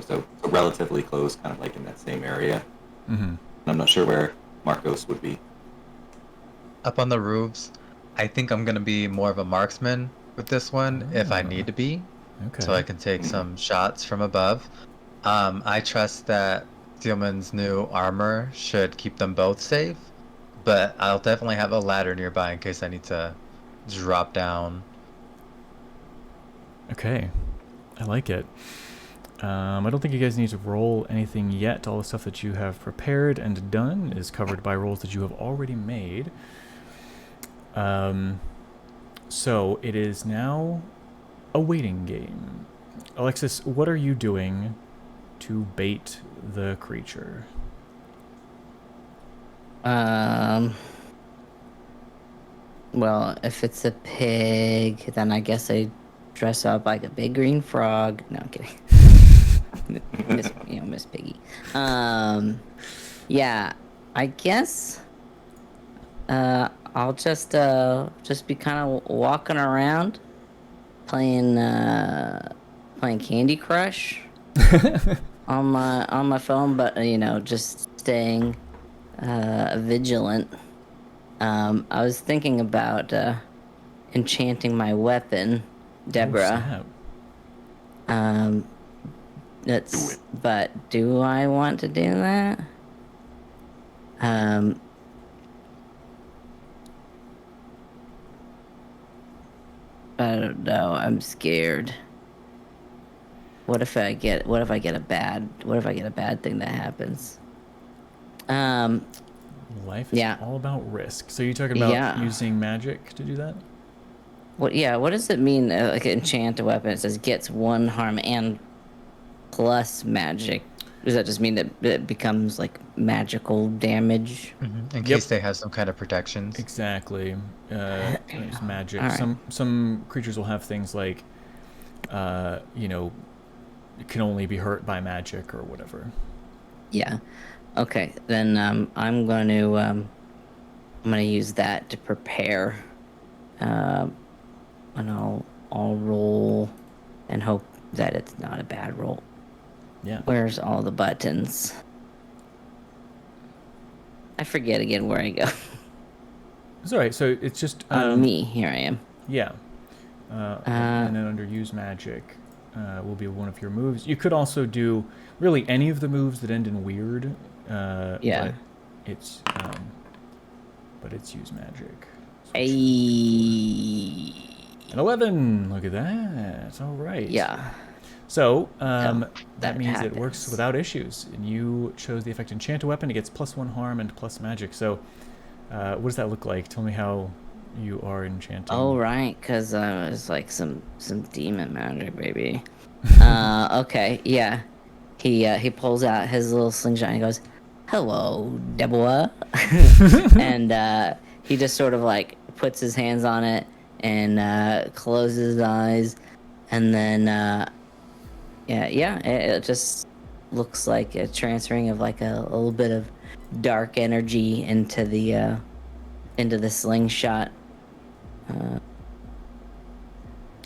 So relatively close, kind of like in that same area. I'm not sure where Marcos would be. Up on the roofs, I think I'm gonna be more of a marksman with this one if I need to be. Okay. So I can take some shots from above. I trust that Steelman's new armor should keep them both safe, but I'll definitely have a ladder nearby in case I need to drop down. Okay, I like it. I don't think you guys need to roll anything yet. All the stuff that you have prepared and done is covered by rolls that you have already made. So it is now a waiting game. Alexis, what are you doing to bait the creature? Well, if it's a pig, then I guess I dress up like a big green frog. No, I'm kidding. Miss Piggy. Yeah, I guess. I'll just be kind of walking around, playing Candy Crush on my phone, but just staying vigilant. I was thinking about enchanting my weapon, Deborah. But do I want to do that? I don't know. I'm scared. What if I get a bad thing that happens? Life is all about risk. So you're talking about using magic to do that? What does it mean? Like enchant a weapon, it says gets 1 harm and plus magic. Does that just mean that it becomes like magical damage? In case they have some kind of protections. Exactly. There's magic. All right. Some creatures will have things like, it can only be hurt by magic or whatever. Yeah. Okay. Then I'm going to use that to prepare. And I'll roll and hope that it's not a bad roll. Yeah. Where's all the buttons? I forget again where I go. It's all right. So it's just me. Here I am. Yeah. And then under use magic will be one of your moves. You could also do really any of the moves that end in weird. Yeah. But it's use magic. An 11. Look at that. It's all right. Yeah. So that means it works without issues. And you chose the effect enchant a weapon. It gets +1 harm and plus magic. So what does that look like? Tell me how you are enchanting. Oh right, because it's like some demon magic, baby. Okay, yeah. He pulls out his little slingshot and he goes, "Hello, Deborah," and he just sort of like puts his hands on it and closes his eyes, and then it just looks like a transferring of like a little bit of dark energy into the slingshot.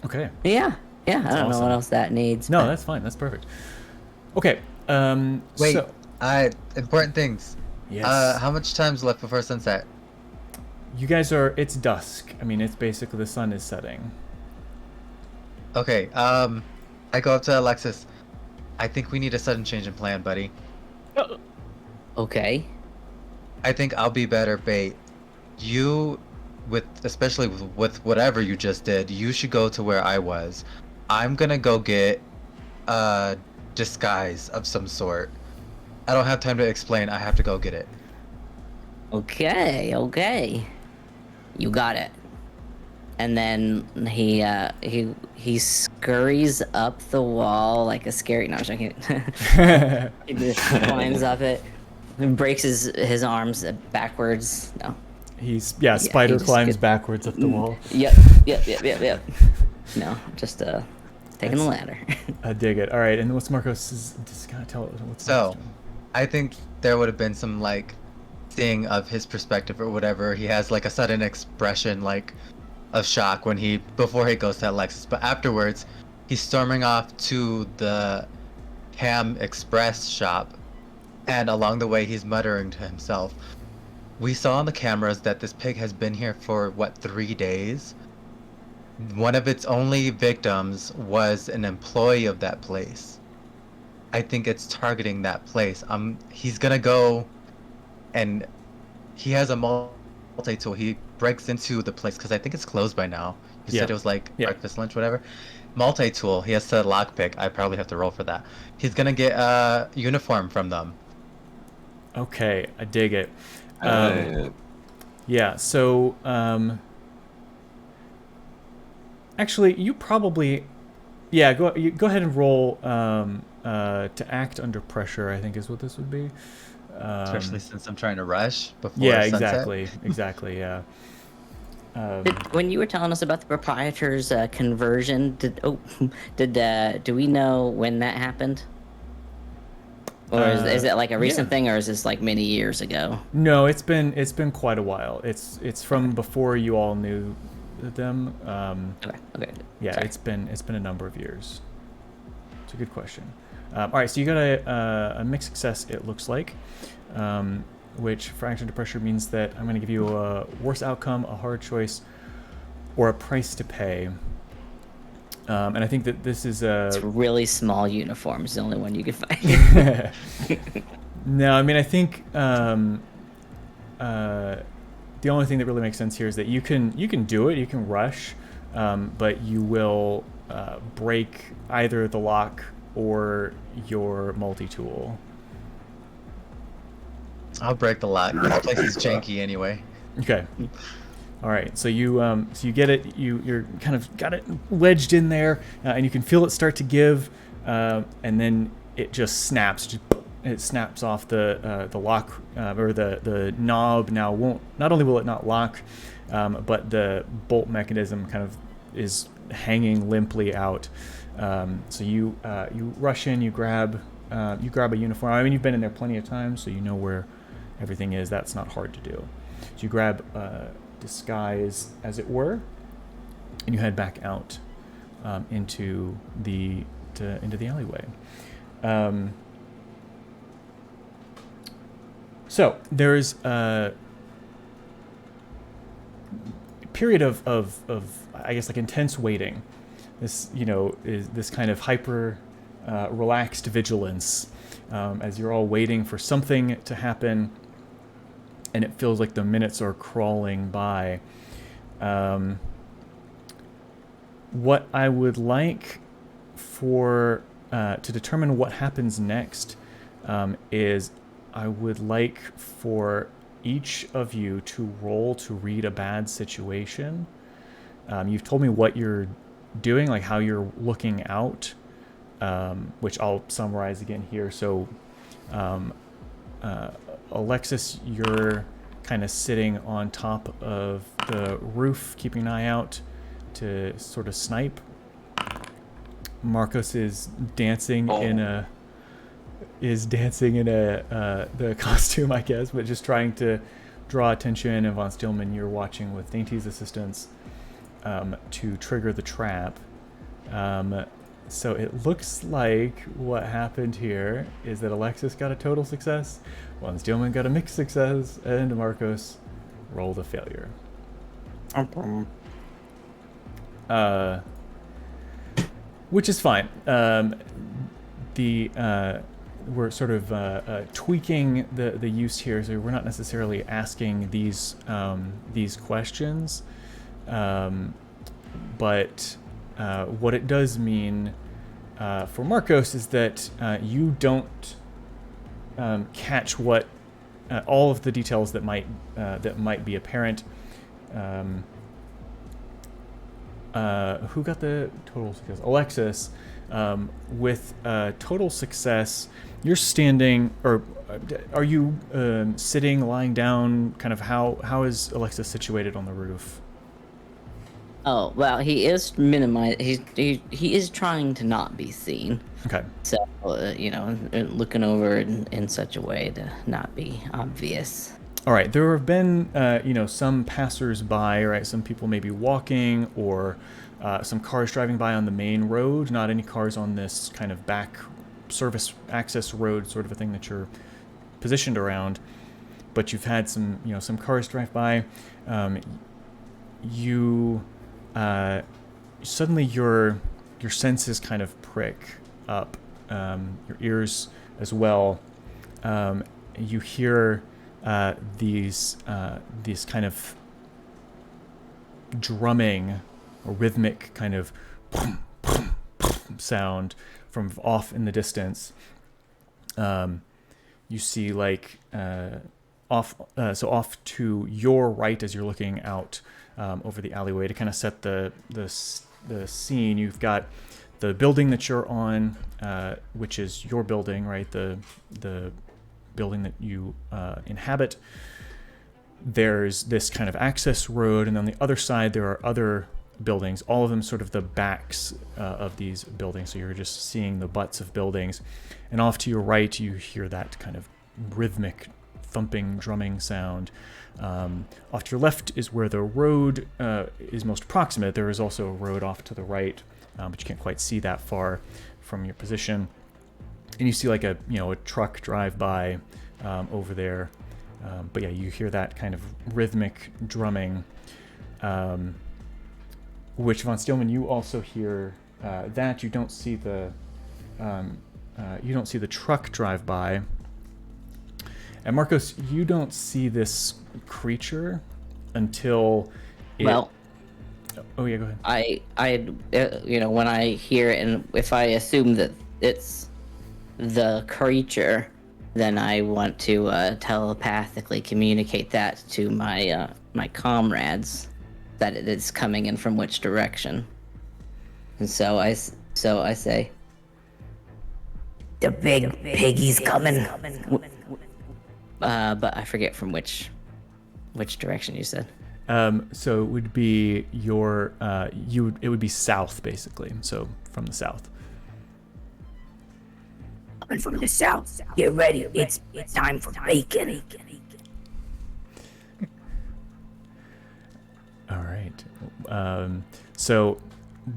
Okay. Yeah. I don't know awesome. what else that needs. No, that's fine. That's perfect. Okay. Wait. So, important things. Yes. How much time's left before sunset? You guys it's dusk. I mean, it's basically the sun is setting. Okay. I go up to Alexis. I think we need a sudden change in plan, buddy. Okay. I think I'll be better bait. You, especially with whatever you just did, you should go to where I was. I'm gonna go get a disguise of some sort. I don't have time to explain. I have to go get it. Okay. You got it. And then he scurries up the wall like a scary. No, I'm joking. He just climbs up it, and breaks his arms backwards. No. Spider climbs backwards up the wall. Yep. No, just taking the ladder. I dig it. All right, and what's Marcos? Just gotta tell what's. So, I think there would have been some like thing of his perspective or whatever. He has like a sudden expression like of shock before he goes to Alexis, but afterwards he's storming off to the Ham Express shop, and along the way he's muttering to himself. We saw on the cameras that this pig has been here for 3 days. One of its only victims was an employee of that place. I think it's targeting that place. He's gonna go, and he has a multi-tool. He breaks into the place because I think it's closed by now. You said it was like breakfast, lunch, whatever. Multi-tool. He has to lockpick. I probably have to roll for that. He's gonna get a uniform from them. Okay, I dig it. Yeah. So actually, you probably Yeah, go ahead and roll to act under pressure, I think is what this would be. Especially since I'm trying to rush before Yeah, sunset. exactly, yeah. When you were telling us about the proprietor's conversion, do we know when that happened? Or is it like a recent thing, or is this like many years ago? No, it's been quite a while. It's from before you all knew them. Okay. Yeah, Sorry. it's been a number of years. It's a good question. All right, so you got a mixed success. It looks like, which for action under pressure means that I'm going to give you a worse outcome, a hard choice, or a price to pay. And I think that this is It's really small uniforms, the only one you can find. No, I mean, I think the only thing that really makes sense here is that you can do it, you can rush, but you will break either the lock or your multi-tool. I'll break the lock. This place is janky anyway. Okay. All right, so you get it. You're kind of got it wedged in there, and you can feel it start to give, and then it just snaps. It snaps off the lock or the knob. Now won't. Not only will it not lock, but the bolt mechanism kind of is hanging limply out. So you rush in. You grab a uniform. I mean, you've been in there plenty of times, so you know where everything is. That's not hard to do. So you grab disguise, as it were, and you head back out into the alleyway. So there's a period of I guess like intense waiting. This is this kind of hyper relaxed vigilance as you're all waiting for something to happen. And it feels like the minutes are crawling by. What I would like for to determine what happens next is I would like for each of you to roll to read a bad situation. You've told me what you're doing, like how you're looking out, which I'll summarize again here. So Alexis, you're kind of sitting on top of the roof, keeping an eye out to sort of snipe. Marcos is dancing in the costume, I guess, but just trying to draw attention. And Von Stillman, you're watching with Dainty's assistance to trigger the trap. So it looks like what happened here is that Alexis got a total success, Von Stillman got a mixed success, and Marcos rolled a failure. Which is fine. We're sort of tweaking the use here, so we're not necessarily asking these questions, but what it does mean for Marcos is that you don't catch what all of the details that might be apparent. Who got the total success? Alexis. With total success, you're standing, or are you sitting, lying down? Kind of how is Alexis situated on the roof? Oh well, he is minimized. He is trying to not be seen. Okay. So looking over in such a way to not be obvious. All right. There have been some passers-by, right? Some people maybe walking, or some cars driving by on the main road. Not any cars on this kind of back service access road, sort of a thing that you're positioned around. But you've had some cars drive by. Suddenly your senses kind of prick up, your ears as well. You hear these kind of drumming or rhythmic kind of sound from off in the distance. You see like off to your right as you're looking out over the alleyway to kind of set the scene. You've got the building that you're on, which is your building, right? The building that you inhabit. There's this kind of access road, and on the other side there are other buildings, all of them sort of the backs of these buildings, so you're just seeing the butts of buildings. And off to your right you hear that kind of rhythmic thumping drumming sound. Off to your left is where the road is most proximate. There is also a road off to the right, but you can't quite see that far from your position. And you see like a truck drive by over there. But yeah, you hear that kind of rhythmic drumming. Which Von Steelman, you also hear that. You don't see the truck drive by. And Marcos, you don't see this creature until it... Well, oh yeah, go ahead. When I hear it, and if I assume that it's the creature, then I want to telepathically communicate that to my my comrades, that it is coming in from which direction. And so I say, the big piggy's coming. But I forget from which direction you said. So it would be your it would be south, basically. So from the south. Coming from the south. Get ready. It's time for bacon. All right. So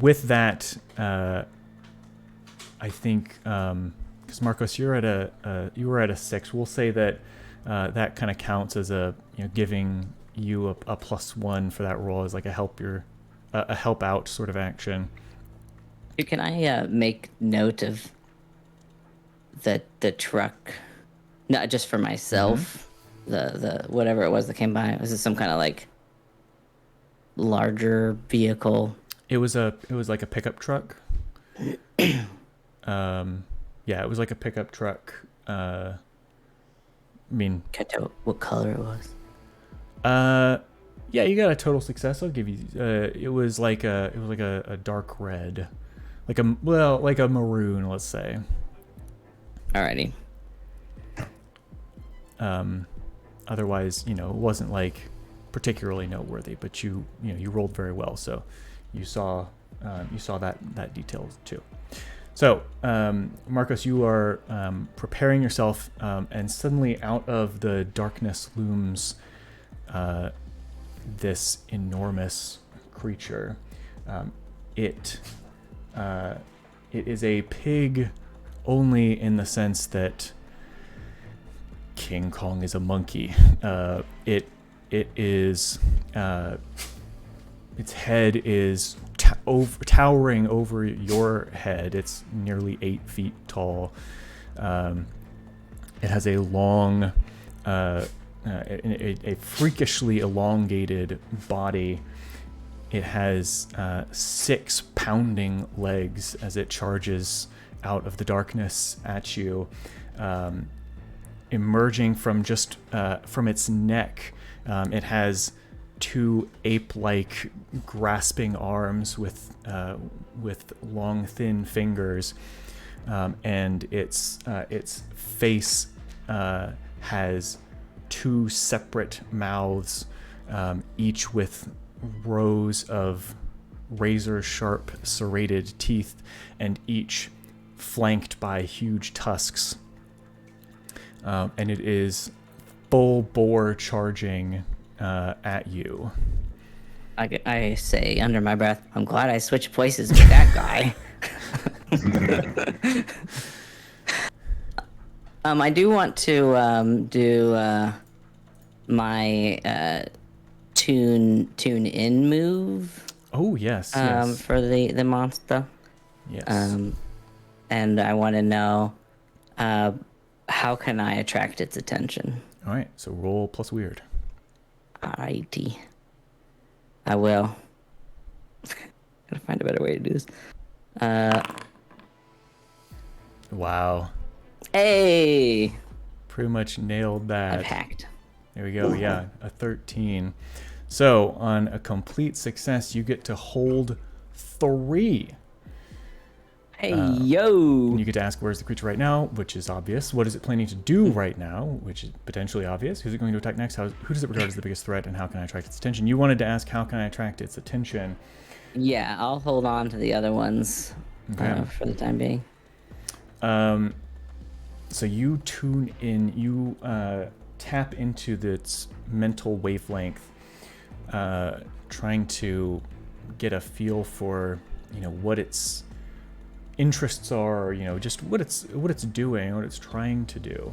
with that, I think because Marcos, you were at a 6. We'll say that that kind of counts as giving you a +1 for that roll as like a help out sort of action. Can I make note of the truck, not just for myself, the whatever it was that came by? Was it some kind of like larger vehicle? It was like a pickup truck. Yeah, it was like a pickup truck. I mean, can't tell what color it was. Yeah, you got a total success. I'll give you. It was like a dark red, like a maroon, let's say. Alrighty. Otherwise, it wasn't like particularly noteworthy, but you rolled very well, so you saw that detail too. So, Marcos, you are preparing yourself, and suddenly out of the darkness looms this enormous creature. It is a pig, only in the sense that King Kong is a monkey. It is its head is towering over your head. It's nearly 8 feet tall. It has a long, a freakishly elongated body. It has 6 pounding legs as it charges out of the darkness at you. Emerging from just from its neck, it has 2 ape-like grasping arms with long, thin fingers, and its face has 2 separate mouths, each with rows of razor-sharp serrated teeth, and each flanked by huge tusks. And it is full bore charging at you. I say under my breath, I'm glad I switched places with that guy. I do want to do my tune in move. Oh yes, yes. For the monster. Yes. And I want to know how can I attract its attention? All right, so roll plus weird. Alrighty. I will. Gotta find a better way to do this. Wow. Hey! Pretty much nailed that. I've hacked. There we go, yeah, a 13. So, on a complete success, you get to hold 3. Hey, yo! You get to ask where's the creature right now, which is obvious. What is it planning to do right now, which is potentially obvious. Who's it going to attack next? Who does it regard as the biggest threat, and how can I attract its attention? You wanted to ask how can I attract its attention. Yeah, I'll hold on to the other ones for the time being. So you tune in, you tap into its mental wavelength, trying to get a feel for, what its interests are, or, just what it's doing, what it's trying to do.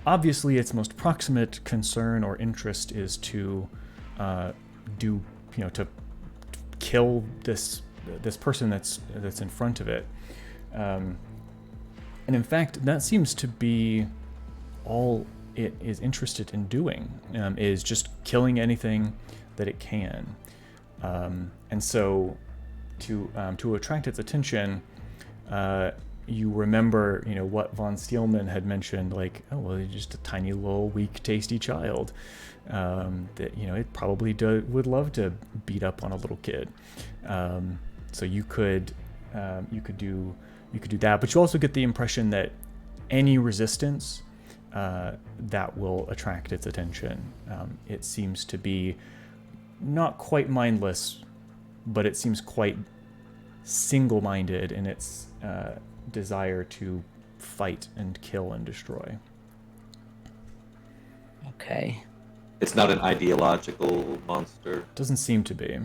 Obviously, its most proximate concern or interest is to to kill this person that's in front of it. And in fact, that seems to be all it is interested in doing, is just killing anything that it can. And so to attract its attention, you remember, what von Steelman had mentioned, like, oh, well, you're just a tiny little weak, tasty child that, it probably would love to beat up on a little kid. So you could do that, but you also get the impression that any resistance that will attract its attention. It seems to be not quite mindless, but it seems quite single-minded in its desire to fight and kill and destroy. Okay. It's not an ideological monster. Doesn't seem to be.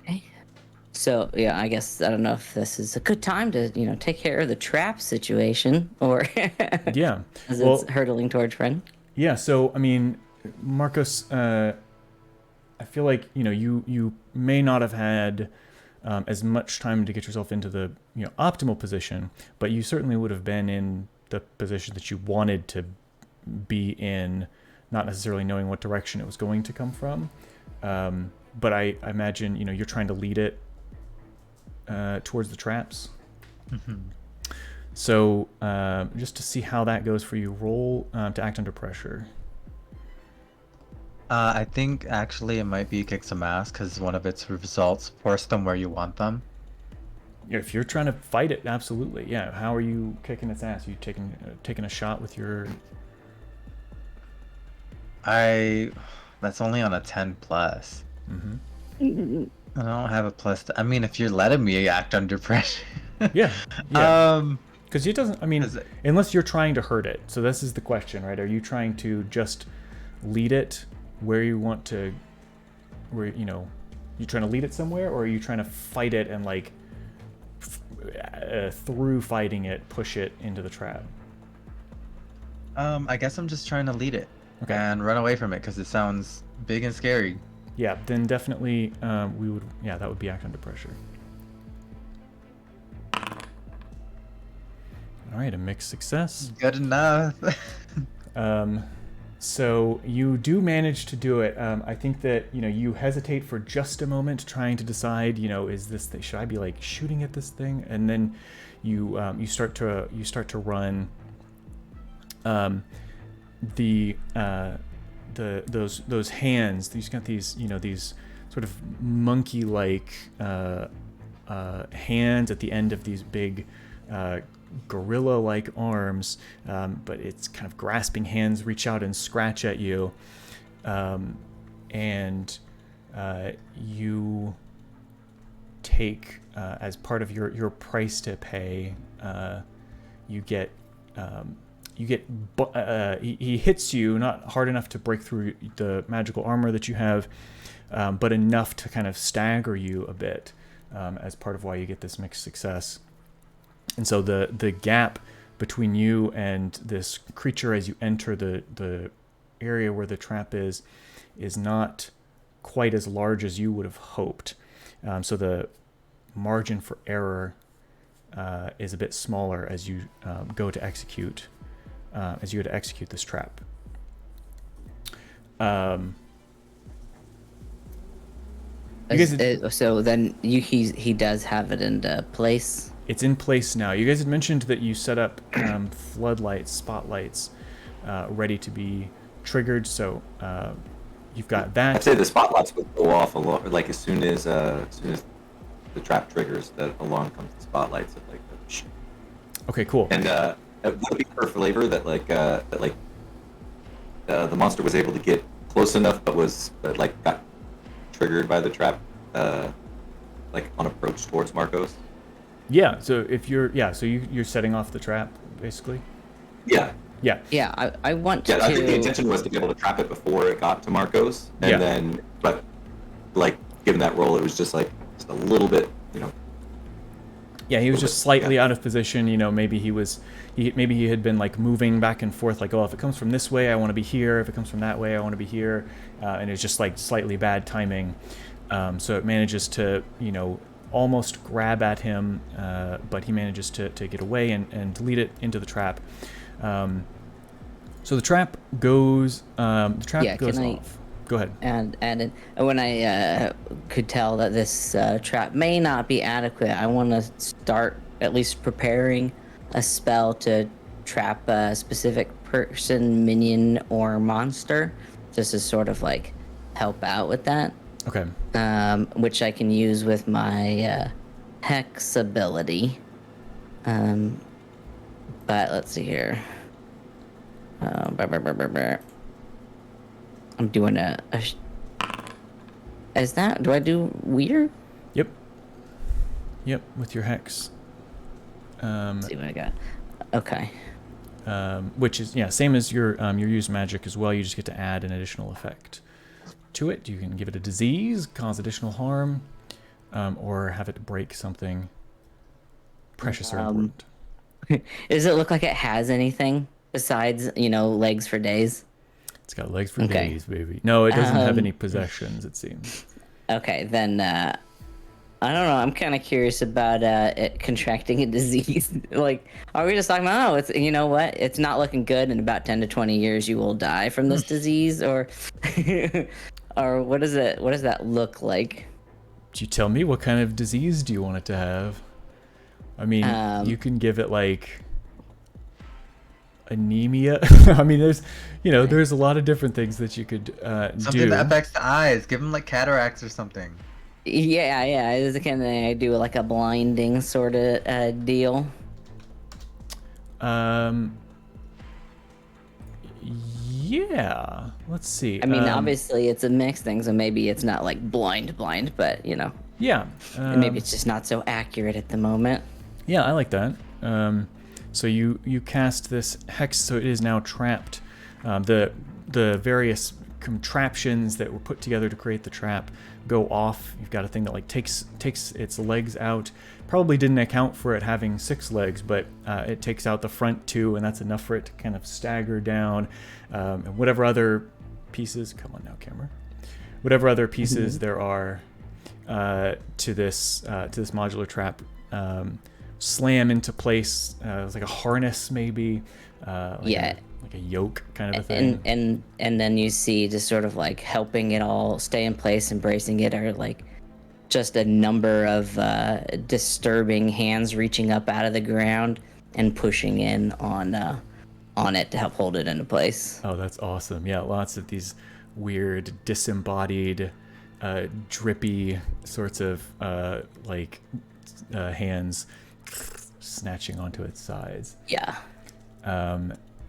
Okay. So, yeah, I guess I don't know if this is a good time to, take care of the trap situation, or Yeah. as it's hurtling towards Fred. Yeah, so, I mean, Marcos, I feel like, you may not have had as much time to get yourself into the, optimal position, but you certainly would have been in the position that you wanted to be in, not necessarily knowing what direction it was going to come from. But I imagine, you're trying to lead it towards the traps. Mm-hmm. So just to see how that goes for you, roll to act under pressure. I think actually it might be kick some ass because one of its results force them where you want them. If you're trying to fight it, absolutely. Yeah. How are you kicking its ass? You taking a shot with your... That's only on a 10 plus. Mm-hmm. I don't have a plus. I mean, if you're letting me act under pressure. Yeah. Because it doesn't. I mean, unless you're trying to hurt it. So this is the question, right? Are you trying to just lead it where you want to? Where you trying to lead it somewhere, or are you trying to fight it and like through fighting it, push it into the trap? I guess I'm just trying to lead it and run away from it because it sounds big and scary. Yeah, then definitely that would be act under pressure. All right, a mixed success. Good enough. So you do manage to do it. I think that you hesitate for just a moment, trying to decide, is this should I be like shooting at this thing? And then you start to run. Those hands. You've got these these sort of monkey-like hands at the end of these big gorilla-like arms, but it's kind of grasping hands reach out and scratch at you, and you take as part of your price to pay, you get he hits you, not hard enough to break through the magical armor that you have, but enough to kind of stagger you a bit, as part of why you get this mixed success. And so the gap between you and this creature as you enter the area where the trap is not quite as large as you would have hoped. So the margin for error is a bit smaller as you go to execute this trap. So then he does have it into place. It's in place now. You guys had mentioned that you set up floodlights, spotlights, ready to be triggered. So you've got that. I'd say the spotlights would go off a lot, like as soon as the trap triggers, that along comes the spotlights of like the Okay, cool. And would it be for flavor that the monster was able to get close enough, but got triggered by the trap, on approach towards Marcos? Yeah. So if you're setting off the trap, basically. Yeah. Yeah. Yeah, I want to. I think the intention was to be able to trap it before it got to Marcos, and then, but given that roll, it was just a little bit, Yeah, he was just slightly out of position. Maybe he had been moving back and forth. If it comes from this way, I want to be here. If it comes from that way, I want to be here. And it's just slightly bad timing. So it manages to, almost grab at him, but he manages to get away and lead it into the trap. So the trap goes. Off. Go ahead. And when I could tell that this trap may not be adequate, I want to start at least preparing a spell to trap a specific person, minion, or monster, just to sort of help out with that. Okay. Which I can use with my hex ability. But let's see here. I'm doing is that, do I do weird? Yep, with your hex. Let's see what I got. Okay. Which is, same as your use magic as well. You just get to add an additional effect to it. You can give it a disease, cause additional harm, or have it break something precious or important. Does it look like it has anything besides, legs for days? It's got legs for days, baby. No, it doesn't have any possessions, it seems. Okay, then I don't know. I'm kind of curious about it contracting a disease. Are we just talking about, it's, you know what? It's not looking good. In about 10 to 20 years, you will die from this disease, or or what does that look like? You tell me, what kind of disease do you want it to have? I mean, you can give it anemia. I mean, there's a lot of different things that you could something that affects the eyes. Give him cataracts or something. Yeah. It's the kind of thing I do, a blinding sort of deal. Yeah. Let's see. I mean, obviously it's a mixed thing, so maybe it's not blind, but Yeah. Maybe it's just not so accurate at the moment. Yeah, I like that. So you cast this hex, so it is now trapped. The various contraptions that were put together to create the trap go off. You've got a thing that takes its legs out. Probably didn't account for it having 6 legs, but it takes out the front 2, and that's enough for it to kind of stagger down. And whatever other pieces, come on now, camera. Whatever other pieces there are to this modular trap. Slam into place. It's like a harness, maybe. Like a yoke kind of a thing. And then you see just sort of helping it all stay in place and bracing it are just a number of disturbing hands reaching up out of the ground and pushing in on it to help hold it into place. Oh, that's awesome. Yeah, lots of these weird disembodied drippy sorts of hands snatching onto its sides. Yeah.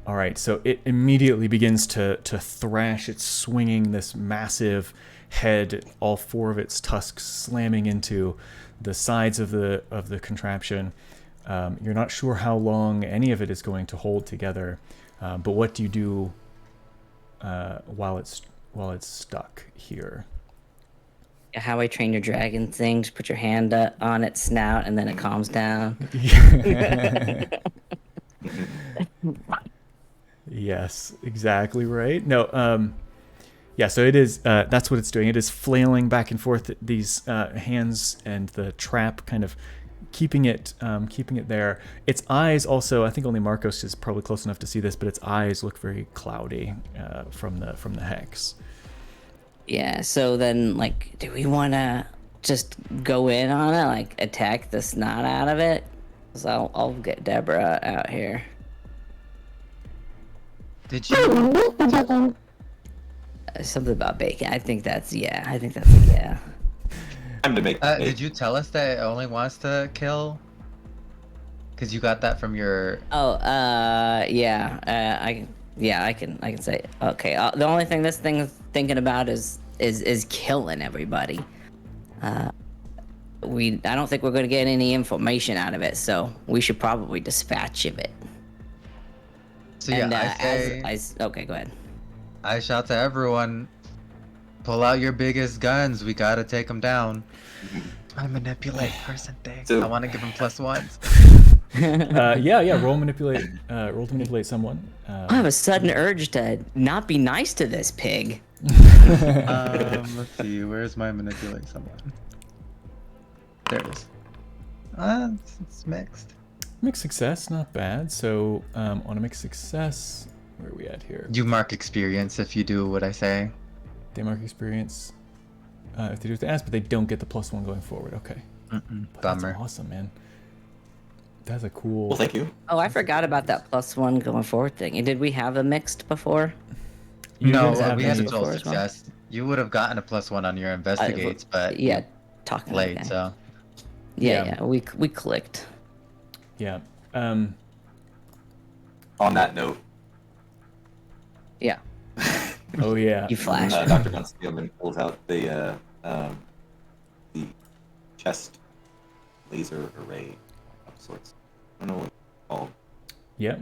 All right, so it immediately begins to thrash. It's swinging this massive head, all 4 of its tusks slamming into the sides of the contraption. You're not sure how long any of it is going to hold together, but what do you do while it's stuck here? How I Train Your Dragon thing, just put your hand on its snout and then it calms down. Yes, exactly right. No, yeah, so it is, that's what it's doing. It is flailing back and forth, these hands and the trap kind of keeping it there. Its eyes also, I think only Marcos is probably close enough to see this, but its eyes look very cloudy from the hex. Yeah, so then, do we want to just go in on it, attack the snot out of it? So I'll get Deborah out here. Did you? Something about bacon. I think that's a yeah. Time to make. Did you tell us that it only wants to kill? Because you got that from your. Oh, yeah. I can say it. Okay. The only thing this thing is thinking about is killing everybody. I don't think we're gonna get any information out of it, so we should probably dispatch of it. So yeah, And, I say. Okay, go ahead. I shout to everyone, pull out your biggest guns. We gotta take them down. I manipulate person thing. So- I want to give him +1s. Yeah. Roll manipulate. Roll to manipulate someone. I have a sudden urge to not be nice to this pig. Let's see. Where's my manipulate someone? There it is. It's mixed. Mixed success, not bad. So on a mixed success, where are we at here? You mark experience if you do what I say. They mark experience if they do the ask, but they don't get the +1 going forward. Okay. But Bummer. That's awesome, man. That's a cool. Well, thank you. Oh, I forgot about that +1 going forward thing. Did we have a mixed before? You No, guys have we had a any- total before as well? success. You would have gotten a +1 on your investigates, but Yeah, talking late. about that. So Yeah, we clicked. Yeah. On that note, Yeah. Oh yeah. You flashed. Dr. Von Spielman pulls out the chest laser array of sorts. I don't know what it's called. Yeah.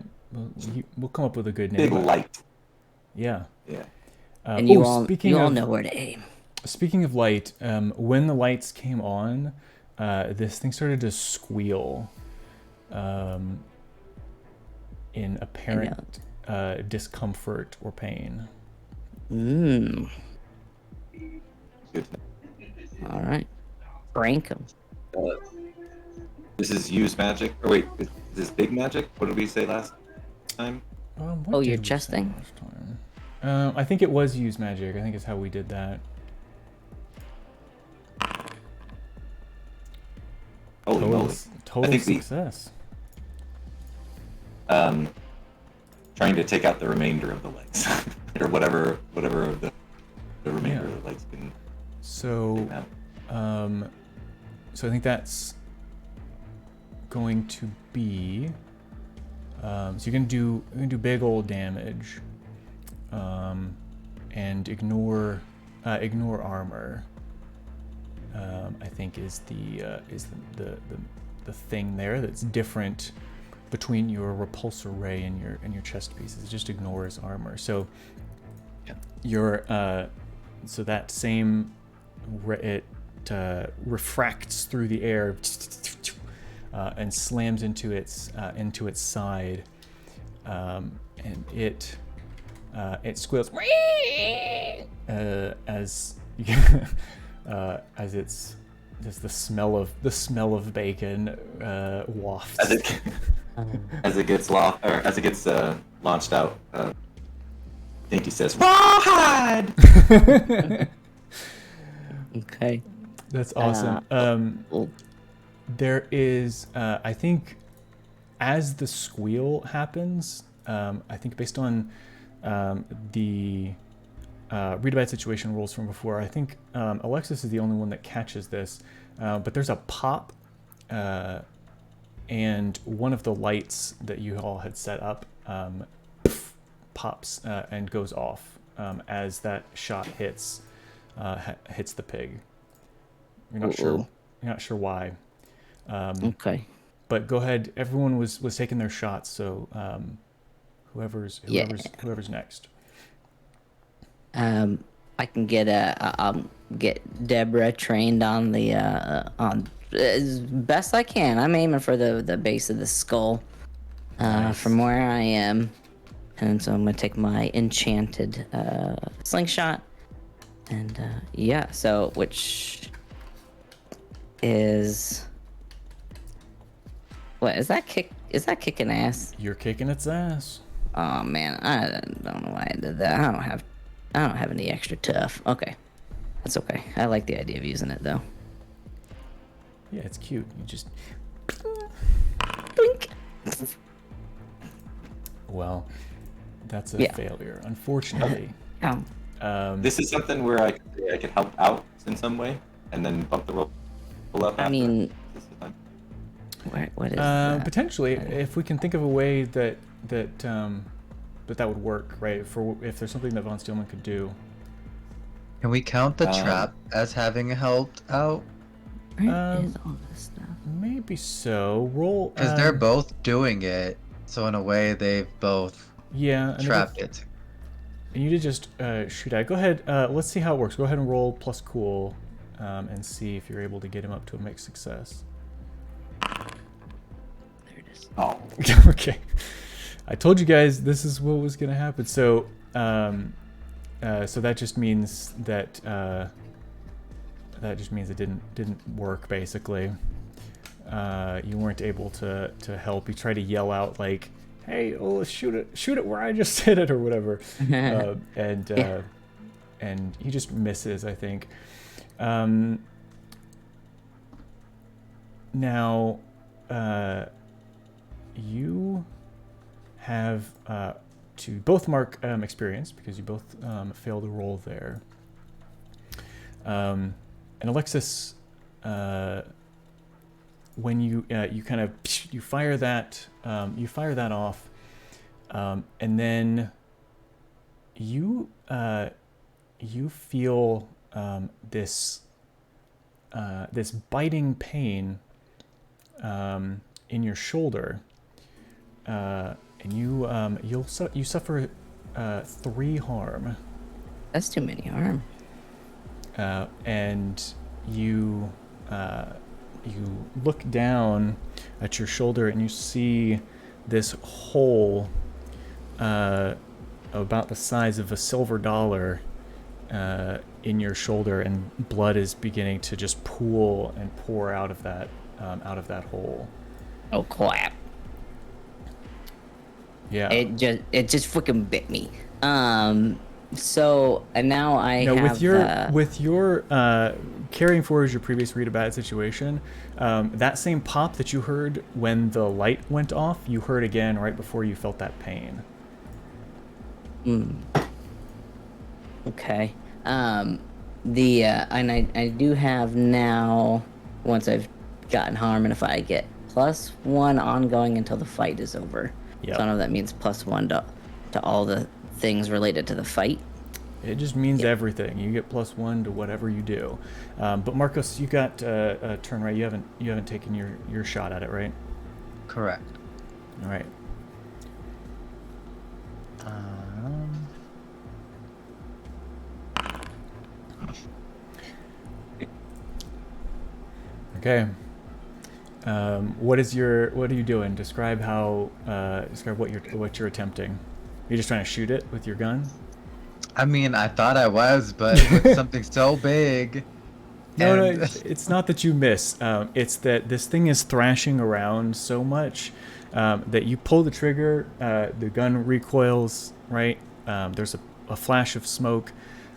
We'll come up with a good name. Big light. Yeah. Yeah. And you all speaking of, know where to aim. Speaking of light, when the lights came on, this thing started to squeal in apparent discomfort or pain. Mmm. Good. All right. Prank him. This is use magic. Or wait, is this big magic? What did we say last time? What Oh, did your we chest say thing? last time? I think it was use magic. I think is how we did that. Holy moly. Total I think success. Trying to take out the remainder of the legs. Or whatever of the remainder of the legs can So, take out. so I think that's going to be. So you're gonna do big old damage, and ignore armor. I think is the thing there that's different between your repulsor ray and your chest pieces. It just ignores armor. So your so that same it refracts through the air and slams into its side, and it squeals as it's just the smell of bacon wafts. As it gets launched out, Dainty says, "Rawhide!" Okay. That's awesome. There is, I think, as the squeal happens, I think based on the read about situation rules from before, I think Alexis is the only one that catches this, but there's a pop, and one of the lights that you all had set up pops and goes off as that shot hits the pig. You're not sure. You're not sure why. Okay. But go ahead. Everyone was taking their shots, so whoever's next. I can get I'll get Deborah trained on the on as best I can. I'm aiming for the base of the skull from where I am, and so I'm gonna take my enchanted slingshot, and yeah. So which is what is that kick? Is that kicking ass? You're kicking its ass. Oh man, I don't know why I did that. I don't have any extra tough. Okay. That's okay. I like the idea of using it though. Yeah, it's cute. You just blink. Well, that's a failure, unfortunately. This is something where I could help out in some way. and then bump the roll up. I after? mean, Is this the time? what is that? Potentially, if we can think of a way that would work, right? For if there's something that Von Steelman could do. Can we count the trap as having helped out? Where is all this stuff? Maybe so. Roll. Because they're both doing it, so in a way they've both trapped it. And you did just shoot at it. Go ahead. Let's see how it works. Go ahead and roll plus cool, and see if you're able to get him up to a mixed success. There it is. Oh. Okay. I told you guys this is what was gonna happen. So, so that just means that it didn't work basically. You weren't able to help. You tried to yell out like, "Hey, oh, shoot it where I just hit it," or whatever, and he just misses, I think. Now, you have to both mark experience because you both failed a roll there. And Alexis, when you kind of you fire that off, and then you feel this biting pain in your shoulder, and you suffer 3 harm. That's too many harm. And you look down at your shoulder and you see this hole about the size of a silver dollar in your shoulder, and blood is beginning to just pool and pour out of that hole. Oh crap! Yeah. It just freaking bit me. So and now I no, have with your carrying forward your previous read about situation, that same pop that you heard when the light went off, you heard again right before you felt that pain. Okay. And I do have now, once I've gotten harm, and if I get +1 ongoing until the fight is over. Yep. So I don't know if that means +1 to all the things related to the fight. It just means everything. You get +1 to whatever you do. But Marcos, you got a turn, right? You haven't taken your shot at it, right? Correct. All right. Okay. What are you doing? Describe what you're attempting. You're just trying to shoot it with your gun? I mean, I thought I was, but with something so big. No, it's not that you miss. It's that this thing is thrashing around so much that you pull the trigger, the gun recoils, right? There's a flash of smoke,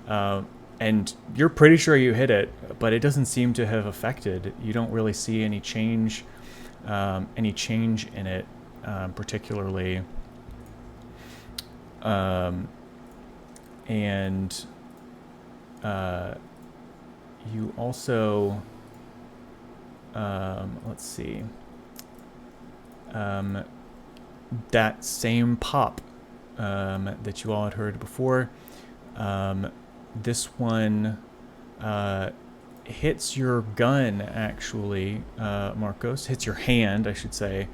and you're pretty sure you hit it, but it doesn't seem to have affected. You don't really see any change in it, particularly. And you also, let's see, that same pop that you all had heard before, this one hits your gun, actually, Marcos, hits your hand, I should say.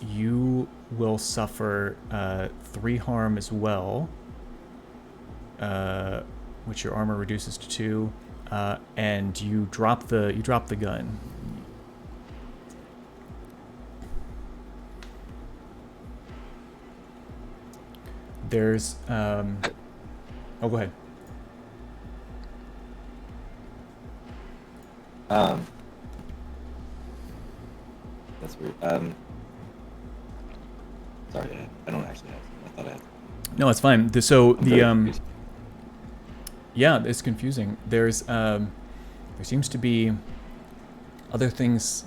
You will suffer 3 harm as well, which your armor reduces to 2, and you drop the gun. There's oh, go ahead. That's weird. Sorry, I don't actually have. I thought I had. No, it's fine. Yeah, it's confusing. There seems to be other things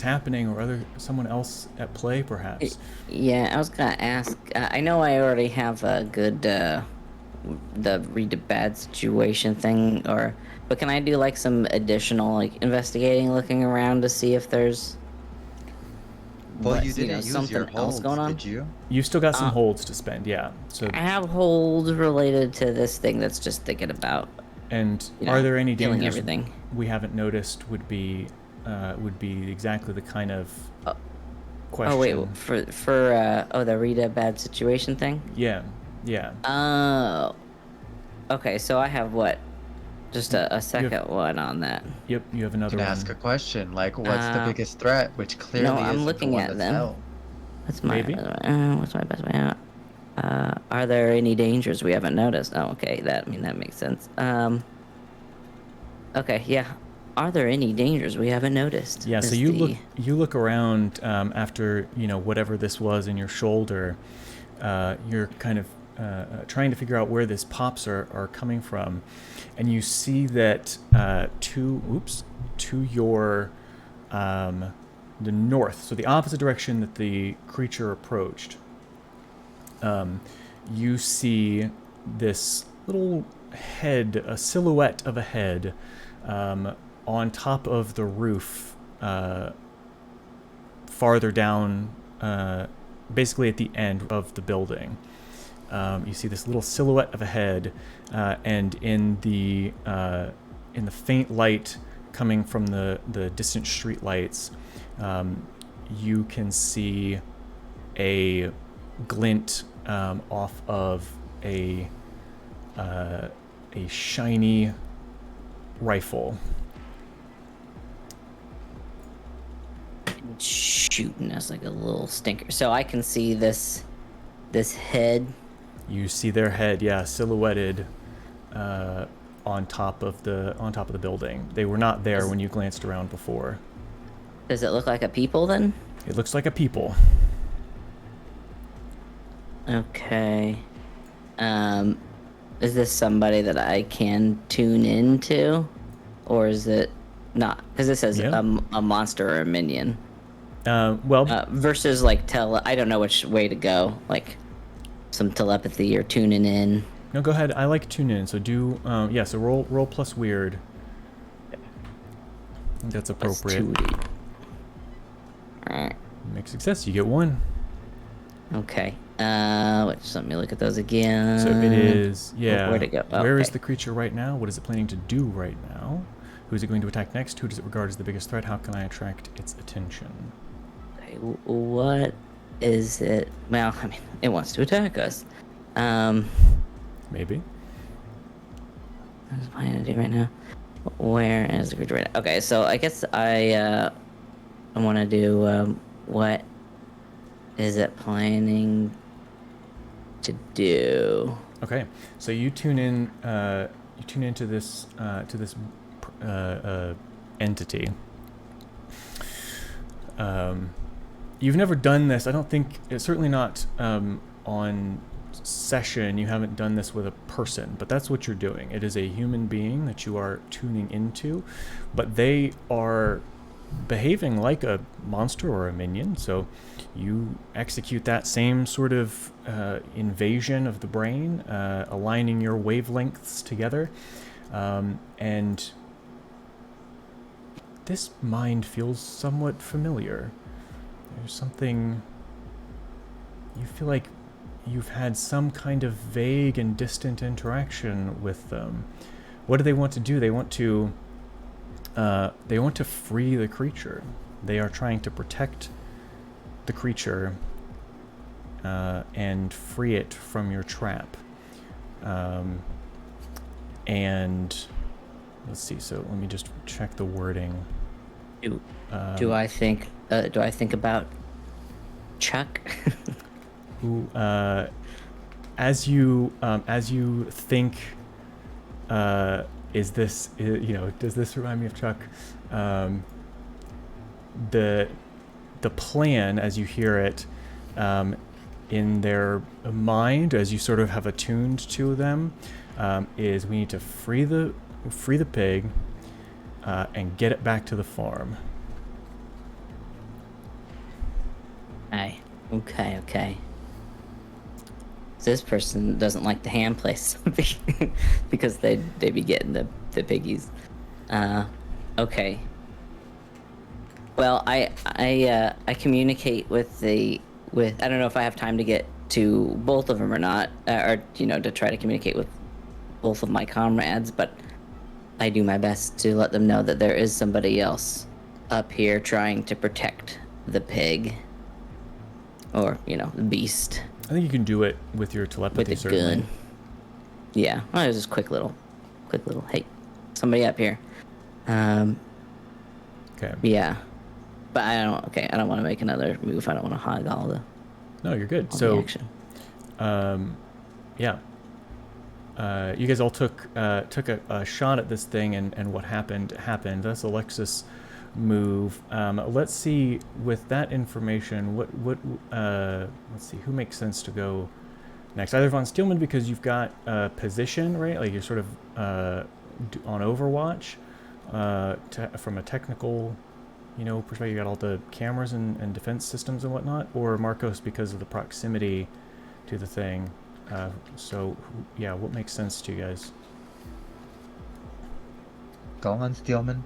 happening, or someone else at play, perhaps. Yeah, I was gonna ask. I know I already have a good the read a bad situation thing, but can I do like some additional like investigating, looking around to see if there's Well, you didn't use something your else holds, going on? did you? You've still got some holds to spend, yeah. So I have holds related to this thing that's just thinking about. And you know, are there any healing dangers everything. we haven't noticed would be exactly the kind of question. Oh wait, for the read a bad situation thing? Yeah. Oh. Okay, so I have what? Just a second one on that. Yep, you have You another can one. ask a question like, "What's the biggest threat?" Which clearly No, I'm isn't looking the one at that's them. held. What's my Maybe. what's my best way out? Are there any dangers we haven't noticed? Oh, okay, that makes sense. Okay, yeah. Are there any dangers we haven't noticed? Yeah, so you look around after whatever this was in your shoulder. You're kind of trying to figure out where this pops are coming from, and you see that to your the north, so the opposite direction that the creature approached. You see this little head, a silhouette of a head, on top of the roof, farther down, basically at the end of the building. You see this little silhouette of a head, and in the faint light coming from the distant street lights, you can see a glint off of a shiny rifle. Shooting us like a little stinker. So I can see this head. You see their head, yeah, silhouetted on top of the building. They were not there when you glanced around before. Does it look like a people then? It looks like a people. Okay. Is this somebody that I can tune into, or is it not? Because it says a monster or a minion. Versus like I don't know which way to go. Like some telepathy or tuning in. No, go ahead. I like tune in. So do so roll plus weird. I think that's appropriate. Alright. Make success. You get 1. Okay. Let me look at those again. So it is Where'd it go? Where is the creature right now? What is it planning to do right now? Who is it going to attack next? Who does it regard as the biggest threat? How can I attract its attention? Okay, what is it? Well, I mean, it wants to attack us. Maybe. What is it planning to do right now? Where is the creature right now? Okay, so I guess I want to do what is it planning to do? Okay, so you tune in. You tune into this entity. You've never done this. I don't think. It's certainly not on session. You haven't done this with a person, but that's what you're doing. It is a human being that you are tuning into, but they are behaving like a monster or a minion. So you execute that same sort of invasion of the brain, aligning your wavelengths together, and this mind feels somewhat familiar. There's something. You feel like you've had some kind of vague and distant interaction with them. What do they want to do? They want to free the creature. They are trying to protect the creature and free it from your trap. And let's see. So let me just check the wording. Do I think about Chuck? Who, as you think, does this remind me of Chuck? The plan, as you hear it, in their mind, as you sort of have attuned to them, is we need to free the pig and get it back to the farm. Okay. this person doesn't like the ham place because they be getting the piggies. Okay. Well, I communicate with I don't know if I have time to get to both of them or not, or to try to communicate with both of my comrades, but I do my best to let them know that there is somebody else up here trying to protect the pig, or the beast. I think you can do it with your telepathy, With a certainly. gun. Yeah, well, it was just quick little, hey, somebody up here. Okay. Yeah, but I don't want to make another move. I don't want to hog all the. No, you're good. all the So, action. Yeah. You guys all took a shot at this thing, and what happened. That's Alexis' move. Let's see, with that information, let's see, who makes sense to go next? Either Von Steelman, because you've got position, right? Like you're sort of on Overwatch, from a technical, perspective. You got all the cameras and defense systems and whatnot, or Marcos because of the proximity to the thing. So yeah, what makes sense to you guys? Go on, Steelman.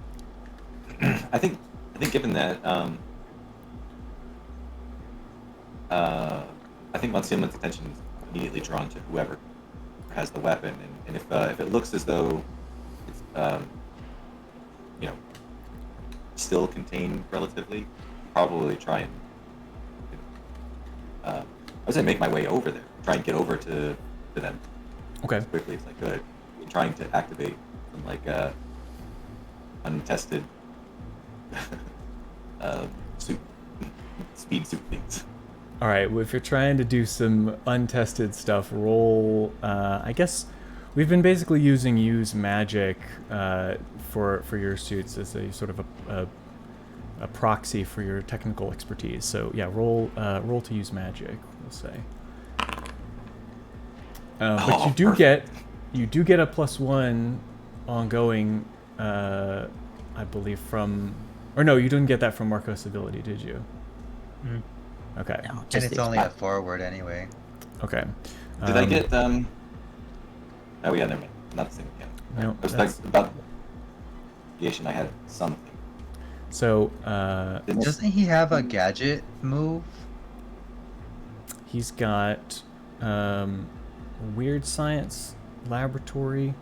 I think given that I think Von Steelman's attention is immediately drawn to whoever has the weapon, and if it looks as though it's still contained relatively, probably try and I would say make my way over there, try and get over to them as quickly as I could, trying to activate some untested speed suit things. All right, well, if you're trying to do some untested stuff, roll. I guess we've been basically use magic for your suits as a sort of a proxy for your technical expertise. So yeah, roll to use magic, we'll say. But you do get a +1 ongoing, I believe or no, you didn't get that from Marcos' ability, did you? Mm. Okay. No, And it's only a forward anyway. Okay. Did I get Oh yeah, never mind. Not the same again. No, I was talking about aviation. I had something. So doesn't he have a gadget move? He's got weird science laboratory.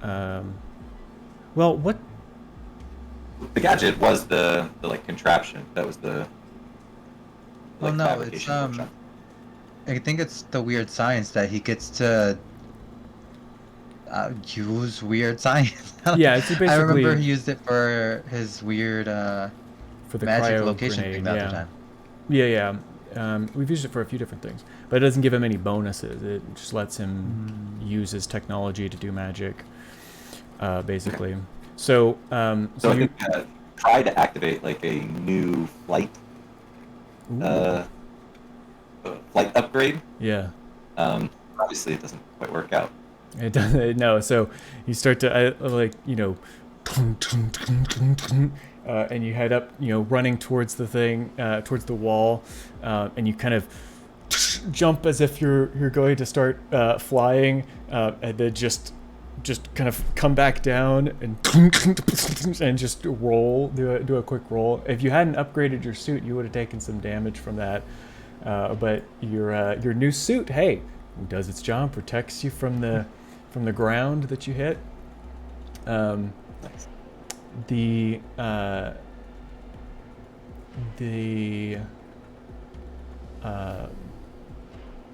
Well, what? The gadget was the contraption. That was the. Well, no, it's I think it's the weird science that he gets to use weird science. Yeah, it's basically. I remember he used it for his weird for the magic cryo location grenade, thing the other time. Yeah. We've used it for a few different things, but it doesn't give him any bonuses. It just lets him use his technology to do magic, basically. So, I think try to activate a new flight upgrade. Yeah. Obviously, it doesn't quite work out. It doesn't. No. So you start to and you head up, running towards the thing, towards the wall, and you kind of jump as if you're going to start flying, and then just kind of come back down and just roll, do a quick roll. If you hadn't upgraded your suit, you would have taken some damage from that. But your new suit, hey, does its job, protects you from the ground that you hit. The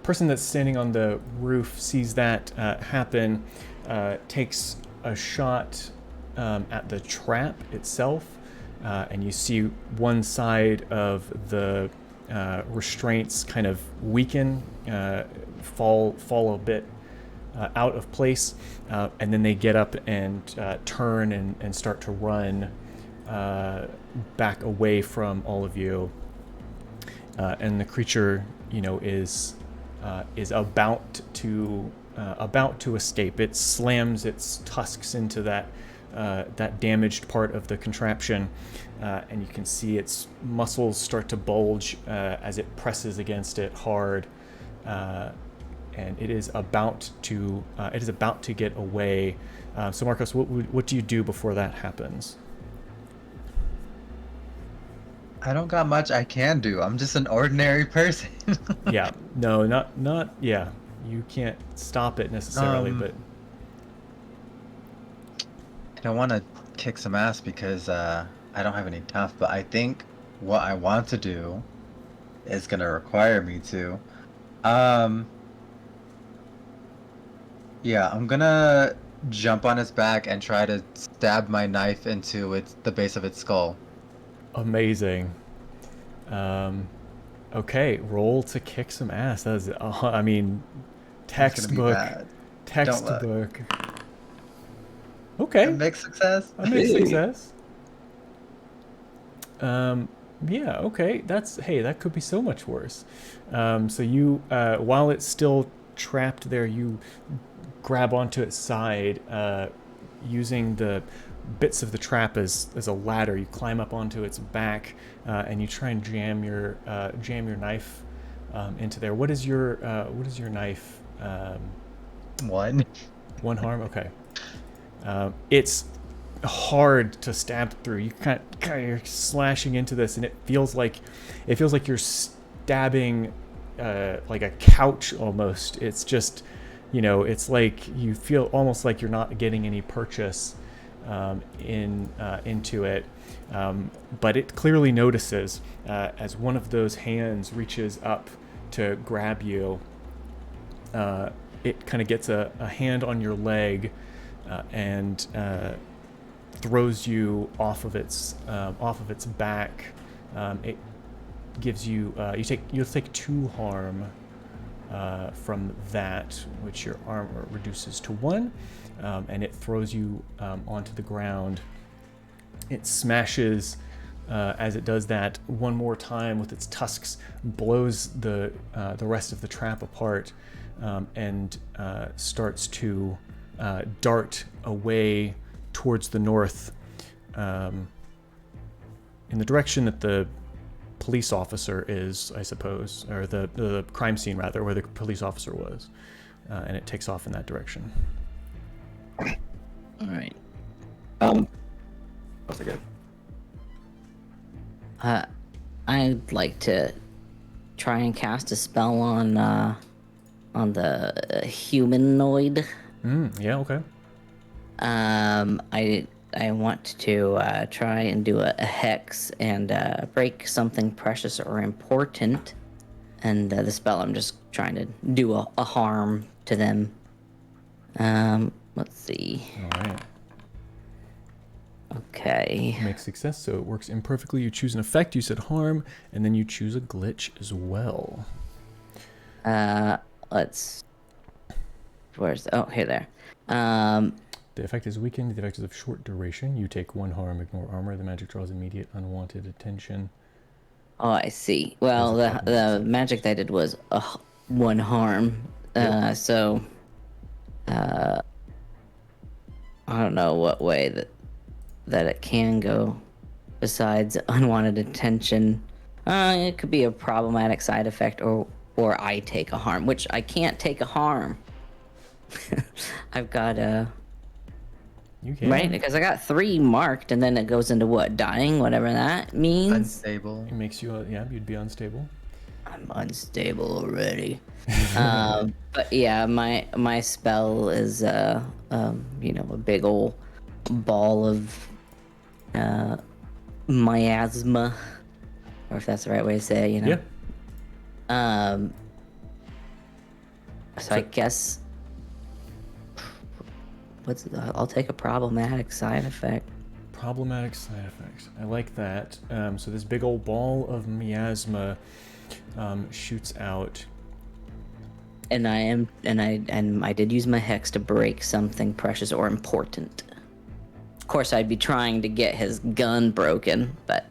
person that's standing on the roof sees that happen, takes a shot at the trap itself, and you see one side of the restraints kind of weaken, fall a bit out of place, and then they get up and turn and start to run back away from all of you, and the creature is about to escape. It slams its tusks into that that damaged part of the contraption, and you can see its muscles start to bulge as it presses against it hard, and it is about to get away. So Marcos, what do you do before that happens? I don't got much I can do. I'm just an ordinary person. Yeah, no, not yeah. You can't stop it necessarily, but I don't want to kick some ass because I don't have any tough, but I think what I want to do is gonna require me to. Yeah, I'm gonna jump on its back and try to stab my knife into the base of its skull. amazing. Okay, roll to kick some ass. That is, I mean, It's gonna be textbook. bad. Textbook. Okay. A mixed success. A mixed success. Yeah, okay. That could be so much worse. So you, while it's still trapped there, you grab onto its side, using the bits of the trap as a ladder. You climb up onto its back, and you try and jam your knife into there. What is your knife? One. One harm. Okay. It's hard to stab through. You you're slashing into this, and it feels like you're stabbing like a couch almost. It's just, it's like you feel almost like you're not getting any purchase into it, but it clearly notices as one of those hands reaches up to grab you. It kind of gets a hand on your leg and throws you off of its back. It gives you you'll take 2 harm from that, which your armor reduces to 1, and it throws you onto the ground. It smashes as it does that one more time with its tusks, blows the rest of the trap apart, and starts to dart away towards the north, in the direction that the police officer is, I suppose, or the crime scene rather, where the police officer was, and it takes off in that direction. All right. That's good. I'd like to try and cast a spell on the humanoid. Yeah. Okay. I want to try and do a hex and break something precious or important. And the spell, I'm just trying to do a harm to them. Let's see. All right. Okay. Make success, so it works imperfectly. You choose an effect. You said harm, and then you choose a glitch as well. Let's. Here there. The effect is weakened. The effect is of short duration. You take 1 harm, ignore armor. The magic draws immediate unwanted attention. Oh, I see. Well, the magic that I did was 1 harm. So, I don't know what way that it can go besides unwanted attention. It could be a problematic side effect, or I take a harm, which I can't take a harm. I've got You can. right, because I got 3 marked, and then it goes into what, dying, whatever that means. Unstable. It makes you, you'd be unstable. I'm unstable already. But yeah, my spell is a big old ball of miasma, or if that's the right way to say it, Yeah. So I guess I'll take a problematic side effect. Problematic side effects. I like that. So this big old ball of miasma shoots out. And I did use my hex to break something precious or important. Of course, I'd be trying to get his gun broken, but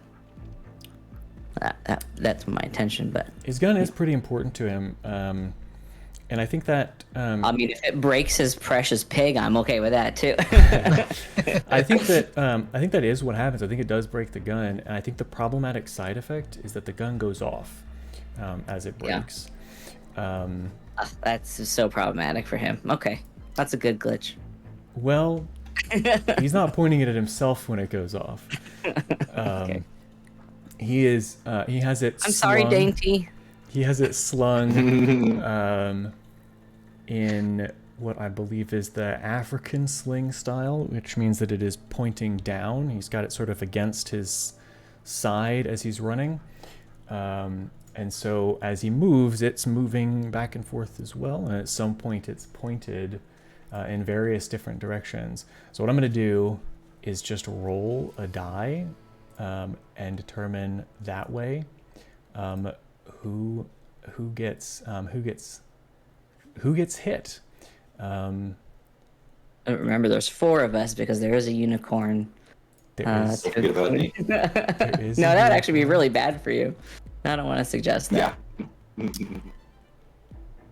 that's my intention. But his gun is pretty important to him. And I think that I mean, if it breaks his precious pig, I'm okay with that too. I think that is what happens. I think it does break the gun, and I think the problematic side effect is that the gun goes off as it breaks. That's so problematic for him. Okay, that's a good glitch. Well, he's not pointing it at himself when it goes off. Okay. He has it. I'm sorry, slung- Dainty. He has it slung in what I believe is the African sling style, which means that it is pointing down. He's got it sort of against his side as he's running. And so as he moves, it's moving back and forth as well. And at some point, it's pointed in various different directions. So what I'm going to do is just roll a die and determine that way who gets hit. Remember, there's 4 of us because there is a unicorn. Don't forget about me. No, that would actually be really bad for you. I don't want to suggest that. Yeah.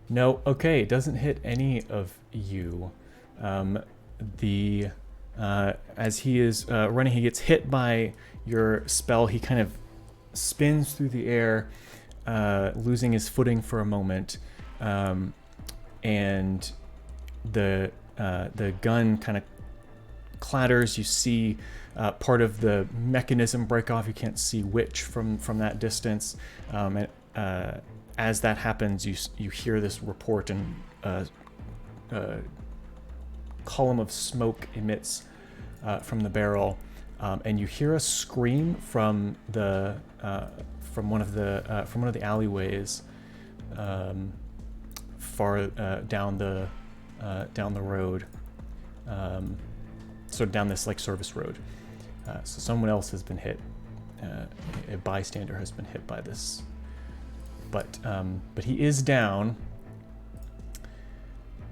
No, okay, it doesn't hit any of you. As he is running, he gets hit by your spell. He kind of spins through the air, losing his footing for a moment, and the gun kind of clatters. You see part of the mechanism break off. You can't see which from that distance. And as that happens, you hear this report, and a column of smoke emits from the barrel, and you hear a scream from one of the alleyways far down the road, sort of down this like service road. So someone else has been hit. A bystander has been hit by this, but he is down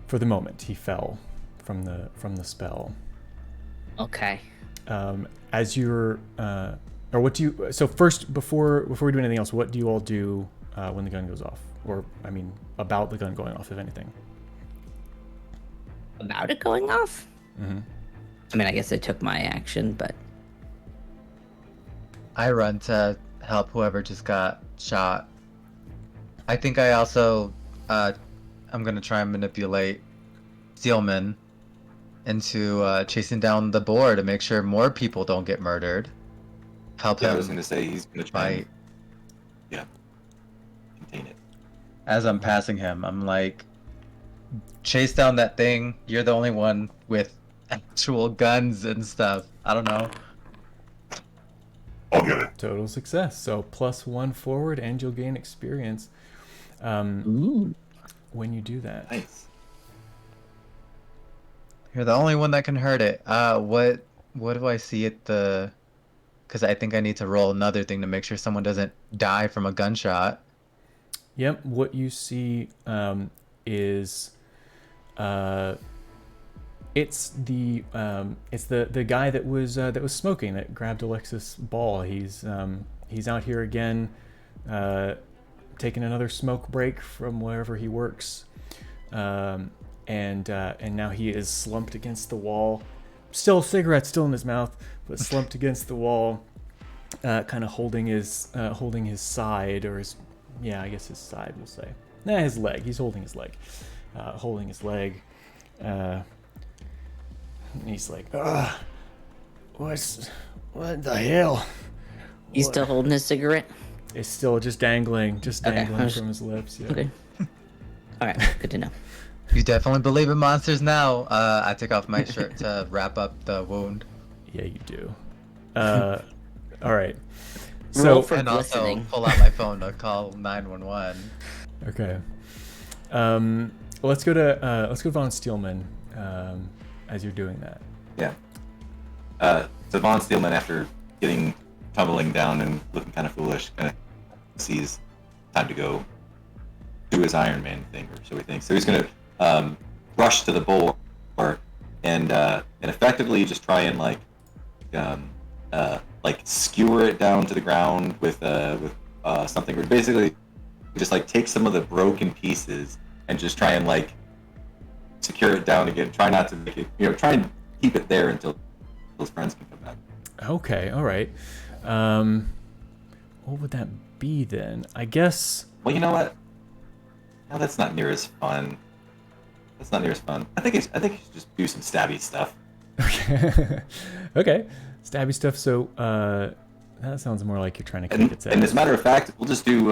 for the moment. He fell from the spell. Okay. As you're, or what do you? So first, before we do anything else, what do you all do when the gun goes off, or I mean, about the gun going off, if anything? About it going off? Mm-hmm. I mean, I guess I took my action, but I run to help whoever just got shot. I think I also, I'm gonna try and manipulate Steelman into chasing down the boar to make sure more people don't get murdered. Help him. I was gonna say he's gonna try and, contain it. As I'm passing him, I'm like, chase down that thing. You're the only one with actual guns and stuff. I don't know. I'll get it. Total success. So +1 forward, and you'll gain experience. Ooh. When you do that. Nice. You're the only one that can hurt it. What do I see at the? Because I think I need to roll another thing to make sure someone doesn't die from a gunshot. Yep. What you see is it's the guy that was smoking, that grabbed Alexis Ball. He's out here again, taking another smoke break from wherever he works, and now he is slumped against the wall, still cigarette still in his mouth, but slumped against the wall, kind of holding his side, or his, I guess his side, we'll say. Nah, his leg. He's holding his leg. And he's like, what the hell? He's still holding his cigarette? It's still just dangling from his lips. Yeah. Okay. All right, good to know. You definitely believe in monsters now. I take off my shirt to wrap up the wound. Yeah, you do. All right. Roll So for and glistening. also pull out my phone to call 911. okay. Let's go to Von Steelman as you're doing that. Yeah. So Von Steelman, after tumbling down and looking kind of foolish, kind of sees time to go do his Iron Man thing, or so he thinks. So he's gonna rush to the boar and effectively just try and skewer it down to the ground with something, or basically just like take some of the broken pieces and just try and like secure it down again. Try not to make it, try and keep it there until his friends can come back. Okay, all right. What would that be then? I guess. Well, you know what? No, that's not near as fun. That's not near as fun. I think you should just do some stabby stuff. Okay. Okay. Stabby stuff. So that sounds more like you're trying to kick its ass. And as a matter of fact, we'll just do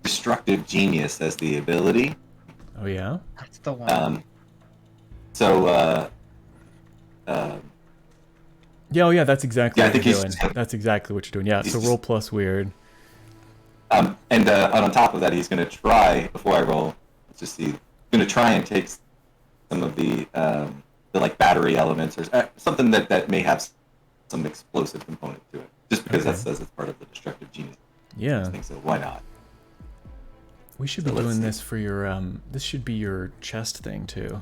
destructive genius as the ability. Oh yeah. That's the one. Yeah, oh yeah, that's exactly I what think you're he's doing. That's exactly what you're doing. Yeah, so roll plus weird. And on top of that, he's going to try, before I roll, let's just see, going to try and take some of the like battery elements or something that may have some explosive component to it, just because that says it's part of the destructive genius. Yeah. I think so. Why not? We should be doing this for your this should be your chest thing too.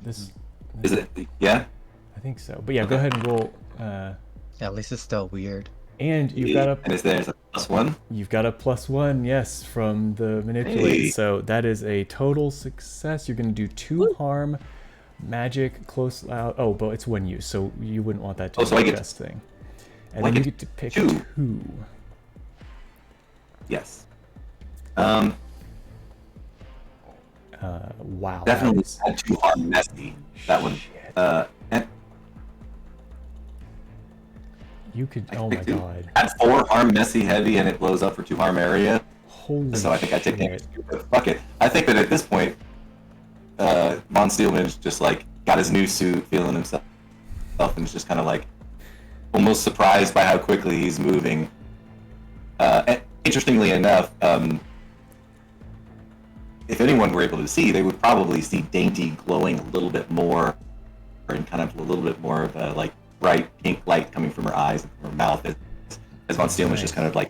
This is it? Yeah. I think so. But yeah, go ahead and roll. Yeah, at least it's still weird. And you've got a. And is there a +1? You've got a +1, yes, from the manipulate. Hey. So that is a total success. You're going to do 2 harm, magic, close out. Oh, but it's 1 use, so you wouldn't want that to be a chest thing. And then you get to pick 2. Yes. Wow. Definitely had 2 harm messy. That one. And you could. Oh my god. Add 4 harm messy heavy, and it blows up for 2 harm area. Holy so I think I take damage too, but fuck it. I think that at this point, Von Steelman's just like got his new suit, feeling himself, and is just kind of like almost surprised by how quickly he's moving. And interestingly enough, if anyone were able to see, they would probably see Dainty glowing a little bit more, and kind of a little bit more of a like bright pink light coming from her eyes and from her mouth, as Von Steelman's just kind of like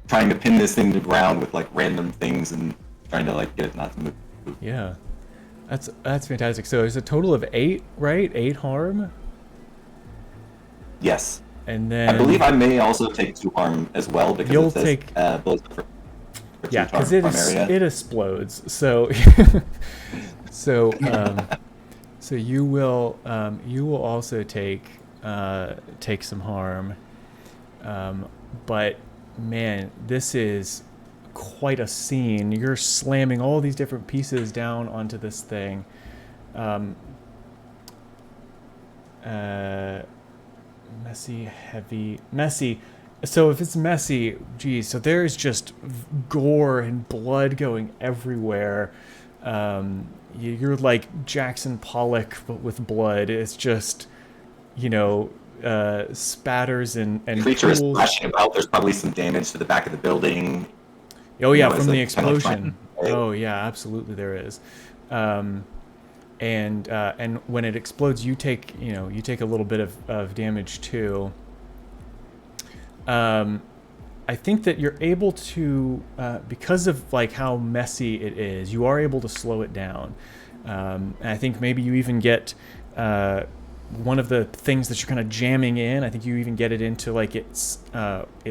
trying to pin this thing to the ground with like random things and trying to like get it not to move. Yeah, that's fantastic. So it's a total of 8, right? 8 harm. Yes. And then I believe I may also take 2 harm as well because you'll it says, take. blows for Yeah, because it explodes. So so you will also take some harm. But man, this is quite a scene. You're slamming all these different pieces down onto this thing. Messy, heavy, messy. So if it's messy, geez, so there's just gore and blood going everywhere. You're like Jackson Pollock, but with blood. It's just, spatters and creature is splashing about. There's probably some damage to the back of the building. Oh yeah, from the explosion. Oh yeah, absolutely there is. And when it explodes, you take a little bit of damage too. I think that you're able to, because of like how messy it is, you are able to slow it down. And I think maybe you even get one of the things that you're kind of jamming in. I think you even get it into like its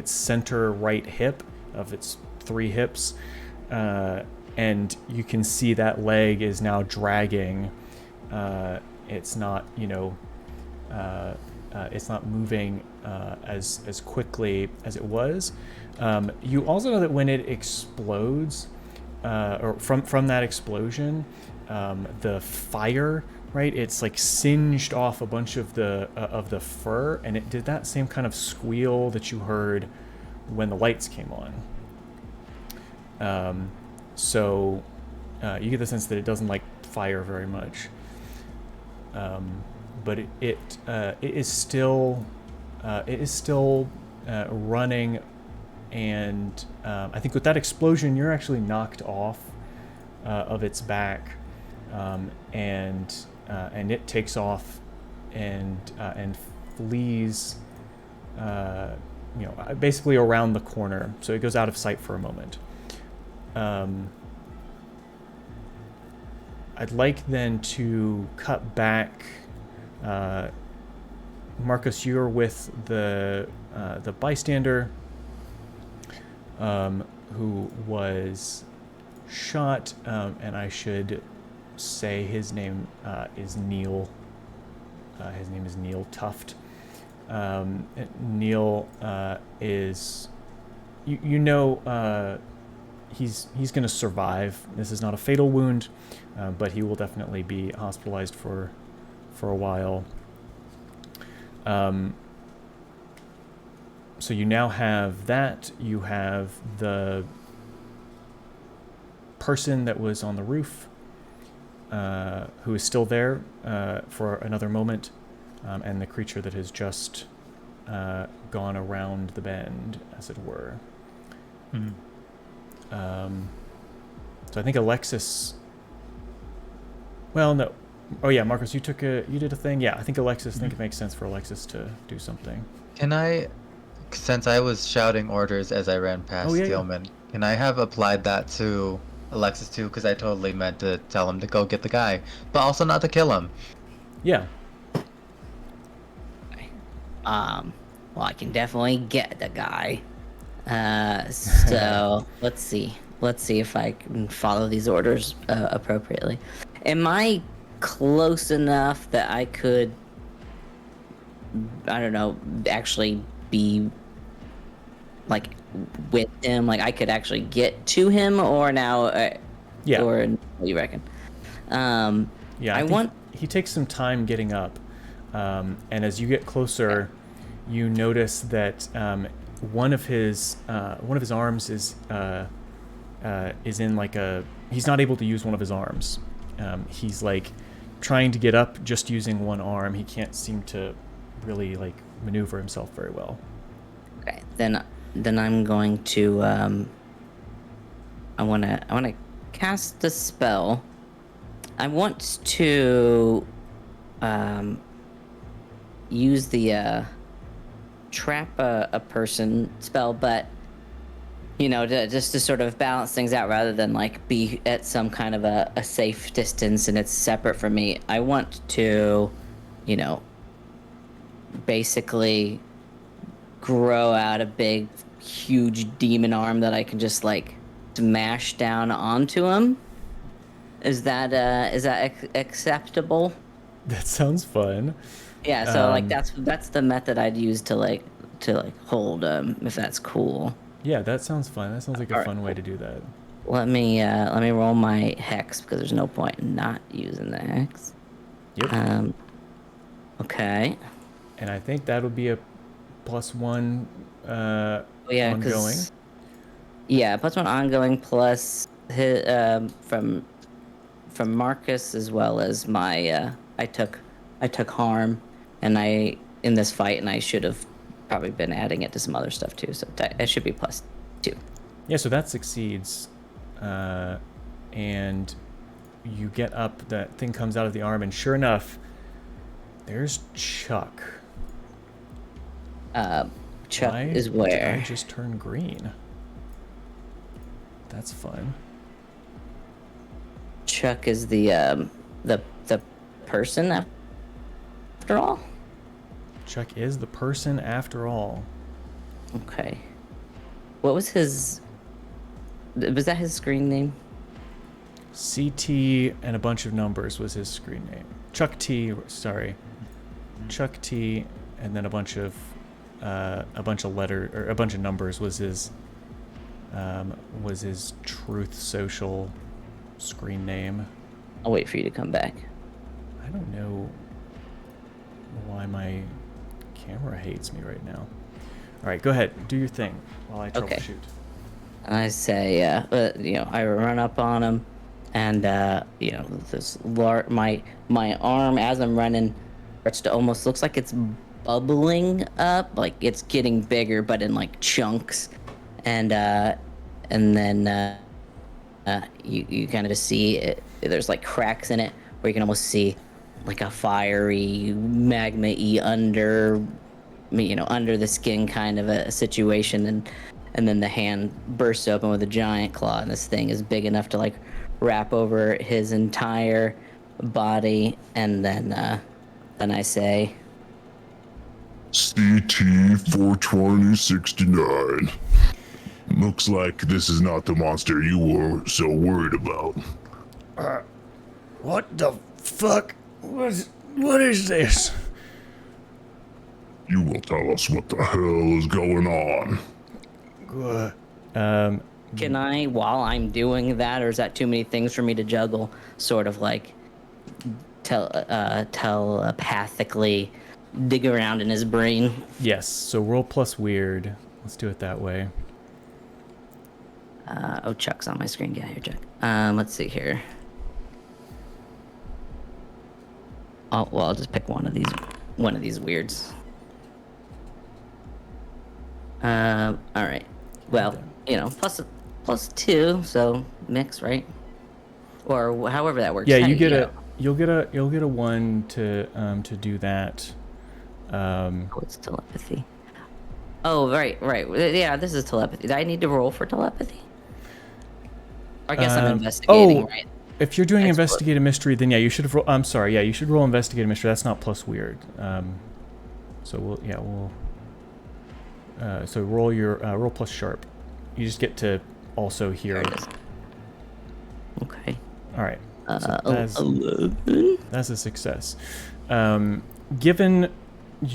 center right hip of its 3 hips, and you can see that leg is now dragging. It's not it's not moving as quickly as it was. You also know that when it explodes, or from that explosion, the fire, right? It's like singed off a bunch of the fur, and it did that same kind of squeal that you heard when the lights came on. So you get the sense that it doesn't like fire very much. But it is still running, and I think with that explosion, you're actually knocked off of its back, and it takes off and flees, basically around the corner. So it goes out of sight for a moment. I'd like then to cut back. Marcus, you're with the bystander, who was shot, and I should say his name is Neil. His name is Neil Tuft. Neil is, he's going to survive. This is not a fatal wound, but he will definitely be hospitalized for a while. So you now have that. You have the person that was on the roof, who is still there for another moment, and the creature that has just gone around the bend, as it were. So I think Alexis. Well, no. Oh yeah, Marcus, you did a thing. Yeah, I think Alexis. I think it makes sense for Alexis to do something. Can I, since I was shouting orders as I ran past Steelman, can I have applied that to Alexis too? Because I totally meant to tell him to go get the guy, but also not to kill him. Yeah. Well, I can definitely get the guy. So let's see if I can follow these orders appropriately. Am I close enough that I could, I don't know, actually be like with him? Like I could actually get to him, or now? Yeah. Or what do you reckon? Yeah. I think he takes some time getting up, and as you get closer, you notice that one of his arms is in like a. He's not able to use one of his arms. He's like trying to get up just using one arm. He can't seem to really like maneuver himself very well. Okay, then I'm going to I wanna cast the spell. I want to use the trap a person spell, but just to sort of balance things out rather than like be at some kind of a safe distance and it's separate from me. I want to, basically grow out a big, huge demon arm that I can just like smash down onto him. Is that acceptable? That sounds fun. Yeah, so like that's the method I'd use to hold him, if that's cool. Yeah, that sounds fun. That sounds like a fun way to do that. Let me roll my hex because there's no point in not using the hex. Yep. Okay. And I think that would be a +1 ongoing. Yeah, +1 ongoing plus his, from Marcus as well as my I took harm in this fight, and I should have probably been adding it to some other stuff too, so it should be +2. Yeah, so that succeeds, and you get up. That thing comes out of the arm, and sure enough, there's Chuck. Chuck is where? I just turned green. That's fun. Chuck is the person after all? Chuck is the person after all. Okay. What was his... Was that his screen name? CT and a bunch of numbers was his screen name. Chuck T, sorry. Chuck T, and then a bunch of numbers was his Truth Social screen name. I'll wait for you to come back. I don't know why my camera hates me right now. All right, go ahead. Do your thing while I troubleshoot. Okay. I say, I run up on him, and my arm as I'm running starts to almost looks like it's bubbling up, like it's getting bigger, but in like chunks, and then you kind of just see it. There's like cracks in it where you can almost see like a fiery magma-y under the skin kind of a situation, and then the hand bursts open with a giant claw, and this thing is big enough to like wrap over his entire body, and then I say, CT 42069. Looks like this is not the monster you were so worried about. What the fuck? What is this? You will tell us what the hell is going on. Can I, while I'm doing that, or is that too many things for me to juggle? Sort of like telepathically dig around in his brain. Yes. So roll plus weird. Let's do it that way. Oh, Chuck's on my screen. Yeah, here, Chuck. Let's see here. Oh, well, I'll just pick one of these weirds. All right. Well, plus 2, so mix, right? Or however that works. Yeah, you'll get a 1 to do that. It's telepathy. Oh, right. Yeah, this is telepathy. Do I need to roll for telepathy? I guess I'm investigating, right? If you're doing investigate a mystery, then yeah, you should have. I'm sorry, yeah, you should roll investigate a mystery. That's not plus weird. So so roll your roll plus sharp. You just get to also hear. Okay. All right. So 11. That's a success. Given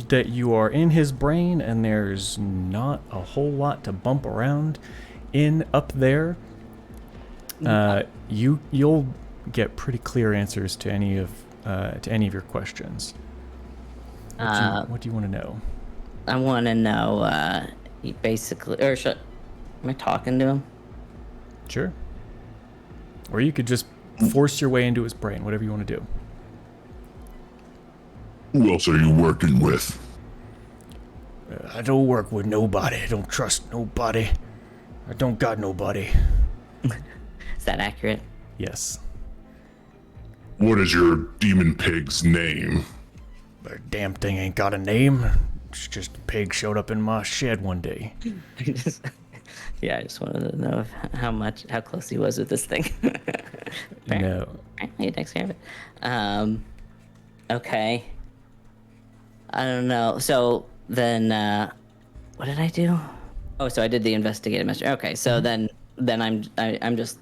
that you are in his brain and there's not a whole lot to bump around up there, you'll get pretty clear answers to any of your questions. What do you want to know? I want to know. He basically, am I talking to him? Sure. Or you could just force your way into his brain. Whatever you want to do. Who else are you working with? I don't work with nobody. I don't trust nobody. I don't got nobody. Is that accurate? Yes. What is your demon pig's name? That damn thing ain't got a name. It's just a pig showed up in my shed one day. I just wanted to know how close he was with this thing. No. He takes care of it. Okay. I don't know. So then, what did I do? Oh, so I did the investigative mystery. Okay, so then I'm just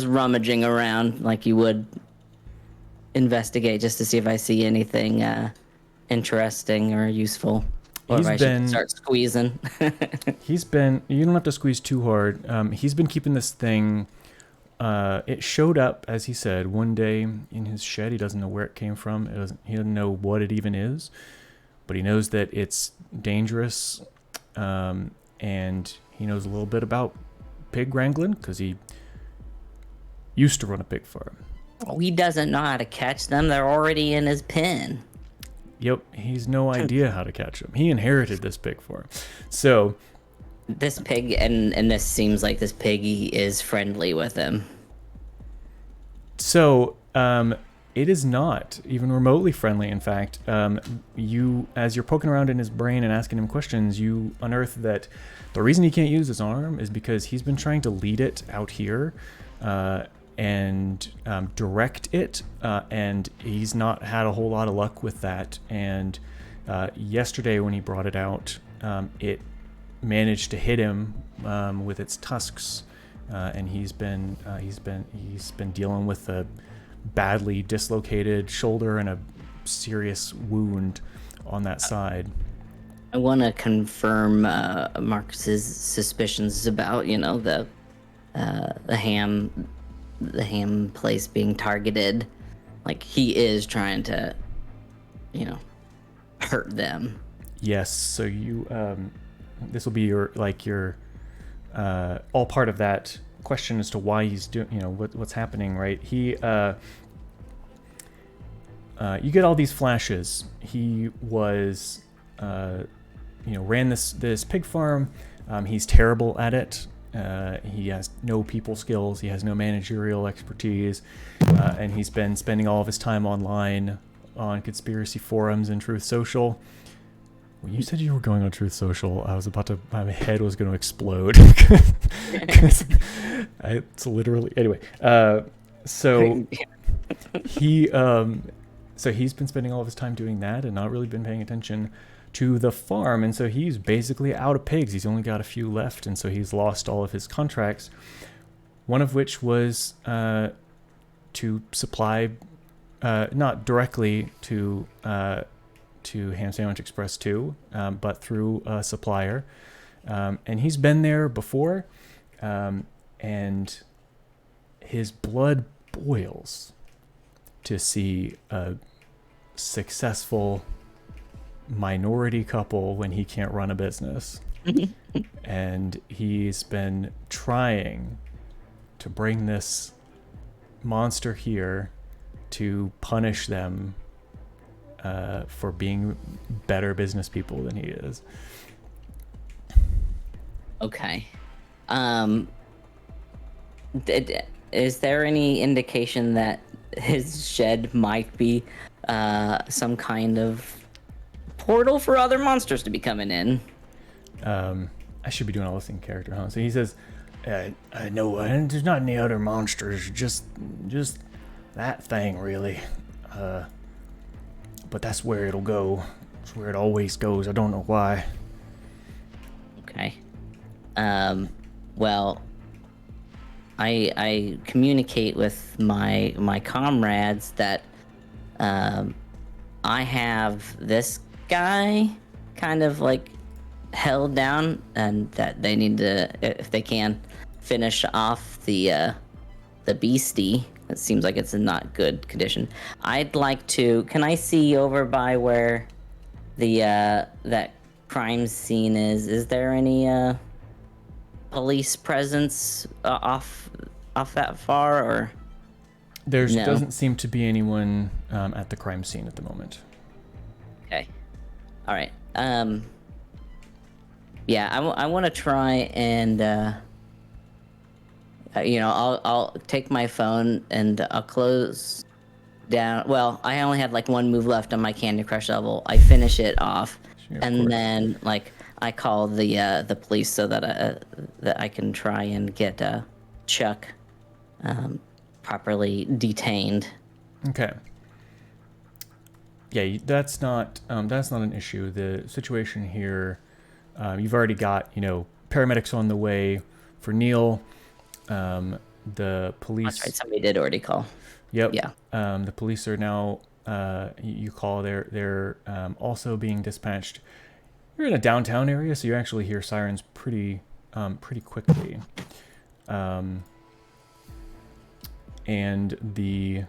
rummaging around like you would investigate just to see if I see anything interesting or useful, or if I should start squeezing. You don't have to squeeze too hard. He's been keeping this thing. It showed up, as he said, one day in his shed. He doesn't know where it came from. He doesn't know what it even is, but he knows that it's dangerous, and he knows a little bit about pig wrangling because he used to run a pig farm. Oh, he doesn't know how to catch them. They're already in his pen. Yep, he's no idea how to catch them. He inherited this pig farm. So this pig, and this seems like this piggy is friendly with him. So it is not even remotely friendly. In fact, as you're poking around in his brain and asking him questions, you unearth that the reason he can't use his arm is because he's been trying to lead it out here and direct it, and he's not had a whole lot of luck with that. And yesterday when he brought it out, it managed to hit him with its tusks, and he's been dealing with a badly dislocated shoulder and a serious wound on that side. I want to confirm Marcus's suspicions about the ham place being targeted. Like, he is trying to hurt them. Yes. So you this will be your all part of that question as to why he's doing, what's happening, right? He you get all these flashes. He was ran this pig farm. He's terrible at it. He has no people skills. He has no managerial expertise, and he's been spending all of his time online on conspiracy forums and Truth Social. When you said you were going on Truth Social, my head was going to explode. It's literally, anyway. So he's been spending all of his time doing that and not really been paying attention to the farm, and so he's basically out of pigs. He's only got a few left, and so he's lost all of his contracts. One of which was to supply, not directly to Ham Sandwich Express 2, but through a supplier. And he's been there before, and his blood boils to see a successful minority couple when he can't run a business. And he's been trying to bring this monster here to punish them for being better business people than he is. Okay. Is there any indication that his shed might be some kind of portal for other monsters to be coming in? I should be doing a listening character, huh? So he says, no, there's not any other monsters, just that thing, really. But that's where it'll go. It's where it always goes. I don't know why. Okay. Well, I communicate with my comrades that I have this guy kind of like held down, and that they need to, if they can, finish off the beastie. It seems like it's in not good condition. I'd like to. Can I see over by where the that crime scene is? Is there any police presence off that far, or? There No? doesn't seem to be anyone at the crime scene at the moment. Okay. All right. Yeah, I want to try and I'll take my phone and I'll close down. Well, I only had like one move left on my Candy Crush level. I finish it off, and then like I call the police so that I can try and get Chuck properly detained. Okay. Yeah, that's not an issue. The situation here, you've already got paramedics on the way for Neil. The police. That's right. Somebody did already call. Yep. Yeah. The police are now. You call. They're also being dispatched. You're in a downtown area, so you actually hear sirens pretty quickly. And the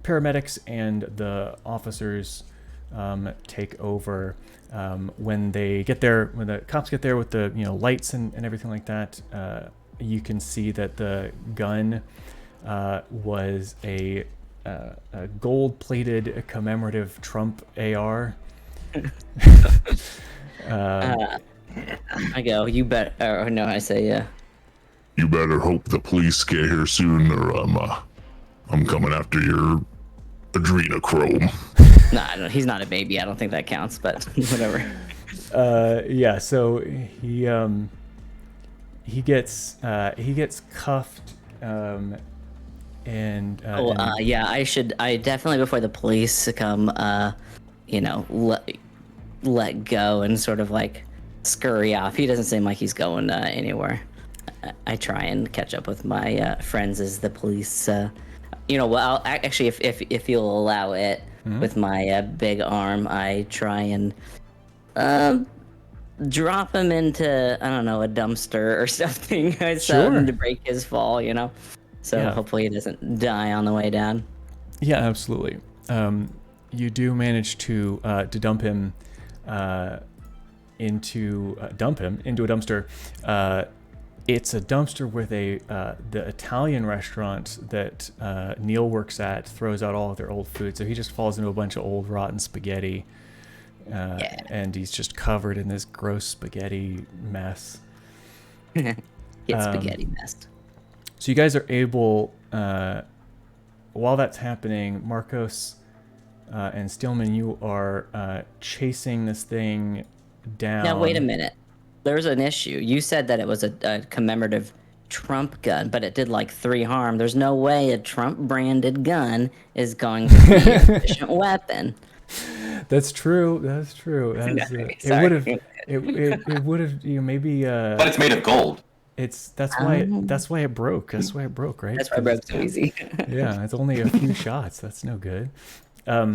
paramedics and the officers take over. When they get there, when the cops get there with the lights and everything like that, you can see that the gun was a gold-plated commemorative Trump AR. I go. You bet. Or no, I say yeah. You better hope the police get here soon, or I'm coming after your adrenochrome. Nah, no, he's not a baby. I don't think that counts, but whatever. Yeah. So he gets cuffed. Yeah, I definitely, before the police come, let go and sort of like scurry off. He doesn't seem like he's going anywhere. I try and catch up with my friends as the police. Well, actually, if you'll allow it, with my big arm, I try and drop him into, I don't know, a dumpster or something. Something to break his fall, So Yeah. hopefully he doesn't die on the way down. Yeah, absolutely. You do manage to dump him into a dumpster. It's a dumpster where the Italian restaurant that Neil works at throws out all of their old food. So he just falls into a bunch of old rotten spaghetti, and he's just covered in this gross spaghetti mess. Get spaghetti mess. So you guys are able, while that's happening, Marcos and Stillman, you are chasing this thing down. Now, wait a minute. There's an issue. You said that it was a commemorative Trump gun, but it did like 3 harm. There's no way a Trump branded gun is going to be an efficient weapon. That's true. That's true. That's, it Sorry. would have. It would have. You know, maybe. But it's made of gold. That's why it broke. That's why it broke, right? That's why it broke so easy. Yeah, it's only a few shots. That's no good. So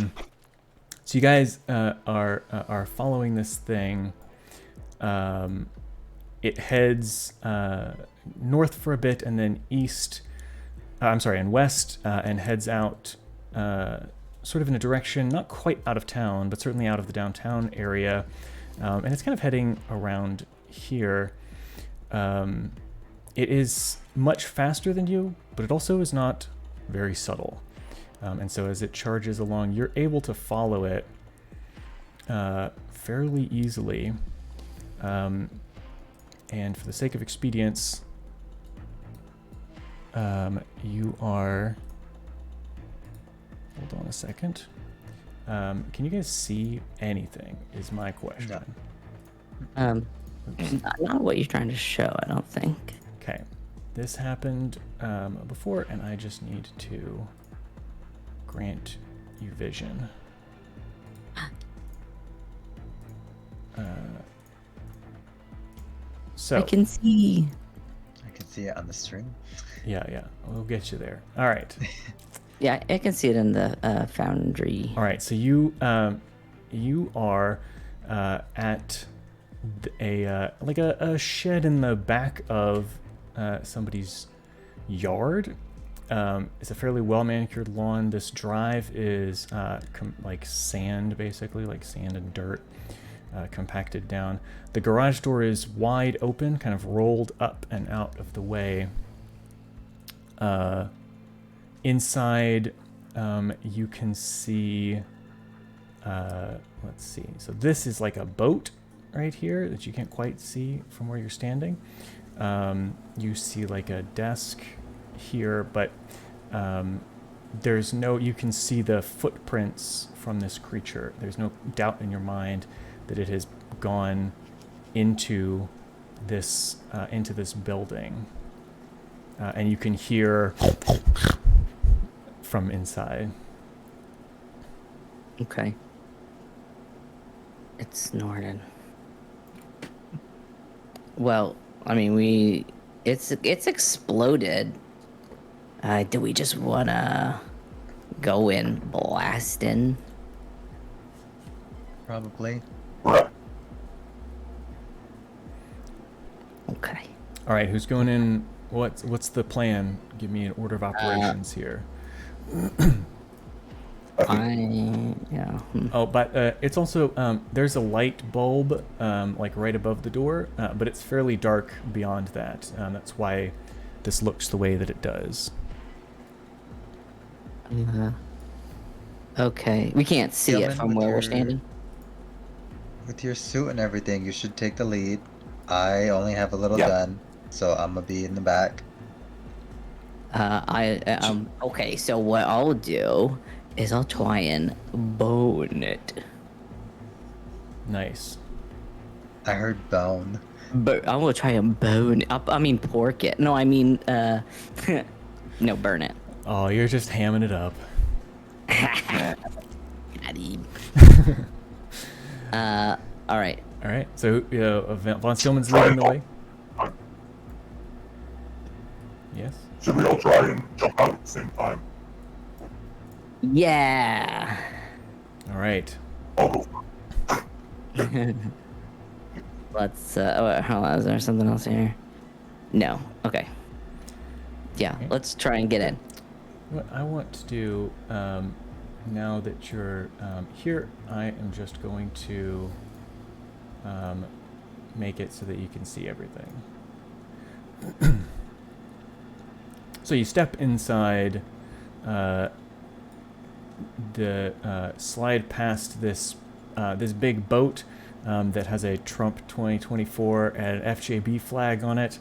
you guys are following this thing. It heads north for a bit and then east. And west, and heads out sort of in a direction not quite out of town, but certainly out of the downtown area. And it's kind of heading around here. It is much faster than you, but it also is not very subtle. And so as it charges along, you're able to follow it fairly easily. And for the sake of expedience, you are... Hold on a second. Can you guys see anything, is my question. Not what you're trying to show, I don't think. Okay. This happened before, and I just need to grant you vision. So I can see. I can see it on the stream. Yeah, we'll get you there. All right. Yeah, I can see it in the foundry. All right, so you are at a shed in the back of somebody's yard. It's a fairly well manicured lawn. This drive is like sand, basically, like sand and dirt compacted down. The garage door is wide open, kind of rolled up and out of the way. Inside, you can see, let's see. So this is like a boat right here that you can't quite see from where you're standing. You see like a desk here, but there's no, you can see the footprints from this creature. There's no doubt in your mind that it has gone into this building. And you can hear from inside. Okay. It snorted. Well, I mean, it's exploded. Do we just wanna go in blasting? Probably. Okay. All right, who's going in? What's the plan? Give me an order of operations here. Oh, but it's also there's a light bulb like right above the door, but it's fairly dark beyond that. That's why this looks the way that it does. Okay, we can't see it Gentlemen, from with where we're your- standing. With your suit and everything, you should take the lead. I only have a little Yep. gun, so I'm gonna be in the back. Okay, so what I'll do is I'll try and bone it. Nice. I heard bone. But I'm gonna try and bone it. I mean pork it. No, I mean no, burn it. Oh, you're just hamming it up. All right. All right. So Von Stillman's leading the way. Yes. Should we all try and jump out at the same time? Yeah. All right. I'll go first. Let's hold on, is there something else here? No. Okay. Yeah, let's try and get in. What I want to do now that you're here, I am just going to make it so that you can see everything. So you step inside, slide past this big boat that has a Trump 2024 and an FJB flag on it.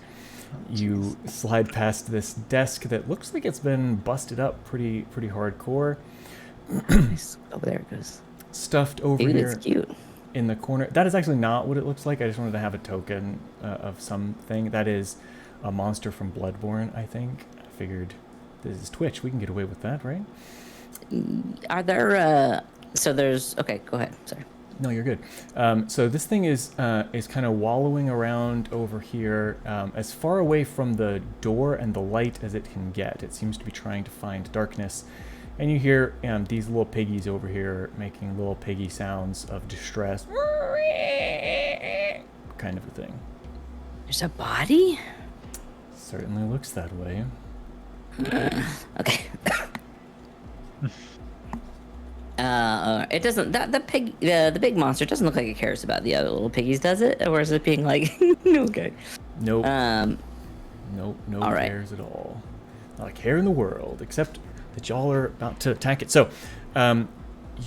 You slide past this desk that looks like it's been busted up pretty hardcore. Oh, there it goes. Stuffed over Dude, here it's cute. in the corner. That is actually not what it looks like. I just wanted to have a token of something. That is a monster from Bloodborne, I think. I figured this is Twitch. We can get away with that, right? Are there So there's okay. Go ahead. Sorry. No, you're good. So this thing is kind of wallowing around over here, as far away from the door and the light as it can get. It seems to be trying to find darkness, and you hear these little piggies over here making little piggy sounds of distress, kind of a thing. There's a body. Certainly looks that way. Okay. It doesn't. The big monster doesn't look like it cares about the other little piggies, does it? Or is it being like, okay? Nope. Nope. No all right. cares at all. Not a care in the world, except that y'all are about to attack it. So,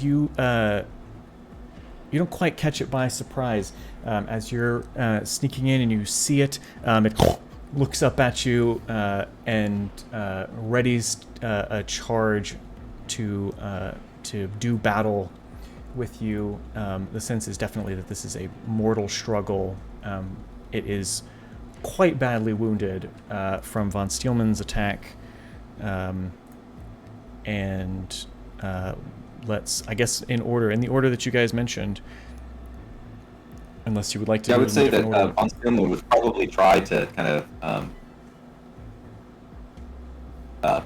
you don't quite catch it by surprise as you're sneaking in and you see it. It looks up at you and readies a charge to do battle with you. The sense is definitely that this is a mortal struggle. It is quite badly wounded from von Steelman's attack. And let's, I guess, in the order that you guys mentioned, unless you would like to. Yeah, I would say that order. von Steelman would probably try to kind of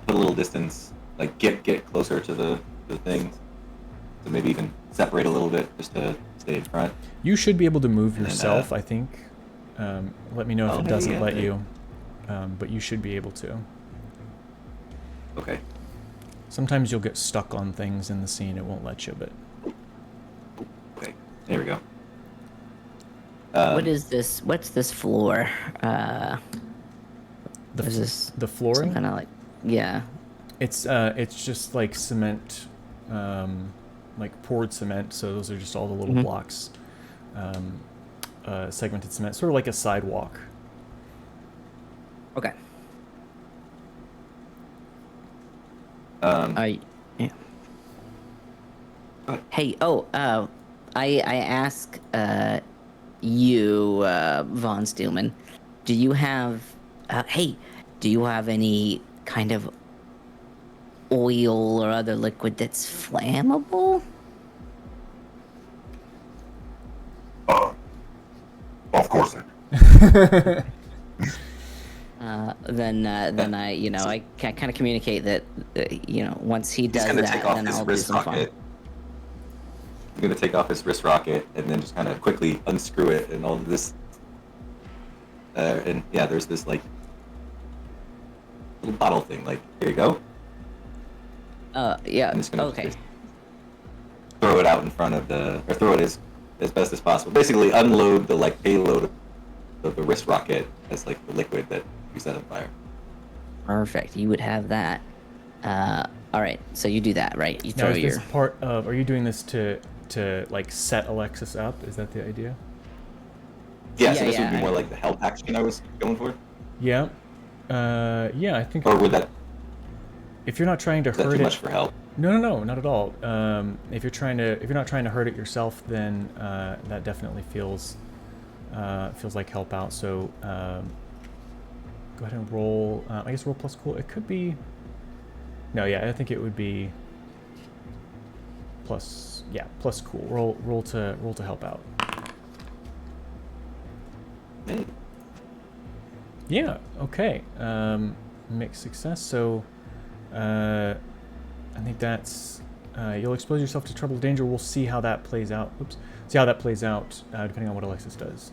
put a little distance, like get closer to the things, to maybe even separate a little bit just to stay in front. You should be able to move yourself, I think. Let me know if it doesn't let you, but you should be able to. Okay. Sometimes you'll get stuck on things in the scene, it won't let you, but... Okay, there we go. What is this? What's this floor? Is this the flooring? kind of like, yeah. It's just like cement, like poured cement. So those are just all the little blocks, segmented cement, sort of like a sidewalk. Okay. Yeah. Hey, I ask you, von Steelman, do you have any kind of oil or other liquid that's flammable? Of course I do. Then I, I kind of communicate that, once he does that, then I'll do some fun. I'm gonna take off his wrist rocket and then just kind of quickly unscrew it and all of this. And yeah, there's this like little bottle thing. Like, here you go. Yeah. I'm just gonna okay. throw it out in front of or throw it as best as possible. Basically, unload the like payload of the wrist rocket as like the liquid that you set on fire. Perfect. You would have that. All right. So you do that, right? You Now, throw is your. this part of? Are you doing this to like set Alexis up? Is that the idea? Yeah. So this would be more like the help action I was going for. Yeah. Yeah. I think. Or would that? If you're not trying to hurt it. Too much for help? No, not at all. If you're not trying to hurt it yourself, then that definitely feels like help out. So go ahead and roll. I guess roll plus cool. It could be. No, yeah, I think it would be plus. Yeah, plus cool. Roll to help out. Hey. Yeah. Okay. Mixed success. So. I think that's you'll expose yourself to trouble, danger. We'll see how that plays out. Oops. See how that plays out depending on what Alexis does.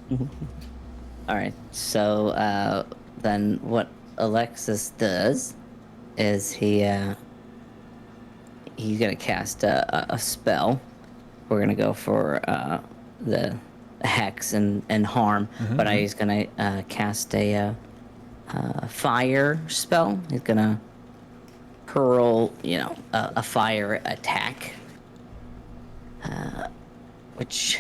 All right. So then, what Alexis does is he's gonna cast a spell. We're gonna go for the hex and harm, but he's gonna cast a fire spell. He's gonna hurl, a fire attack, which,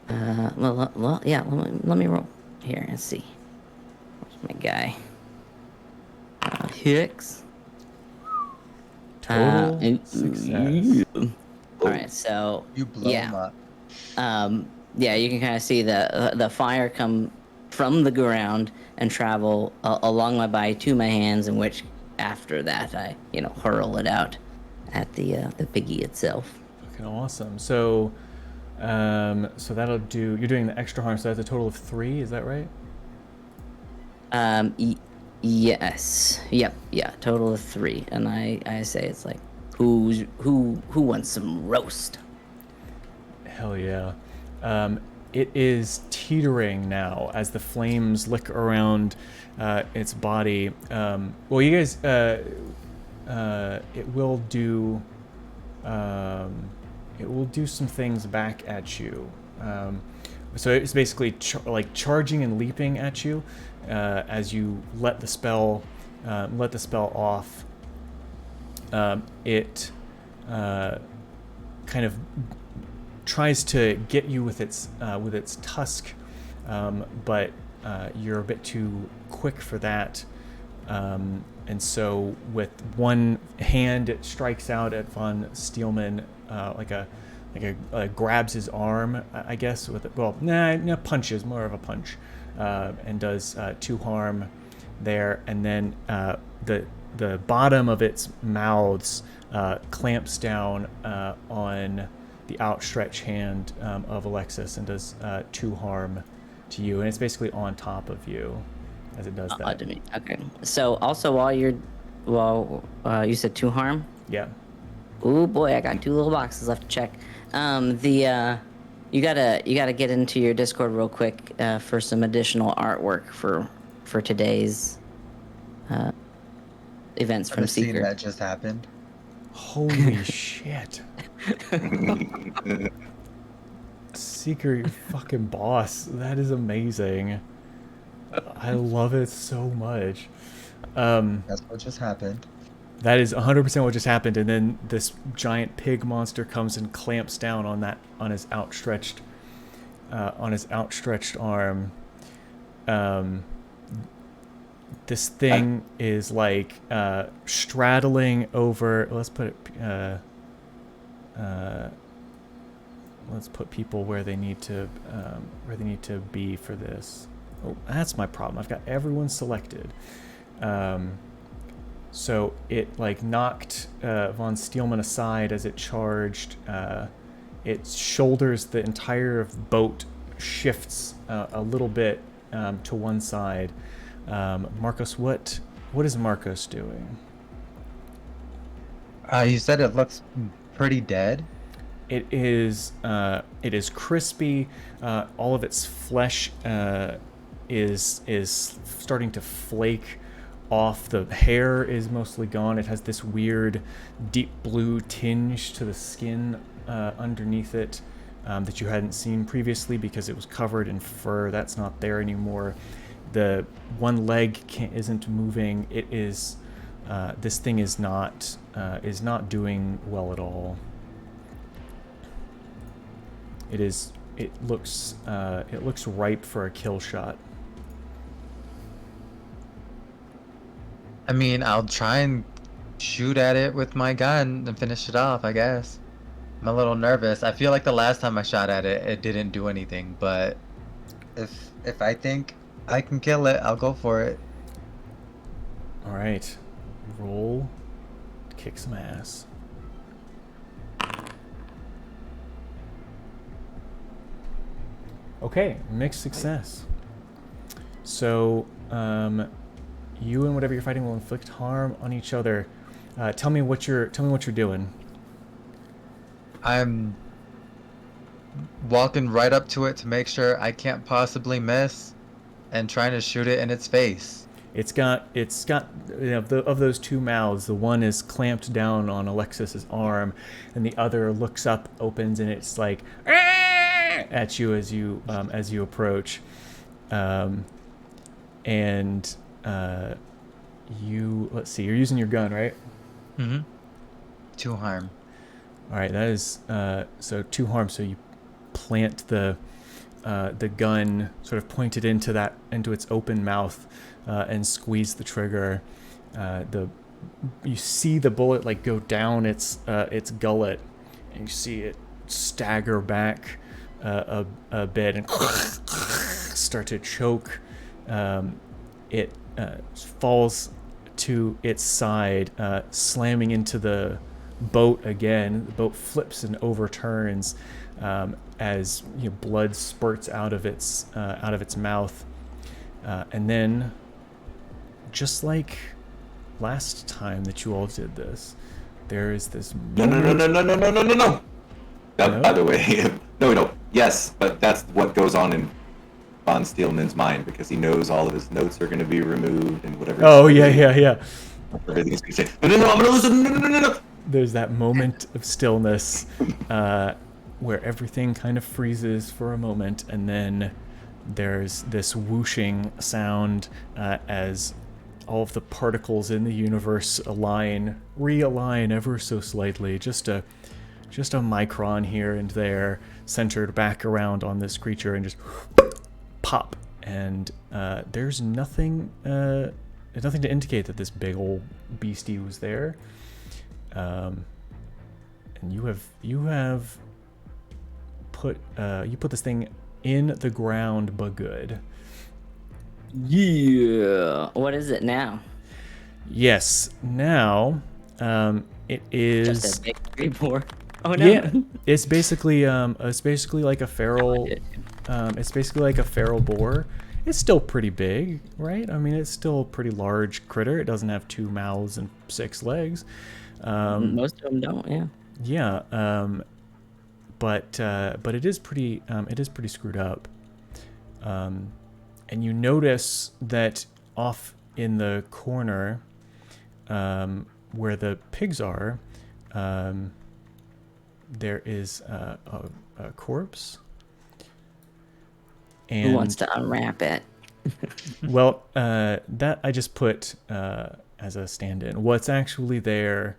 well, yeah. Let me roll here and see. Where's my guy? Hicks. Total success. All right, so you blow him up. Yeah, you can kind of see the fire come from the ground and travel along my body to my hands, in which after that I hurl it out at the piggy itself. Fucking awesome. So, so that'll do. You're doing the extra harm, so that's a total of 3. Is that right? Yes. Yep. Yeah. Total of 3. And I say it's like, who wants some roast? Hell yeah. It is teetering now as the flames lick around its body. Well, you guys, it will do some things back at you. So it's basically charging and leaping at you as you let the spell off. It kind of tries to get you with its tusk, but you're a bit too quick for that. And so with one hand, it strikes out at von Steelman grabs his arm, I guess, with punches, more of a punch, and does 2 harm there. And then the bottom of its mouths clamps down on the outstretched hand of Alexis and does 2 harm to you. And it's basically on top of you as it does that. Okay. So also while you said 2 harm? Yeah. Oh boy, I got 2 little boxes left to check. You gotta get into your Discord real quick for some additional artwork for today's events from scene Seeker. that just happened. Holy shit. Seeker, you fucking boss. That is amazing. I love it so much. That's what just happened. That is 100% what just happened, and then this giant pig monster comes and clamps down on his outstretched arm. This thing is like straddling over. Let's put people where they need to be for this. Oh, that's my problem. I've got everyone selected. So it like knocked von Steelman aside as it charged. Its shoulders, the entire boat shifts a little bit to one side. Marcos, what is Marcos doing? You said it looks pretty dead. It is crispy. All of its flesh is starting to flake off. The hair is mostly gone. It has this weird deep blue tinge to the skin underneath it that you hadn't seen previously because it was covered in fur. That's not there anymore. The one leg isn't moving. It is this thing is not doing well at all. It looks ripe for a kill shot. I mean, I'll try and shoot at it with my gun and finish it off, I guess. I'm a little nervous. I feel like the last time I shot at it, it didn't do anything, but if I think I can kill it, I'll go for it. All right. Roll to kick some ass. Okay, mixed success. So, you and whatever you're fighting will inflict harm on each other. Tell me what you're doing. I'm walking right up to it to make sure I can't possibly miss, and trying to shoot it in its face. It's got of those 2 mouths, the one is clamped down on Alexis's arm, and the other looks up, opens, and it's like at you as you approach, and let's see, you're using your gun, right? Mm-hmm. 2 harm. All right, that is so 2 harm. So you plant the gun sort of pointed into its open mouth and squeeze the trigger. You see the bullet like go down its gullet, and you see it stagger back a bit and start to choke. It falls to its side, slamming into the boat again. The boat flips and overturns as blood spurts out of its mouth, and then, just like last time that you all did this, there is this moment. No. By the way, no. Yes, but that's what goes on in Von Steelman's mind, because he knows all of his notes are going to be removed and whatever. Oh yeah. Everything's going to say, no, I'm going to listen. No. There's that moment of stillness where everything kind of freezes for a moment, and then there's this whooshing sound as all of the particles in the universe realign ever so slightly, just a micron here and there, centered back around on this creature, and just pop. And there's nothing to indicate that this big old beastie was there. And you have put this thing in the ground, but good. Yeah. What is it now? Yes. Now, it is Just a big creeper. Oh no. Yeah, it's basically like a feral. It's basically like a feral boar. It's still pretty big, right? I mean, it's still a pretty large critter. It doesn't have 2 mouths and 6 legs. Most of them don't. Yeah. Yeah. But it is pretty screwed up. And you notice that off in the corner, where the pigs are, there is a corpse. And who wants to unwrap it? Well, that I just put as a stand-in. What's actually there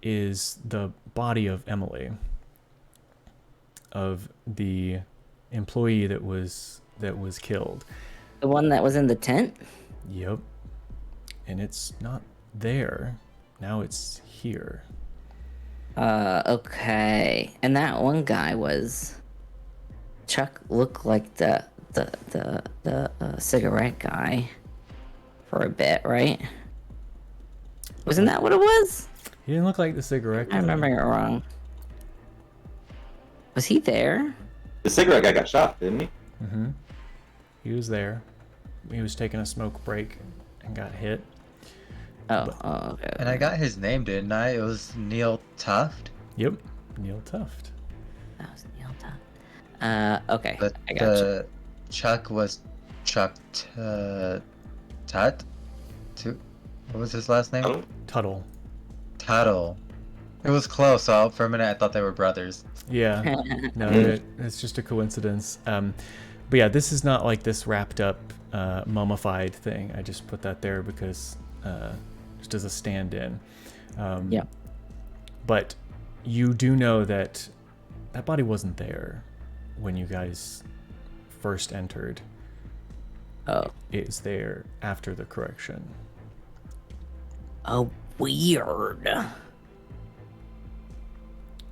is the body of Emily, of the employee that was killed. The one that was in the tent? Yep. And it's not there. Now it's here. Okay. And that one guy was... Chuck looked like the cigarette guy for a bit, right? Wasn't that what it was? He didn't look like the cigarette guy. I remember it wrong. Was he there? The cigarette guy got shot, didn't he? Mm-hmm. He was there. He was taking a smoke break and got hit. Okay. And I got his name, didn't I? It was Neil Tuft. Yep, Neil Tuft. That was Neil Tuft. Okay. But I got you. Chuck was Chuck Tut. What was his last name? Tuttle. Tuttle. It was close. So for a minute, I thought they were brothers. Yeah. No, it's just a coincidence. But yeah, this is not like this wrapped up, mummified thing. I just put that there because just as a stand-in. Yeah. But you do know that that body wasn't there when you guys first entered. Oh. It's there after the correction. Oh, weird.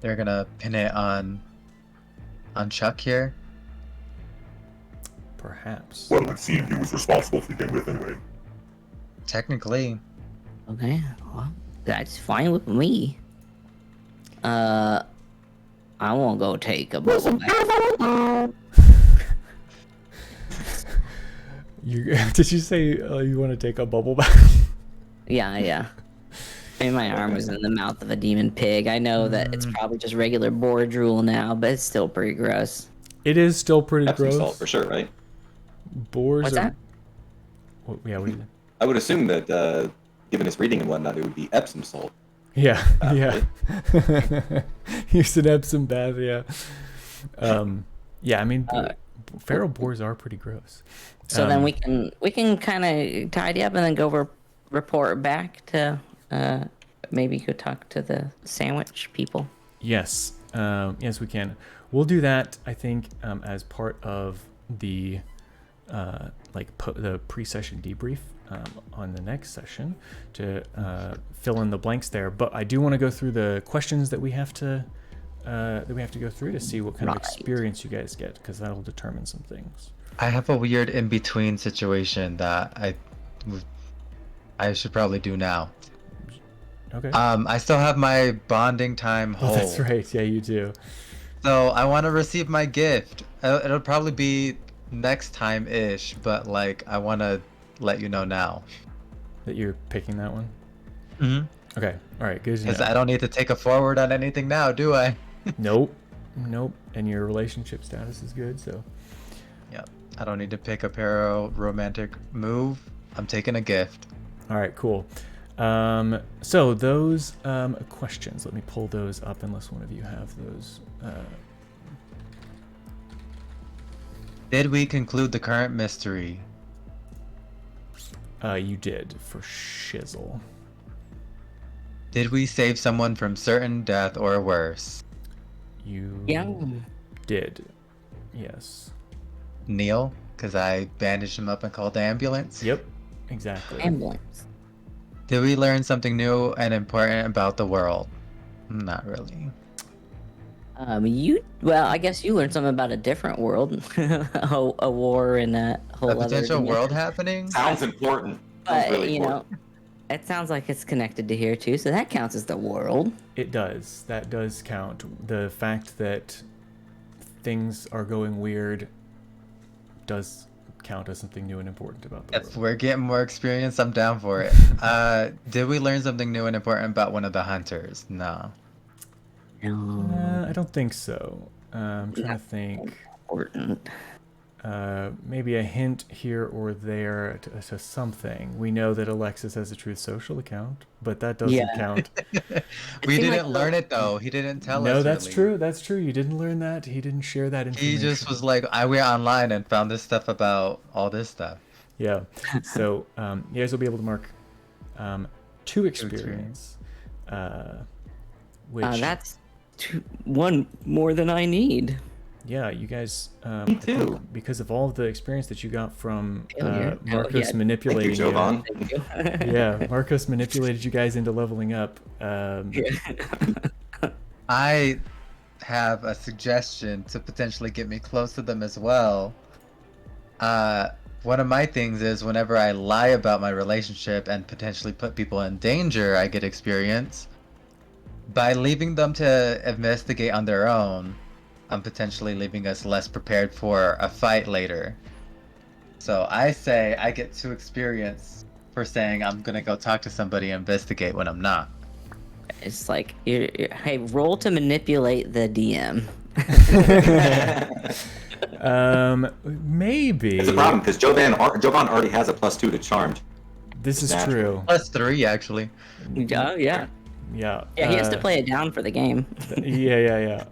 They're gonna pin it on Chuck here. Perhaps. Well, it seemed he was responsible to begin with anyway. Technically. Okay, well, that's fine with me. I won't go take a bubble bath. Did you say you want to take a bubble bath? Yeah. I mean, my arm was in the mouth of a demon pig. I know that it's probably just regular boar drool now, but it's still pretty gross. It is still pretty Epsom gross. salt for sure, right? Boars What's are... that? What do you... I would assume that, given his reading and whatnot, it would be Epsom salt. Yeah, yeah. Use an Epsom bath, yeah. Yeah, I mean, feral boars are pretty gross. So then we can kind of tidy up and then go report back to maybe go talk to the sandwich people. Yes, yes, we can. We'll do that, I think, as part of the the pre-session debrief on the next session to fill in the blanks there. But I do want to go through the questions that we have to go through to see what kind of experience you guys get, because that'll determine some things. I have a weird in-between situation that I should probably do now. Okay. I still have my bonding time Oh, hold. that's right. Yeah, you do. So I want to receive my gift. It'll probably be next time-ish, but like I want to let you know now. That you're picking that one? Mm-hmm. Okay. All right. Good to know. Because I don't need to take a forward on anything now, do I? Nope. Nope. And your relationship status is good, so. Yep. I don't need to pick a romantic move. I'm taking a gift. All right, cool. So those questions, let me pull those up unless one of you have those. Did we conclude the current mystery? You did, for shizzle. Did we save someone from certain death or worse? You did. Yes. Neil? Because I bandaged him up and called the ambulance? Yep, exactly. Ambulance. Did we learn something new and important about the world? Not really. Well, I guess you learned something about a different world, a war and a whole A other potential world dimension. happening? Sounds important. But really you know, it sounds like it's connected to here too, so that counts as the world. It does. That does count. The fact that things are going weird does count as something new and important about the world. If we're getting more experience, I'm down for it. Did we learn something new and important about one of the hunters? No. I don't think so. I'm trying to think. Important. Maybe a hint here or there to something. We know that Alexis has a Truth Social account, but that doesn't count. We didn't learn it though. He didn't tell us. No, that's really. true. That's true. You didn't learn that. He didn't share that information. He just was like, I went online and found this stuff about all this stuff. Yeah. So you guys will be able to mark 2 experience. Which that's one more than I need. Yeah, you guys. Me too. Because of all of the experience that you got from Yeah. Marcos manipulating Thank you, Jovan. Thank you. Yeah, Marcos manipulated you guys into leveling up. I have a suggestion to potentially get me close to them as well. One of my things is whenever I lie about my relationship and potentially put people in danger, I get experience. By leaving them to investigate on their own, I'm potentially leaving us less prepared for a fight later. So I say I get 2 experience for saying I'm gonna go talk to somebody and investigate when I'm not. It's like, hey, roll to manipulate the DM. Maybe. It's a problem because Jovan already has a +2 to charmed. This is Natural. true. +3 actually. Oh yeah. Yeah. Yeah, he has to play it down for the game. Yeah.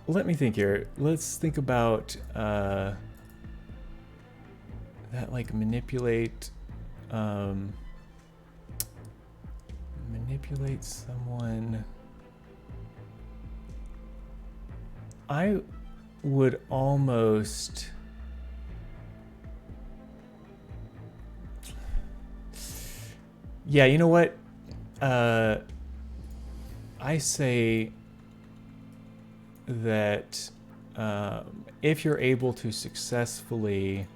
Let me think here. Let's think about that, like manipulate someone. I would almost. Yeah, you know what? I say that if you're able to successfully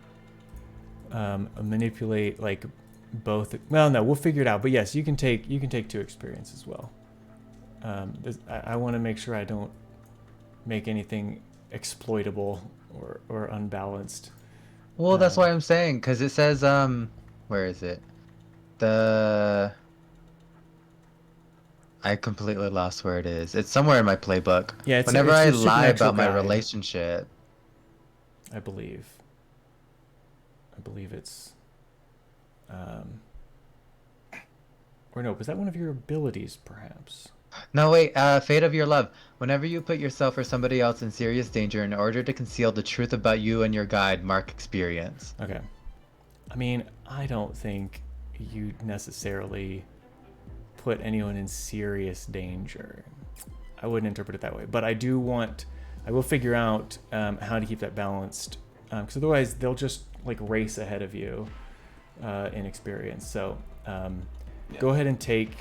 manipulate like both, well, no, we'll figure it out. But yes, you can take 2 experience as well. I want to make sure I don't make anything exploitable or unbalanced. Well, that's why I'm saying, because it says where is it? I completely lost where it is. It's somewhere in my playbook. Yeah, whenever it's I your lie supernatural about my guide. relationship. I believe it's or no, was that one of your abilities perhaps? No, wait, fate of your love. Whenever you put yourself or somebody else in serious danger in order to conceal the truth about you and your guide, mark experience. Okay. I mean, I don't think you necessarily put anyone in serious danger. I wouldn't interpret it that way, but I will figure out how to keep that balanced, because otherwise they'll just like race ahead of you in experience. So go ahead and take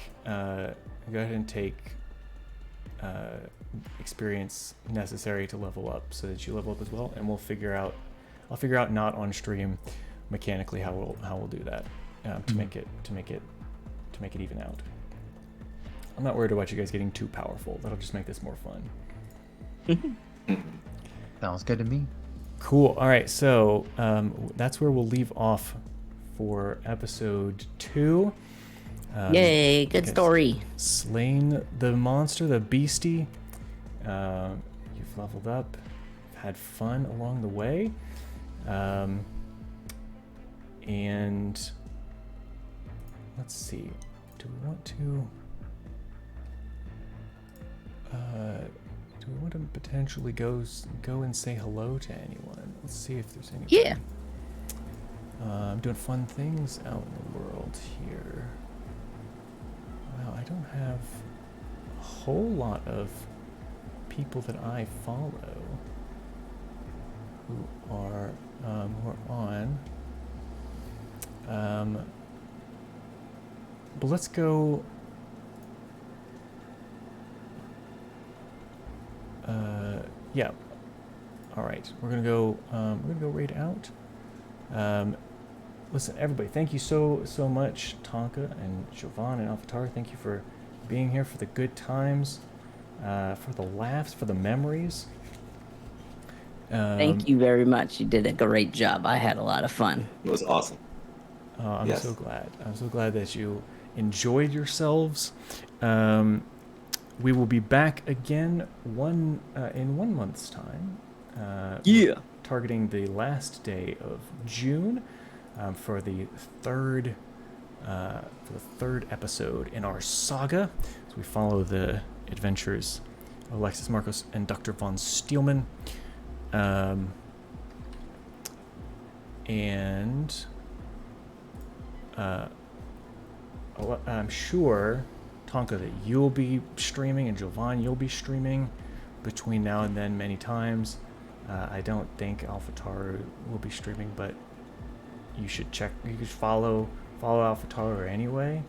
experience necessary to level up so that you level up as well, and I'll figure out not on stream mechanically how we'll do that to make it to make it even out. I'm not worried about you guys getting too powerful. That'll just make this more fun. Sounds good to me. Cool. All right, so that's where we'll leave off for episode 2. Yay, good story. Slain the monster, the beastie. You've leveled up, had fun along the way. And let's see. Do we want to potentially go and say hello to anyone? Let's see if there's any. Yeah. I'm doing fun things out in the world here. Wow, I don't have a whole lot of people that I follow who are on. But let's go. Yeah. All right, we're gonna go. We're gonna go raid out. Listen, everybody, thank you so much, Tonka and Jovan and Alphatar. Thank you for being here, for the good times, for the laughs, for the memories. Thank you very much. You did a great job. I had a lot of fun. It was awesome. I'm Yes. so glad. I'm so glad that you enjoyed yourselves. We will be back again in 1 month's time. Yeah. Targeting the last day of June for the third episode in our saga. So we follow the adventures of Alexis Marcos and Dr. von Steelman. I'm sure, Tonka, that you'll be streaming, and Jovan, you'll be streaming between now and then many times. I don't think AlphaTaru will be streaming, but you should check. You could follow AlphaTaru anyway.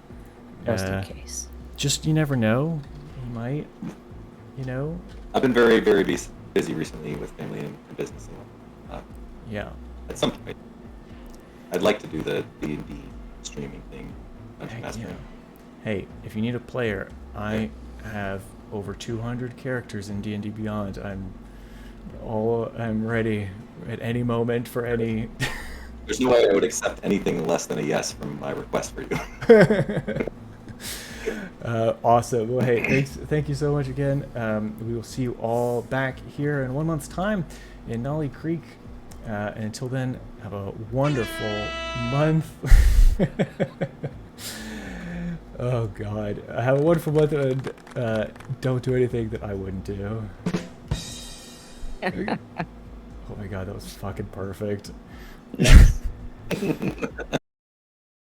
Just in case. Just, you never know. He might, you know. I've been very, very busy recently with family and business. Yeah. At some point, I'd like to do the D&D streaming thing. Heck yeah. Hey, if you need a player, I have over 200 characters in D&D Beyond. I'm ready at any moment for any. There's no way I would accept anything less than a yes from my request for you. Awesome. Well, hey, thank you so much again. We will see you all back here in 1 month's time in Nolly Creek. And until then, have a wonderful month. Oh God, have a wonderful month, and don't do anything that I wouldn't do. Oh my God, that was fucking perfect.